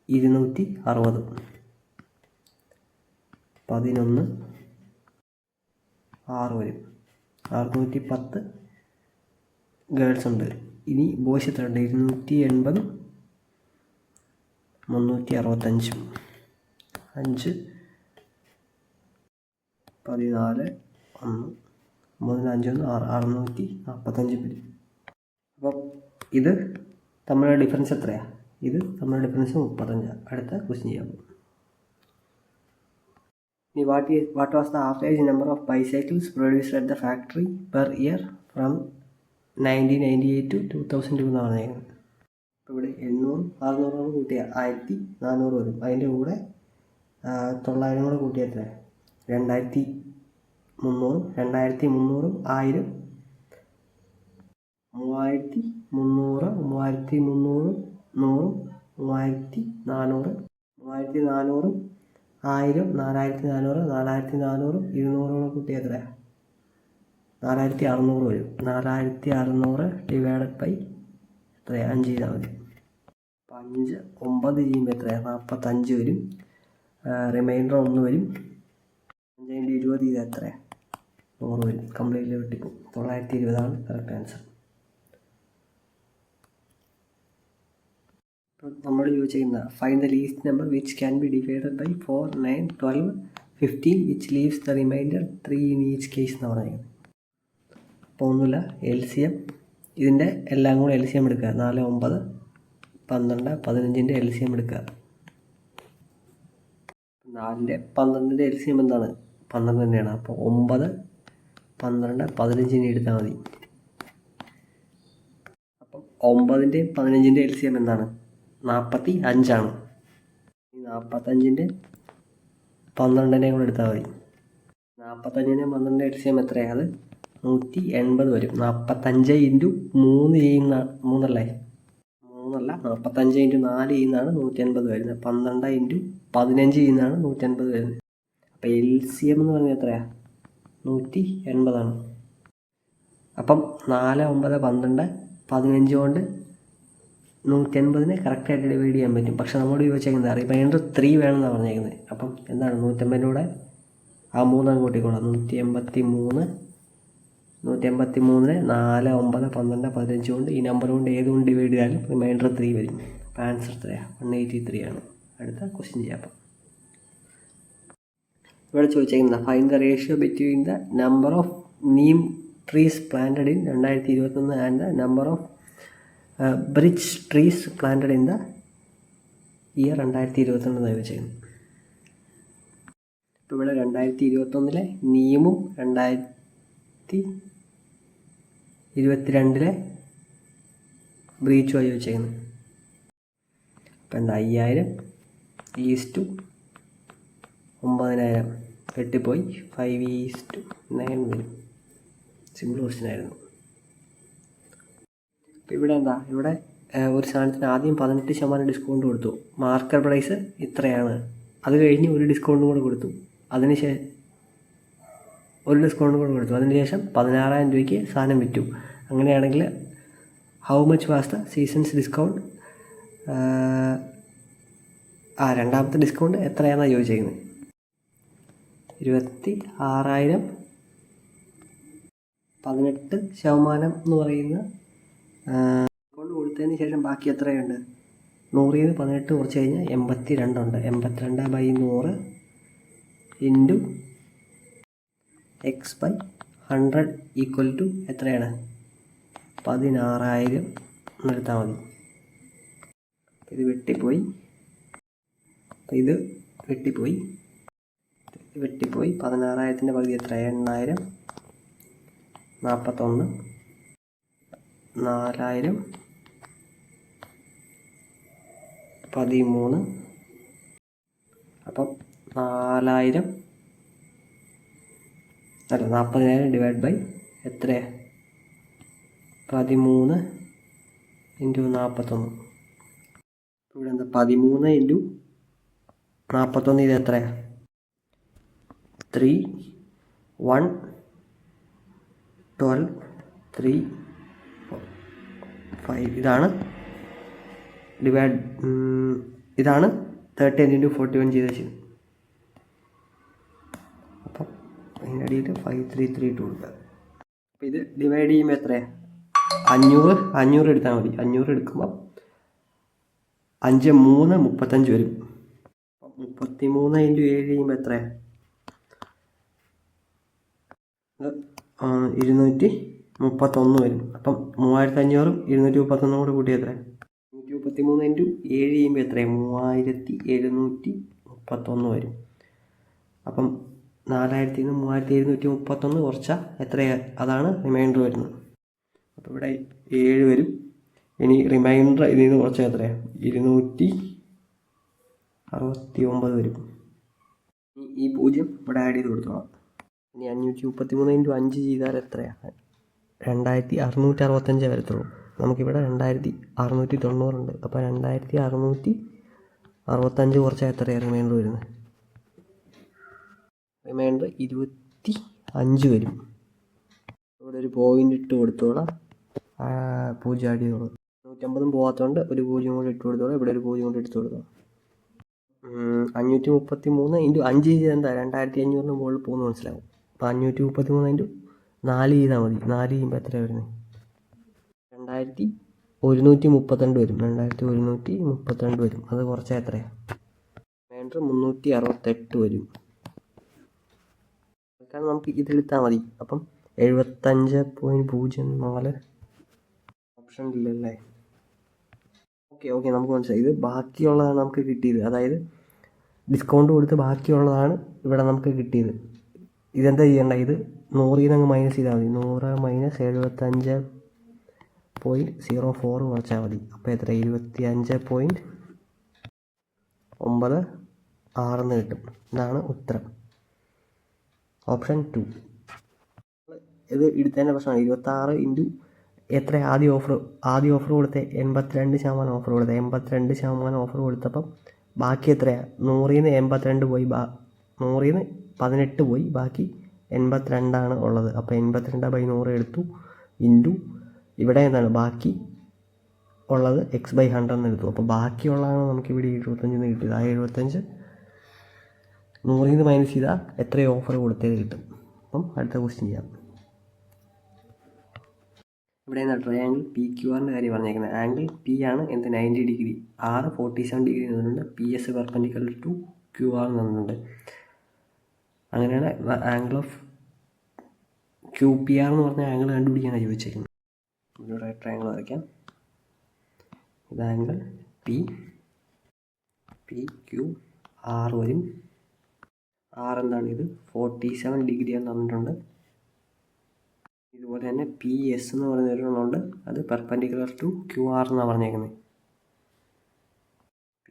260. 11, 6 വരും. 610 ഗേൾസ് ഉണ്ട്. ഇനി ബോയ്സ് എത്ര ഉണ്ട്? 280, 365, 5, 14, 1, 3, 5, 645 പേര്. അപ്പം ഇത് തമ്മിലുള്ള ഡിഫറൻസ് എത്രയാണ്? ഇത് തമ്മിലുള്ള ഡിഫറൻസ് 35. അടുത്ത ക്വസ്റ്റ്യൻ ചെയ്യാം. ഇനി what was the average number of bicycles produced at the factory per year from 1998 to 2002 എന്നാണ് പറഞ്ഞേക്കുന്നത്. അപ്പോൾ ഇവിടെ 800, 600 കൂട്ടിയാൽ 1400 വരും. അതിൻ്റെ കൂടെ 900 കൂടെ കൂട്ടിയാൽ എത്ര? 2300, 2300, 1000, 3300, 3300, 100, 3400, 3400, 1000, 4400, 4400, 200 കൂട്ടിയാൽ എത്ര? 4600 വരും. 4600 ഡിവൈഡഡ് ബൈ എത്രയാണ്? 5 ചെയ്താൽ മതി. 5, 9 ചെയ്യുമ്പോൾ എത്രയാണ്? 45 വരും. റിമൈൻഡർ 1 വരും. 5 × 20 ചെയ്താൽ എത്രയാണ്? 100 വരും. കംപ്ലീറ്റ്ലി വെട്ടിപ്പോവും. 920 കറക്റ്റ് ആൻസർ. നമ്മൾ ചോദിച്ചിരിക്കുന്ന find the least number which can be divided by 4, 9, 12, 15 which leaves the remainder 3 in each case എന്ന് പറയുന്നത്. അപ്പോൾ ഒന്നുമില്ല, LCM ഇതിൻ്റെ എല്ലാം കൂടെ LCM എടുക്കുക. 4, 9, 12, 15ൻ്റെ LCM എടുക്കുക. 4ൻ്റെ 12ൻ്റെ LCM എന്താണ്? 12 തന്നെയാണ്. അപ്പോൾ 9, 12, 15 എടുത്താൽ മതി. അപ്പം 9ൻ്റെയും 15ൻ്റെ LCM എന്താണ്? 45 ആണ്. ഈ 45ൻ്റെ 12നെ കൂടെ എടുത്താൽ മതി. 45ൻ്റെ 12ൻ്റെ LCM എത്രയാണ്? അത് 180 വരും. 45 × 3 ചെയ്യുന്ന 3 അല്ല 45 × 4 ചെയ്യുന്നതാണ് 180 വരുന്നത്. 12 × 15 ചെയ്യുന്നതാണ് 180 വരുന്നത്. അപ്പോൾ LCM എന്ന് പറഞ്ഞാൽ എത്രയാണ്? 180 ആണ്. അപ്പം 4, 9, 12, 15 കൊണ്ട് 180നെ കറക്റ്റായിട്ട് ഡിവൈഡ് ചെയ്യാൻ പറ്റും. പക്ഷെ നമ്മോട് ചോദിച്ചേക്കുന്നത് റിമൈൻഡർ 3 വേണമെന്നാണ് പറഞ്ഞേക്കുന്നത്. അപ്പം എന്താണ്? 180ൻ്റെ കൂടെ ആ 3 കൂട്ടിക്കോളാം. 183, 183നെ 4, 9, 12, 15 കൊണ്ട് ഈ നമ്പർ കൊണ്ട് ഏതുകൊണ്ട് ഡിവൈഡ് ചെയ്താലും റിമൈൻഡർ 3 വരും. അപ്പോൾ ആൻസർ എത്രയാണ്? 183 ആണ്. അടുത്ത ക്വസ്റ്റ്യൻ ചെയ്യാം. അപ്പം ഇവിടെ ചോദിച്ചേക്കുന്നത് find the ratio between the number of neem trees planted in 2021 and the number of bridge trees planted in the year 2022 എന്നാണ് വെച്ചേക്കുന്നത്. ഇപ്പോൾ ഇവിടെ 2021 നീമും 2022 ബ്രീച്ചുമായി വെച്ചേക്കുന്നത്. അപ്പോൾ എന്താ 5000 ഈസ്റ്റു 9000 വെട്ടിപ്പോയി 5:9 വരും. സിമ്പിൾ ക്വസ്റ്റ്യൻ ആയിരുന്നു. അപ്പോൾ ഇവിടെ എന്താ? ഇവിടെ ഒരു സാധനത്തിന് ആദ്യം 18% ഡിസ്കൗണ്ട് കൊടുത്തു. മാർക്കറ്റ് പ്രൈസ് ഇത്രയാണ്. അത് കഴിഞ്ഞ് ഒരു ഡിസ്കൗണ്ടും കൂടെ കൊടുത്തു. അതിന് ശേഷം ഒരു ഡിസ്കൗണ്ടും കൂടെ കൊടുത്തു. അതിനുശേഷം 16,000 രൂപയ്ക്ക് സാധനം വിറ്റു. അങ്ങനെയാണെങ്കിൽ how much was the seasons discount? രണ്ടാമത്തെ ഡിസ്കൗണ്ട് എത്രയാണെന്നാണ് ചോദിച്ചേക്കുന്നത്. 26,000 18% എന്ന് പറയുന്ന കൊണ്ട് കൊടുത്തതിന് ശേഷം ബാക്കി എത്രയുണ്ട്? 100 18 കുറച്ച് കഴിഞ്ഞാൽ 82 ഉണ്ട്. 82/100 ഇൻറ്റു x/100 ഈക്വൽ ടു എത്രയാണ്? 16,000 എന്നെടുത്താൽ മതി. ഇത് വെട്ടിപ്പോയി, ഇത് വെട്ടിപ്പോയി, 16,000-ൻ്റെ പകുതി എത്ര? 8,000, 41, 4,000, 13. അപ്പം 4,000 അല്ല 40,000 ഡിവൈഡ് ബൈ എത്ര? 13 ഇൻറ്റു 41. ഇവിടെ എന്താ 13 ഇൻറ്റു 41, ഇത് എത്രയാണ്? 3, 1, 12, 3, 5. ഇതാണ് 13 ഇൻറ്റു 41 ചെയ്ത് വെച്ചത്. അപ്പം അതിനടിയിൽ 5332 കൊടുക്കുക. അപ്പം ഇത് ഡിവൈഡ് ചെയ്യുമ്പോൾ എത്രയാണ്? 500 എടുത്താൽ മതി. 500 എടുക്കുമ്പോൾ 5, 3, 35 വരും. 33 ഇൻറ്റു 7 ചെയ്യുമ്പോൾ എത്രയാണ്? 231 വരും. അപ്പം 3,500 231 കൂടെ കൂട്ടി എത്ര? 133 ഇൻറ്റു 7 ചെയ്യുമ്പോൾ എത്രയാണ്? 3,731 വരും. അപ്പം 4,000 നിന്ന് 3,731 കുറച്ചാൽ എത്രയാണ്? അതാണ് റിമൈൻഡർ വരുന്നത്. അപ്പോൾ ഇവിടെ 7 വരും. ഇനി റിമൈൻഡർ ഇതിൽ നിന്ന് കുറച്ചാൽ എത്രയാണ്? 269 വരും. ഈ 0 ഇവിടെ ആഡ് ചെയ്ത് കൊടുത്തോളാം. ഇനി 533 ഇൻറ്റു 5 ചെയ്താൽ എത്രയാണ്? 2,665 വരത്തുള്ളൂ. നമുക്കിവിടെ 2,690 ഉണ്ട്. അപ്പോൾ 2,665 കുറച്ചാൽ എത്രയാണ് റിമൈൻഡർ വരുന്നത്? റിമൈൻഡർ 25 വരും. ഇവിടെ ഒരു പോയിൻ്റ് ഇട്ട് കൊടുത്തോളാം. 0 ആഡ് ചെയ്തോളാം. 150 പോകാത്തതുകൊണ്ട് ഒരു 0 കൂടി ഇട്ട് കൊടുത്തോളാം. ഇവിടെ ഒരു 0 കൂടി എടുത്ത് കൊടുക്കാം. 533 ഇൻറ്റു 5 ചെയ്താൽ എന്താ? 2,500 മുകളിൽ പോകുന്ന മനസ്സിലാവും. അപ്പോൾ 533 ഇൻറ്റു 4 ചെയ്താൽ മതി. 4 ചെയ്യുമ്പോൾ എത്ര വരുന്നത്? 2,132 വരും. 2,132 വരും. അത് കുറച്ചാൽ എത്രയാണ്? റിമൈൻഡർ 368 വരും. കാരണം നമുക്ക് ഇതിലെടുത്താൽ മതി. അപ്പം 75.04 ഓപ്ഷൻ ഇല്ലല്ലേ? ഓക്കെ നമുക്ക് മനസ്സിലായി. ഇത് ബാക്കിയുള്ളതാണ് നമുക്ക് കിട്ടിയത്. അതായത് ഡിസ്കൗണ്ട് കൊടുത്ത് ബാക്കിയുള്ളതാണ് ഇവിടെ നമുക്ക് കിട്ടിയത്. ഇതെന്താ ചെയ്യേണ്ട? ഇത് 100 അങ്ങ് മൈനസ് ചെയ്താൽ മതി. 100 മൈനസ് 75.04 കുറച്ചാൽ മതി. അപ്പോൾ എത്ര? 25.96 കിട്ടും. ഇതാണ് ഉത്തരം. ഓപ്ഷൻ 2. ഇത് എടുത്തതിൻ്റെ പ്രശ്നമാണ്. 26 ഇൻറ്റു എത്ര? ആദ്യ ഓഫർ കൊടുത്ത 82% ഓഫർ കൊടുത്ത 82% ഓഫർ കൊടുത്തപ്പം ബാക്കി എത്രയാണ്? 100 നിന്ന് 82 പോയി, 100 നിന്ന് 18 പോയി, ബാക്കി 82 ഉള്ളത്. അപ്പോൾ 82/100 എടുത്തു ഇൻറ്റു ഇവിടെ എന്താണ് ബാക്കി ഉള്ളത്? x/100 എന്ന് എടുത്തു. അപ്പോൾ ബാക്കിയുള്ളതാണ് നമുക്കിവിടെ 75 കിട്ടിയത്. ആ 75 100 നിന്ന് മൈനസ് ചെയ്താൽ എത്രയോ ഓഫർ കൊടുത്തത് കിട്ടും. അപ്പം അടുത്ത ക്വസ്റ്റ്യൻ ചെയ്യാം. ഇവിടെ എന്താ? ട്രയാങ്കിൾ PQRൻ്റെ കാര്യം പറഞ്ഞേക്കുന്നത്. ആംഗിൾ P ആണ് എന്ത്? 90 ഡിഗ്രി. R 47 ഡിഗ്രി തന്നിട്ടുണ്ട്. PS പെർപെൻഡിക്കുലർ ടു QR തന്നിട്ടുണ്ട്. അങ്ങനെയാണ് ആംഗിൾ ഓഫ് QPR എന്ന് പറഞ്ഞ ആംഗിൾ കണ്ടുപിടിക്കാനാണ് ചോദിച്ചേക്കുന്നത്. ഇവിടെ ട്രയാങ്കിൾ വരയ്ക്കാം. ഇത് ആംഗിൾ PQR വരും. R എന്താണ്? ഇത് 47 ഡിഗ്രിയാണ് തന്നിട്ടുണ്ട്. ഇതുപോലെ തന്നെ PS എന്ന് പറയുന്ന ഒരെണ്ണമുണ്ട്. അത് പെർപെൻഡിക്കുലർ ടു QR എന്നാണ് പറഞ്ഞേക്കുന്നത്.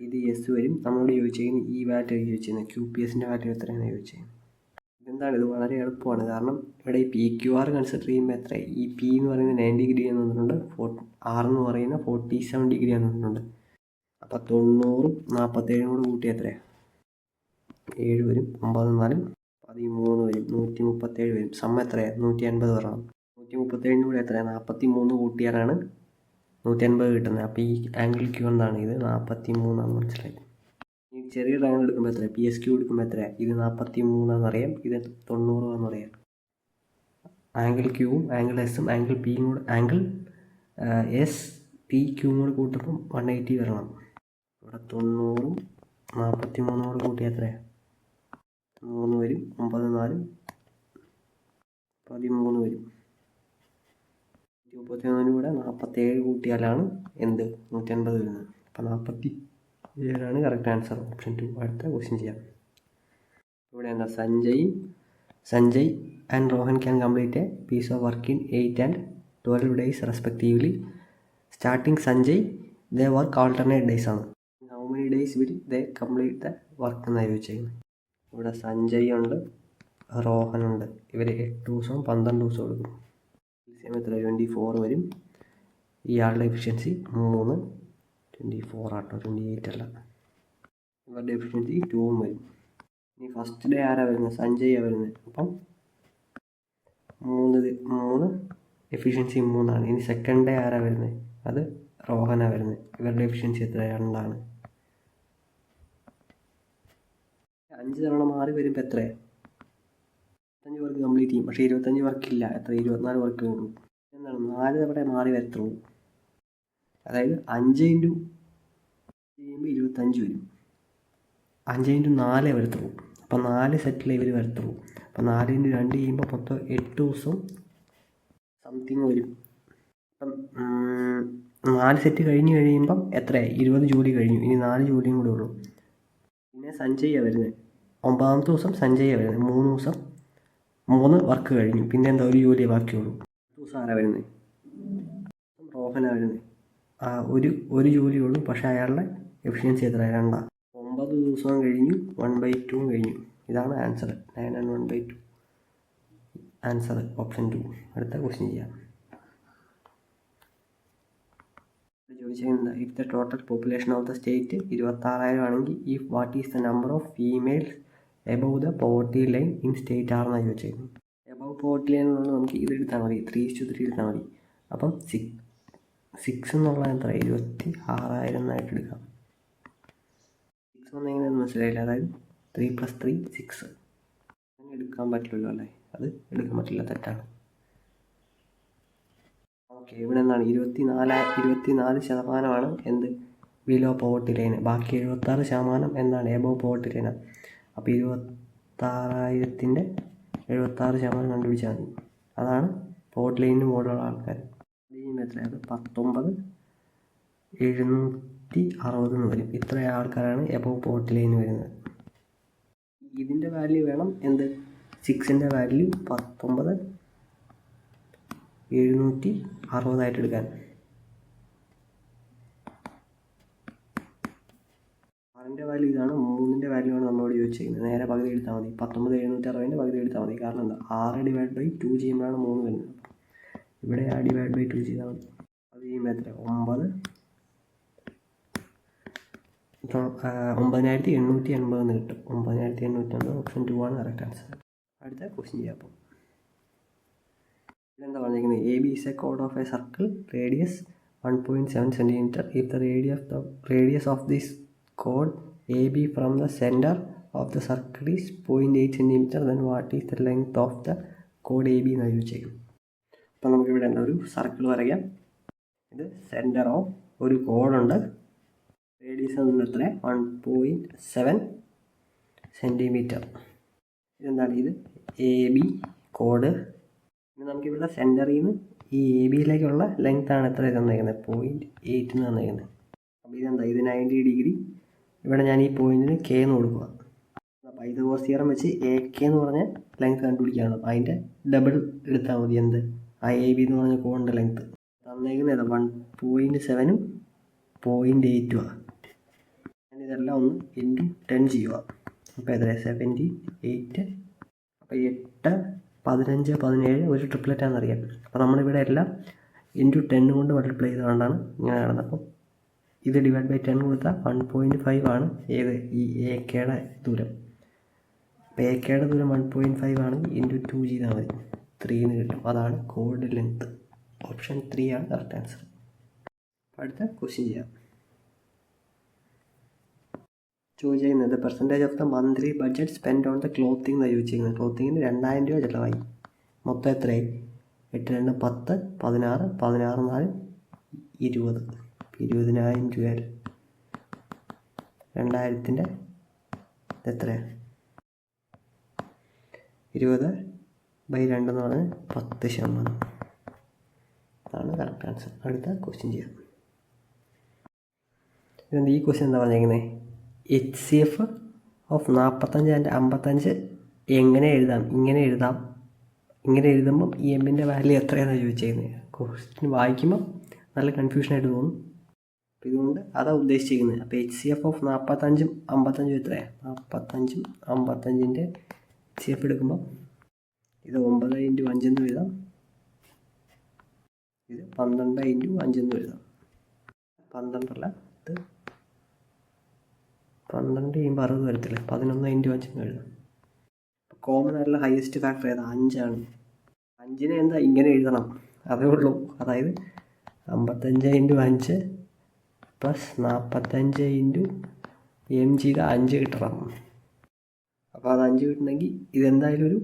ഇത് എസ് വരും. നമ്മളോട് ചോദിച്ചേക്കുന്നത് ഈ വാല്യൂ ചോദിച്ചിരുന്നത്. QPSൻ്റെ വാല്യൂ എത്രയാണ് ചോദിച്ചത്. ഇതെന്താണ്? ഇത് വളരെ എളുപ്പമാണ്. കാരണം ഇവിടെ ഈ PQR കൺസിഡർ ചെയ്യുമ്പോൾ എത്ര? ഈ P എന്ന് പറയുന്നത് 90 ഡിഗ്രി എന്ന് തന്നിട്ടുണ്ട്. R എന്ന് പറയുന്ന 47 ഡിഗ്രി എന്ന് തന്നിട്ടുണ്ട്. അപ്പോൾ 90 47 കൂടെ കൂട്ടി എത്രയാണ്? 7 വരും. 9 4 13 വരും. 137 വരും. സമ്മ എത്രയാണ്? 180 വരണം. 137 കൂടെ എത്രയാണ്? 43 കൂട്ടിയാലാണ് 180 കിട്ടുന്നത്. അപ്പോൾ ഈ ആംഗിൾ Q എന്താണ്? ഇത് 43 മനസ്സിലായി. ചെറിയ ട്രയാങ്കിൾ എടുക്കുമ്പോൾ എത്ര, PSQ എടുക്കുമ്പോൾ എത്ര, ഇത് 43 ഇത് 90 ആംഗിൾ ക്യൂവും ആംഗിൾ എസും ആംഗിൾ പിയും കൂടെ, ആംഗിൾ SPQവും കൂടെ കൂട്ടുമ്പം 180 വരണം. ഇവിടെ 90 43 കൂട്ടി എത്ര, 3 വരും, 9 4 13 വരും. 31 കൂടെ 47 കൂട്ടിയാലാണ് എന്ത് 180 വരുന്നത്. അപ്പം 47 കറക്റ്റ് ആൻസർ, ഓപ്ഷൻ 2. അടുത്ത ക്വസ്റ്റ്യൻ ചെയ്യാം. ഇവിടെ എന്താ, Sanjay and Rohan can complete a piece of work in 8 and 12 days respectively. Starting Sanjay they work alternate days ആണ്. How many days will they complete the work എന്നാണ് ചോദിച്ചേക്കുന്നത്. ഇവിടെ സഞ്ജയ് ഉണ്ട്, റോഹനുണ്ട്. ഇവർ 8 ദിവസവും 12 ദിവസവും എടുക്കും. എത്ര, 24 വരും. ഇയാളുടെ എഫിഷ്യൻസി 3, 24 ആട്ടോ, 28 അല്ല. ഇവരുടെ എഫിഷ്യൻസി 2 വരും. ഇനി ഫസ്റ്റ് ഡേ ആരാ വരുന്നത്, സഞ്ജയ് വരുന്നത്. അപ്പം 3 എഫിഷ്യൻസി 3 ഇനി സെക്കൻഡ് ഡേ ആരാ വരുന്നത്, അത് റോഹനാണ് വരുന്നത്. ഇവരുടെ എഫിഷ്യൻസി എത്ര, 2. 5 തവണ മാറി വരുമ്പോൾ എത്രയാണ്, 25 വർക്ക് കംപ്ലീറ്റ് ചെയ്യും. പക്ഷേ 25 വർക്കില്ല, എത്ര, 24 വർക്കേ ഉള്ളൂ. എന്താണ്, 4 തവണ മാറി വരത്തുള്ളൂ. അതായത് 5 ചെയ്യുമ്പോൾ 25 വരും, 5 × 4 വരത്തുള്ളൂ. അപ്പം 4 സെറ്റിലേ ഇവർ വരത്തുള്ളൂ. അപ്പം 4 × 2 ചെയ്യുമ്പോൾ മൊത്തം 8 ദിവസം സംതിങ് വരും. അപ്പം 4 സെറ്റ് കഴിയുമ്പം എത്രയായി, 20 ജോലി കഴിഞ്ഞു. ഇനി 4 ജോലിയും കൂടെ ഉള്ളൂ. പിന്നെ സഞ്ജയാണ് വരുന്നത്, 9ാമത്തെ ദിവസം സഞ്ജയാണ് വരുന്നത്. 3 ദിവസം 3 വർക്ക് കഴിഞ്ഞു. പിന്നെ എന്താ, ഒരു ജോലിയേ ബാക്കിയുള്ളൂ. ദിവസം ആരാണ് വരുന്നത്, റോഹനാണ് വരുന്നത്. ഒരു ജോലിയുള്ളൂ, പക്ഷേ അയാളുടെ എഫിഷ്യൻസി എത്ര, 2. 9 ദിവസവും കഴിഞ്ഞു, 1/2 കഴിഞ്ഞു. ഇതാണ് ആൻസർ, 9 and 1/2. Answer option 2. അടുത്ത ക്വസ്റ്റ്യൻ ചെയ്യാം. ചോദിച്ചിരുന്നത്, if the total population of the state 26,000 ആണെങ്കിൽ if what is the number of females above the poverty line in state ആണെന്നാണ് ചോദിച്ചിരുന്നത്. എബവ് പോവർട്ടി ലൈൻ എന്നുള്ളത് നമുക്ക് ഇത് എടുത്താൽ മതി, 3:3 എടുത്താൽ മതി. അപ്പം 6 എന്നുള്ള എത്ര, 26,000 എന്നായിട്ട് എടുക്കാം. 6 എന്നെങ്ങനെയാണെന്ന് മനസ്സിലായില്ല. അതായത് 3 + 3 6 അങ്ങനെ എടുക്കാൻ പറ്റില്ലല്ലോ അല്ലേ, അത് എടുക്കാൻ പറ്റില്ല, തെറ്റാണ്. ഓക്കെ, ഇവിടെ എന്താണ്, 24% എന്ത്, ബിലോ പോവർട്ടി ലൈന്. ബാക്കി 76% എന്താണ്, എബവ് പോവർട്ടി ലൈനാണ്. അപ്പോൾ 26,000ൻ്റെ 76% കണ്ടുപിടിച്ചാൽ മതി. അതാണ് പോവർട്ടി ലൈനിന് മുകളിലുള്ള ആൾക്കാർ. എത്രയാണ്, 19,760 എന്ന് വരും. ഇത്ര ആൾക്കാരാണ് എബവ് പോവർട്ടി ലൈന് വരുന്നത്. ഇതിൻ്റെ വാല്യൂ വേണം എന്ത്, 6ൻ്റെ വാല്യൂ 19,760 എടുക്കാൻ. 6ൻ്റെ വാല്യൂ ഇതാണ്, 3ൻ്റെ വാല്യൂ ആണ് നമ്മളോട് ചോദിച്ചിരിക്കുന്നത്. നേരെ പകുതി എടുത്താൽ മതി, 19,760ൻ്റെ പകുതി എടുത്താൽ മതി. കാരണം എന്താ, 6/2 ചെയ്യുമ്പോഴാണ് 3 വരുന്നത്. ഇവിടെ 6/2 ചെയ്താൽ മതി. അത് ചെയ്യുമ്പോൾ എത്ര, 9,880 എന്ന് കിട്ടും. 9,880, ഓപ്ഷൻ 2 ആണ് കറക്റ്റ് ആൻസർ. അടുത്ത ക്വസ്റ്റ്യൻ ചെയ്യാം. അപ്പോൾ ഇതെന്താ പറഞ്ഞിരിക്കുന്നത്, AB is a chord of a circle radius 1.7 cm. If the radius of this chord AB from the center of the circle is 0.8 cm, then what is the length of the chord AB എന്ന് ചോദിച്ചേക്കും. അപ്പം നമുക്കിവിടെ എന്താ, ഒരു circle വരയ്ക്കാം. ഇത് centre of ഒരു കോഡുണ്ട്, radius എന്നുള്ളത് എത്ര, 1.7 cm. ഇതെന്താണ്, ഇത് AB കോഡ്. ഇനി നമുക്കിവിടെ സെൻറ്ററിൽ നിന്ന് ഈ AB-യിലേക്കുള്ള ലെങ്ത്താണ് എത്ര തന്നേക്കുന്നത്, 0.8 എന്ന് തന്നേക്കുന്നത്. അപ്പോൾ ഇതെന്താ, ഇത് 90 ഡിഗ്രി. ഇവിടെ ഞാൻ ഈ പോയിന്റിന് K എന്ന് കൊടുക്കുക. പൈതഗോറസ് തിയറം വെച്ച് AK എന്ന് പറഞ്ഞ ലെങ്ത് കണ്ടുപിടിക്കുകയാണ്. അതിൻ്റെ ഡബിൾ എടുത്താൽ മതി. എന്ത്, ആ AB എന്ന് പറഞ്ഞ കോണിൻ്റെ ലെങ്ത് തന്നേക്കുന്നത് 1.7ഉം 0.8ഉമാണ്. ഞാനിതെല്ലാം ഒന്ന് ഇൻറ്റു 10 ചെയ്യുക. അപ്പോൾ എത്ര, 78. അപ്പോൾ 8, 15, 17 ഒരു ട്രിപ്ലറ്റ് ആണെന്നറിയാം. അപ്പോൾ നമ്മളിവിടെ എല്ലാം ഇൻറ്റു 10 കൊണ്ട് മൾട്ടിപ്ലൈ ചെയ്തുകൊണ്ടാണ് ഇങ്ങനെ നടന്നത്. അപ്പം ഇത് /10 കൊടുത്താൽ 1.5 ആണ് ഏത്, ഈ AKയുടെ ദൂരം. അപ്പോൾ AKയുടെ ദൂരം 1.5 ആണെങ്കിൽ ഇൻറ്റു 2 ചെയ്താൽ മതി, 3 എന്ന് കിട്ടും. അതാണ് കോഡ് ലെങ്ത്. ഓപ്ഷൻ 3 ആണ് കറക്റ്റ് ആൻസർ. അടുത്ത ക്വസ്റ്റ്യൻ ചെയ്യാം. ചോദിച്ചിരിക്കുന്നത് percentage of the monthly budget spend on the clothing എന്നാണ് ചോദിച്ചിരിക്കുന്നത്. ക്ലോത്തിങ്ങിന് 2000 രൂപ ചിലവായി. മൊത്തം എത്രയായി? 8 2 10 16 16 4 20 20,000 രൂപ. 2000-ൻ്റെ എത്രയാണ്? 20/2 എന്ന് പറഞ്ഞാൽ 10%. അതാണ് കറക്റ്റ് ആൻസർ. അടുത്ത ക്വസ്റ്റ്യൻ ചെയ്യാം. ഇതെന്ത് ഈ ക്വസ്റ്റ്യൻ എന്താ പറഞ്ഞിരിക്കുന്നത്? HCF ഓഫ് 45 ആൻഡ് 55 എങ്ങനെ എഴുതാം? ഇങ്ങനെ എഴുതുമ്പം ഈ എമ്മിൻ്റെ വാല്യൂ എത്രയാണെന്ന് ചോദിച്ചിരിക്കുന്നത്. ക്വസ്റ്റ്യൻ വായിക്കുമ്പം നല്ല കൺഫ്യൂഷനായിട്ട് തോന്നും. അപ്പോൾ ഇതുകൊണ്ട് അതാണ് ഉദ്ദേശിച്ചിരിക്കുന്നത്. അപ്പോൾ HCF ഓഫ് 45 55 എത്രയാണ്? 45 55ൻ്റെ HCF എടുക്കുമ്പം ഇത് 9 × 5 എന്ന് എഴുതാം. ഇത് 12 × 5 എന്ന് എഴുതാം. 12 ഇത് 12 × 60 വരത്തില്ല. 11 × 5 എന്ന് എഴുതാം. കോമൺ ആയിട്ടുള്ള ഹയസ്റ്റ് ഫാക്ടർ ഏതാ? 5 ആണ്. 5നെ എന്താ ഇങ്ങനെ എഴുതണം, അതേ ഉള്ളൂ. അതായത് 55 × 5 പ്ലസ് 45 × m ചെയ്ത 5 കിട്ടണം. അപ്പോൾ അത് 5 കിട്ടണമെങ്കിൽ ഇതെന്തായാലും ഒരു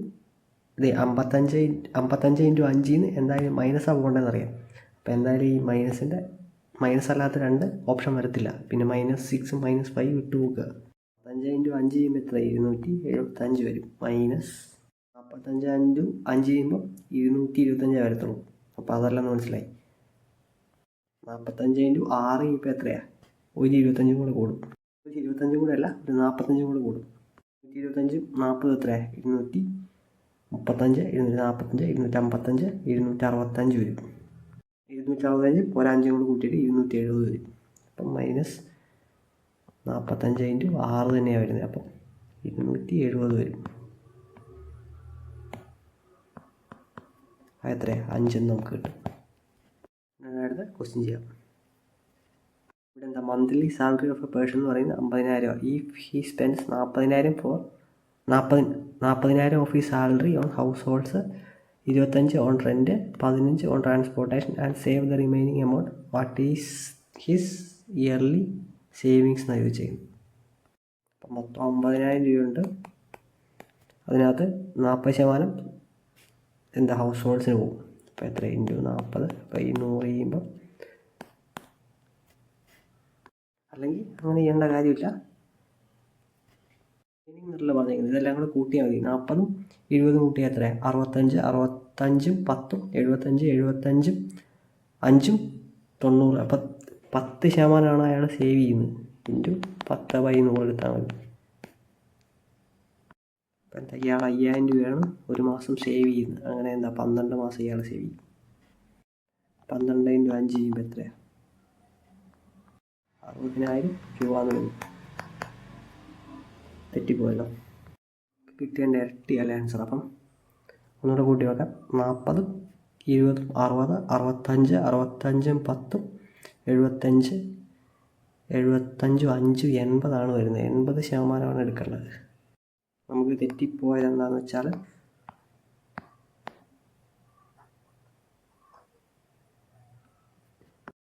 55 × 5 എന്തായാലും മൈനസാണ് പോകേണ്ടതെന്ന് അറിയാം. അപ്പോൾ എന്തായാലും ഈ മൈനസ് അല്ലാത്ത 2 ഓപ്ഷൻ വരത്തില്ല. പിന്നെ -6 -5 വിട്ടു നോക്കുക. 55 × 5 ചെയ്യുമ്പോൾ എത്ര? 275 വരും. മൈനസ് 45 × 5 ചെയ്യുമ്പോൾ 225 വരത്തുള്ളൂ. അപ്പോൾ അതല്ലെന്ന് മനസ്സിലായി. 45 × 6 ചെയ്യുമ്പോൾ എത്രയാണ്? ഒരു 25 കൂടെ കൂടും. ഒരു 25 കൂടെ അല്ല, ഒരു 45 കൂടെ കൂടും. 125 40 എത്രയാണ്? 235 245 255 265 വരും. 265 ഒരു 5 കൂടെ കൂട്ടിയിട്ട് 270 വരും. അപ്പം -45 × 6 തന്നെയാണ് വരുന്നത്. അപ്പം 270 വരും. അതെത്രയാണ്? 5 എന്ന് നമുക്ക് കിട്ടും. അടുത്ത ക്വസ്റ്റ്യൻ ചെയ്യാം. ഇവിടെ എന്താ? Monthly salary of A person എന്ന് പറയുന്നത് 50,000. If he spends 40,000 of he salary on house holds, 25 on rent, 15 on transportation and save the remaining amount, what is his yearly savings എന്നാണ് ചോദിച്ചേക്കുന്നത്. അപ്പം മൊത്തം 50,000 രൂപയുണ്ട്. അതിനകത്ത് 40% എന്താ ഹൗസ് ഹോൾഡ്സിന് പോകും. അപ്പോൾ എത്ര? × 40 100 ചെയ്യുമ്പോൾ, അല്ലെങ്കിൽ അങ്ങനെ ചെയ്യേണ്ട കാര്യമില്ല. എന്നുള്ള പറഞ്ഞിരിക്കുന്നത് ഇതെല്ലാം കൂടെ കൂട്ടിയാൽ മതി. 40 20 കൂട്ടിയാൽ എത്ര? 65 65 10 75 75 5 90. അപ്പം 10% അയാൾ സേവ് ചെയ്യുന്നത്. × 10/100 എടുത്താൽ മതി. അപ്പം എന്താ? ഇയാൾ 5000 രൂപയാണ് ഒരു മാസം സേവ് ചെയ്യുന്നത്. അങ്ങനെ എന്താ? 12 മാസം ഇയാൾ സേവ് ചെയ്യും. 12 × 5 ചെയ്യുമ്പോൾ എത്രയാണ്? 60,000 രൂപ എന്ന് വരും. തെറ്റിപ്പോയല്ലോ. കിട്ടിയതിൻ്റെ ഇരട്ടിയല്ല ആൻസർ. അപ്പം ഒന്നുകൂടെ കൂട്ടി വെക്കാം. 40 20 60 65 65 10 75 75 5 80 വരുന്നത്. 80% എടുക്കേണ്ടത്. നമുക്ക് തെറ്റിപ്പോയത് എന്താണെന്ന് വെച്ചാൽ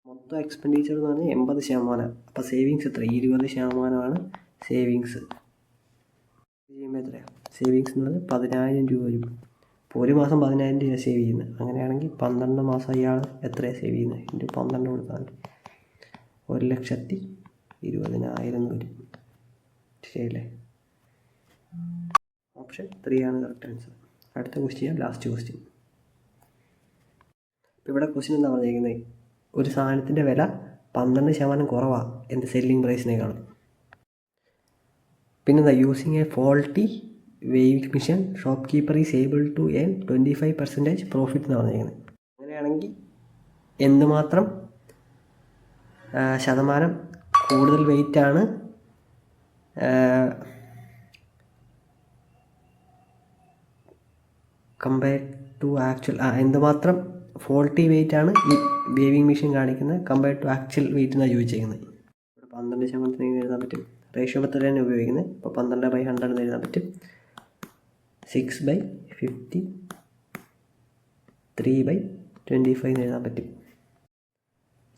മൊത്തം എക്സ്പെൻഡിച്ചർ എന്ന് പറഞ്ഞാൽ 80%. അപ്പോൾ സേവിങ്സ് എത്ര? 20% സേവിങ്സ്. ചെയ്യുമ്പോൾ എത്രയാണ്? സേവിങ്സ് എന്ന് പറഞ്ഞാൽ 10,000 രൂപ വരും. അപ്പോൾ ഒരു മാസം 10,000 രൂപ സേവ് ചെയ്യുന്നത്. അങ്ങനെയാണെങ്കിൽ 12 മാസം ഇയാൾ എത്രയാണ് സേവ് ചെയ്യുന്നത്? × 12 കൊടുത്താൽ 1,20,000 വരും. ശരിയല്ലേ? ഓപ്ഷൻ 3 ആണ് കറക്റ്റ് ആൻസർ. അടുത്ത ക്വസ്റ്റ്യൻ, ലാസ്റ്റ് ക്വസ്റ്റ്യൻ. ഇപ്പോൾ ഇവിടെ ക്വസ്റ്റ്യൻ എന്താ പറഞ്ഞിരിക്കുന്നത്? ഒരു സാധനത്തിൻ്റെ വില 12% കുറവാണ് എൻ്റെ സെല്ലിംഗ് പ്രൈസിനേക്കാളും. പിന്നെന്താ? Using a faulty weighing machine shopkeeper is able to earn 25% profit എന്ന് പറഞ്ഞിരിക്കുന്നത്. അങ്ങനെയാണെങ്കിൽ എന്തുമാത്രം ശതമാനം കൂടുതൽ വെയിറ്റാണ് കമ്പയർഡ് ടു ആക്ച്വൽ, എന്തുമാത്രം ഫോൾട്ടി വെയിറ്റ് ആണ് ഈ വേവിങ് മെഷീൻ കാണിക്കുന്നത് കമ്പയർഡ് ടു ആക്ച്വൽ വെയിറ്റ് എന്നാണ് ചോദിച്ചിരിക്കുന്നത്. ഇവിടെ 12% എഴുതാൻ പറ്റും. റേഷ്യോ മെത്തേഡ് തന്നെ ഉപയോഗിക്കുന്നത്. ഇപ്പോൾ 12/100 എന്ന് എഴുതാൻ പറ്റും. 6/50 3/25 എന്ന് എഴുതാൻ പറ്റും.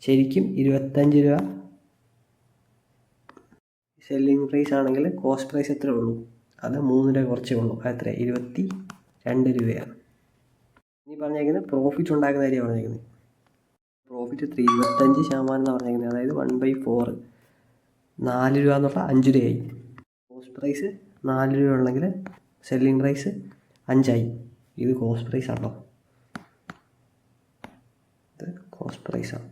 ശരിക്കും 25 രൂപ സെല്ലിങ് പ്രൈസ് ആണെങ്കിൽ കോസ്റ്റ് പ്രൈസ് എത്ര ഉള്ളൂ? അത് 3 രൂപ കുറച്ചേ ഉള്ളൂ. എത്ര? 22 രൂപയാണ്. ഇനി പറഞ്ഞേക്കുന്നത് പ്രോഫിറ്റ് ഉണ്ടാക്കുന്ന കാര്യമാണ് പറഞ്ഞേക്കുന്നത്. പ്രോഫിറ്റ് 25% എന്നാണ് പറഞ്ഞേക്കുന്നത്. അതായത് 1/4. 4 രൂപ എന്നുള്ള 5 രൂപയായി. കോസ്റ്റ് പ്രൈസ് 4 രൂപ ഉണ്ടെങ്കിൽ സെല്ലിങ് പ്രൈസ് 5 ആയി. ഇത് കോസ്റ്റ് പ്രൈസ് ആണല്ലോ, ഇത് കോസ്റ്റ് പ്രൈസാണ്.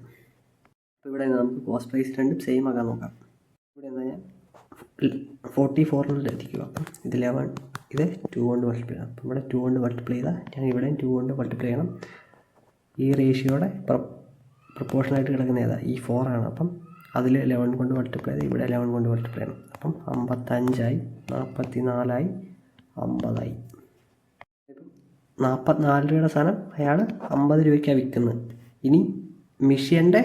അപ്പോൾ ഇവിടെ നമുക്ക് കോസ്റ്റ് പ്രൈസ് രണ്ടും സെയിം ആക്കാൻ നോക്കാം. ഇവിടെ എന്താ ഞാൻ 44 എത്തിക്കുക. അപ്പം ഇത് 11, ഇത് 2 കൊണ്ട് മൾട്ടിപ്ലൈ ചെയ്യണം. അപ്പം ഇവിടെ 2 കൊണ്ട് മൾട്ടിപ്ലൈ ചെയ്താൽ ഞാൻ ഇവിടെയും 2 കൊണ്ട് മൾട്ടിപ്ലൈ ചെയ്യണം. ഈ റേഷ്യോയുടെ പ്രൊപ്പോർഷനായിട്ട് കിടക്കുന്ന ഏതാ? ഈ 4 ആണ്. അപ്പം അതിൽ 11 കൊണ്ട് മൾട്ടിപ്ലൈ ചെയ്ത് ഇവിടെ 11 കൊണ്ട് മൾട്ടിപ്ലൈ ചെയ്യണം. അപ്പം 55 44 50. ഇപ്പം 44 രൂപയുടെ സാധനം അയാൾ 50 രൂപയ്ക്കാണ് വിൽക്കുന്നത്. ഇനി മിഷ്യൻ്റെ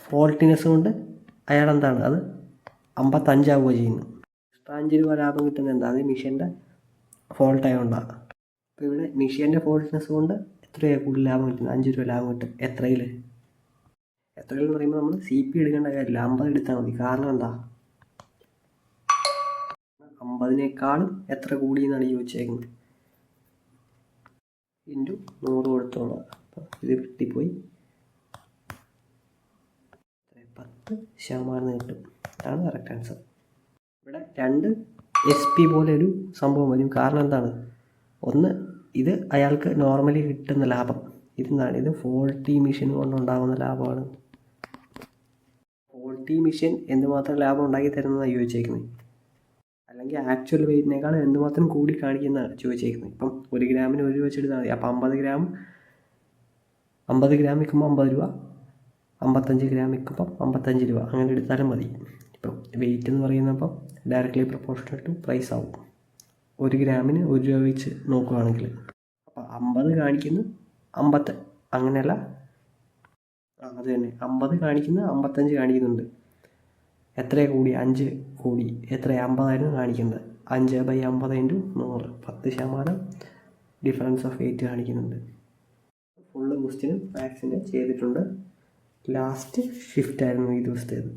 ഫോൾട്ടിനെസ് കൊണ്ട് അയാൾ എന്താണ് അത് 55 ആവുക ചെയ്യുന്നത്. എക്സ്ട്രാ 5 രൂപ ലാഭം കിട്ടുന്നത് എന്താ? അത് മിഷ്യൻ്റെ ഫോൾട്ട് ആയതുകൊണ്ടാണ്. അപ്പോൾ ഇവിടെ മിഷ്യൻ്റെ ഫോൾട്ടിനെസ് കൊണ്ട് എത്ര രൂപ കൂടുതൽ ലാഭം കിട്ടുന്നത്? 5 രൂപ ലാഭം കിട്ടും. എത്രയിൽ എന്ന് പറയുമ്പോൾ നമ്മൾ CP എടുക്കേണ്ട കാര്യമില്ല, 50 എടുത്താൽ മതി. കാരണം എന്താ? 50നേക്കാളും എത്ര കൂടിയെന്നാണ് ചോദിച്ചേക്കുന്നത്. ഇൻറ്റു 100 കൊടുത്തോളാം. അപ്പോൾ ഇത് കിട്ടിപ്പോയി 10% കിട്ടും. അതാണ് കറക്റ്റ് ആൻസർ. ഇവിടെ 2 SP പോലെ ഒരു സംഭവം വരും. കാരണം എന്താണ്? ഒന്ന്, ഇത് അയാൾക്ക് നോർമലി കിട്ടുന്ന ലാഭം. ഇതെന്താണ്? ഇത് ഫോൾട്ടി മിഷൻ കൊണ്ടുണ്ടാകുന്ന ലാഭമാണ്. ഫോൾട്ടി മിഷൻ എന്തുമാത്രം ലാഭം ഉണ്ടാക്കി തരുന്നതാണ് ചോദിച്ചേക്കുന്നത്. അല്ലെങ്കിൽ ആക്ച്വൽ വെയിറ്റിനേക്കാൾ എന്തുമാത്രം കൂടി കാണിക്കുന്നതാണ് ചോദിച്ചേക്കുന്നത്. ഇപ്പം 1 ഗ്രാമിന് 1 രൂപ വെച്ചെടുത്താൽ മതി. അപ്പോൾ 50 ഗ്രാം വിൽക്കുമ്പോൾ 50 രൂപ, 55 ഗ്രാം വിൽക്കുമ്പോൾ 55 രൂപ, അങ്ങനെ എടുത്താലും മതി. ഇപ്പം വെയിറ്റ് എന്ന് പറയുന്നപ്പം ഡയറക്റ്റ്ലി പ്രൊപ്പോർഷണൽ ടു പ്രൈസ് ആവും. 1 ഗ്രാമിന് 1 രൂപ വെച്ച് നോക്കുകയാണെങ്കിൽ അപ്പോൾ 50 കാണിക്കുന്നു 50, അങ്ങനെയല്ല, അത് തന്നെ 50 കാണിക്കുന്നു 55 കാണിക്കുന്നുണ്ട്. എത്രയാണ് കൂടി? 5 കൂടി. എത്ര? 50 കാണിക്കുന്നത്. 5/50 × 100, 10% ഡിഫറൻസ് ഓഫ് വെയിറ്റ് കാണിക്കുന്നുണ്ട്. ഫുള്ള് ക്വസ്റ്റ്യനും മാത്സിൻ്റെ ചെയ്തിട്ടുണ്ട്. ലാസ്റ്റ് ഷിഫ്റ്റ് ആയിരുന്നു ഈ ദിവസത്തേത്.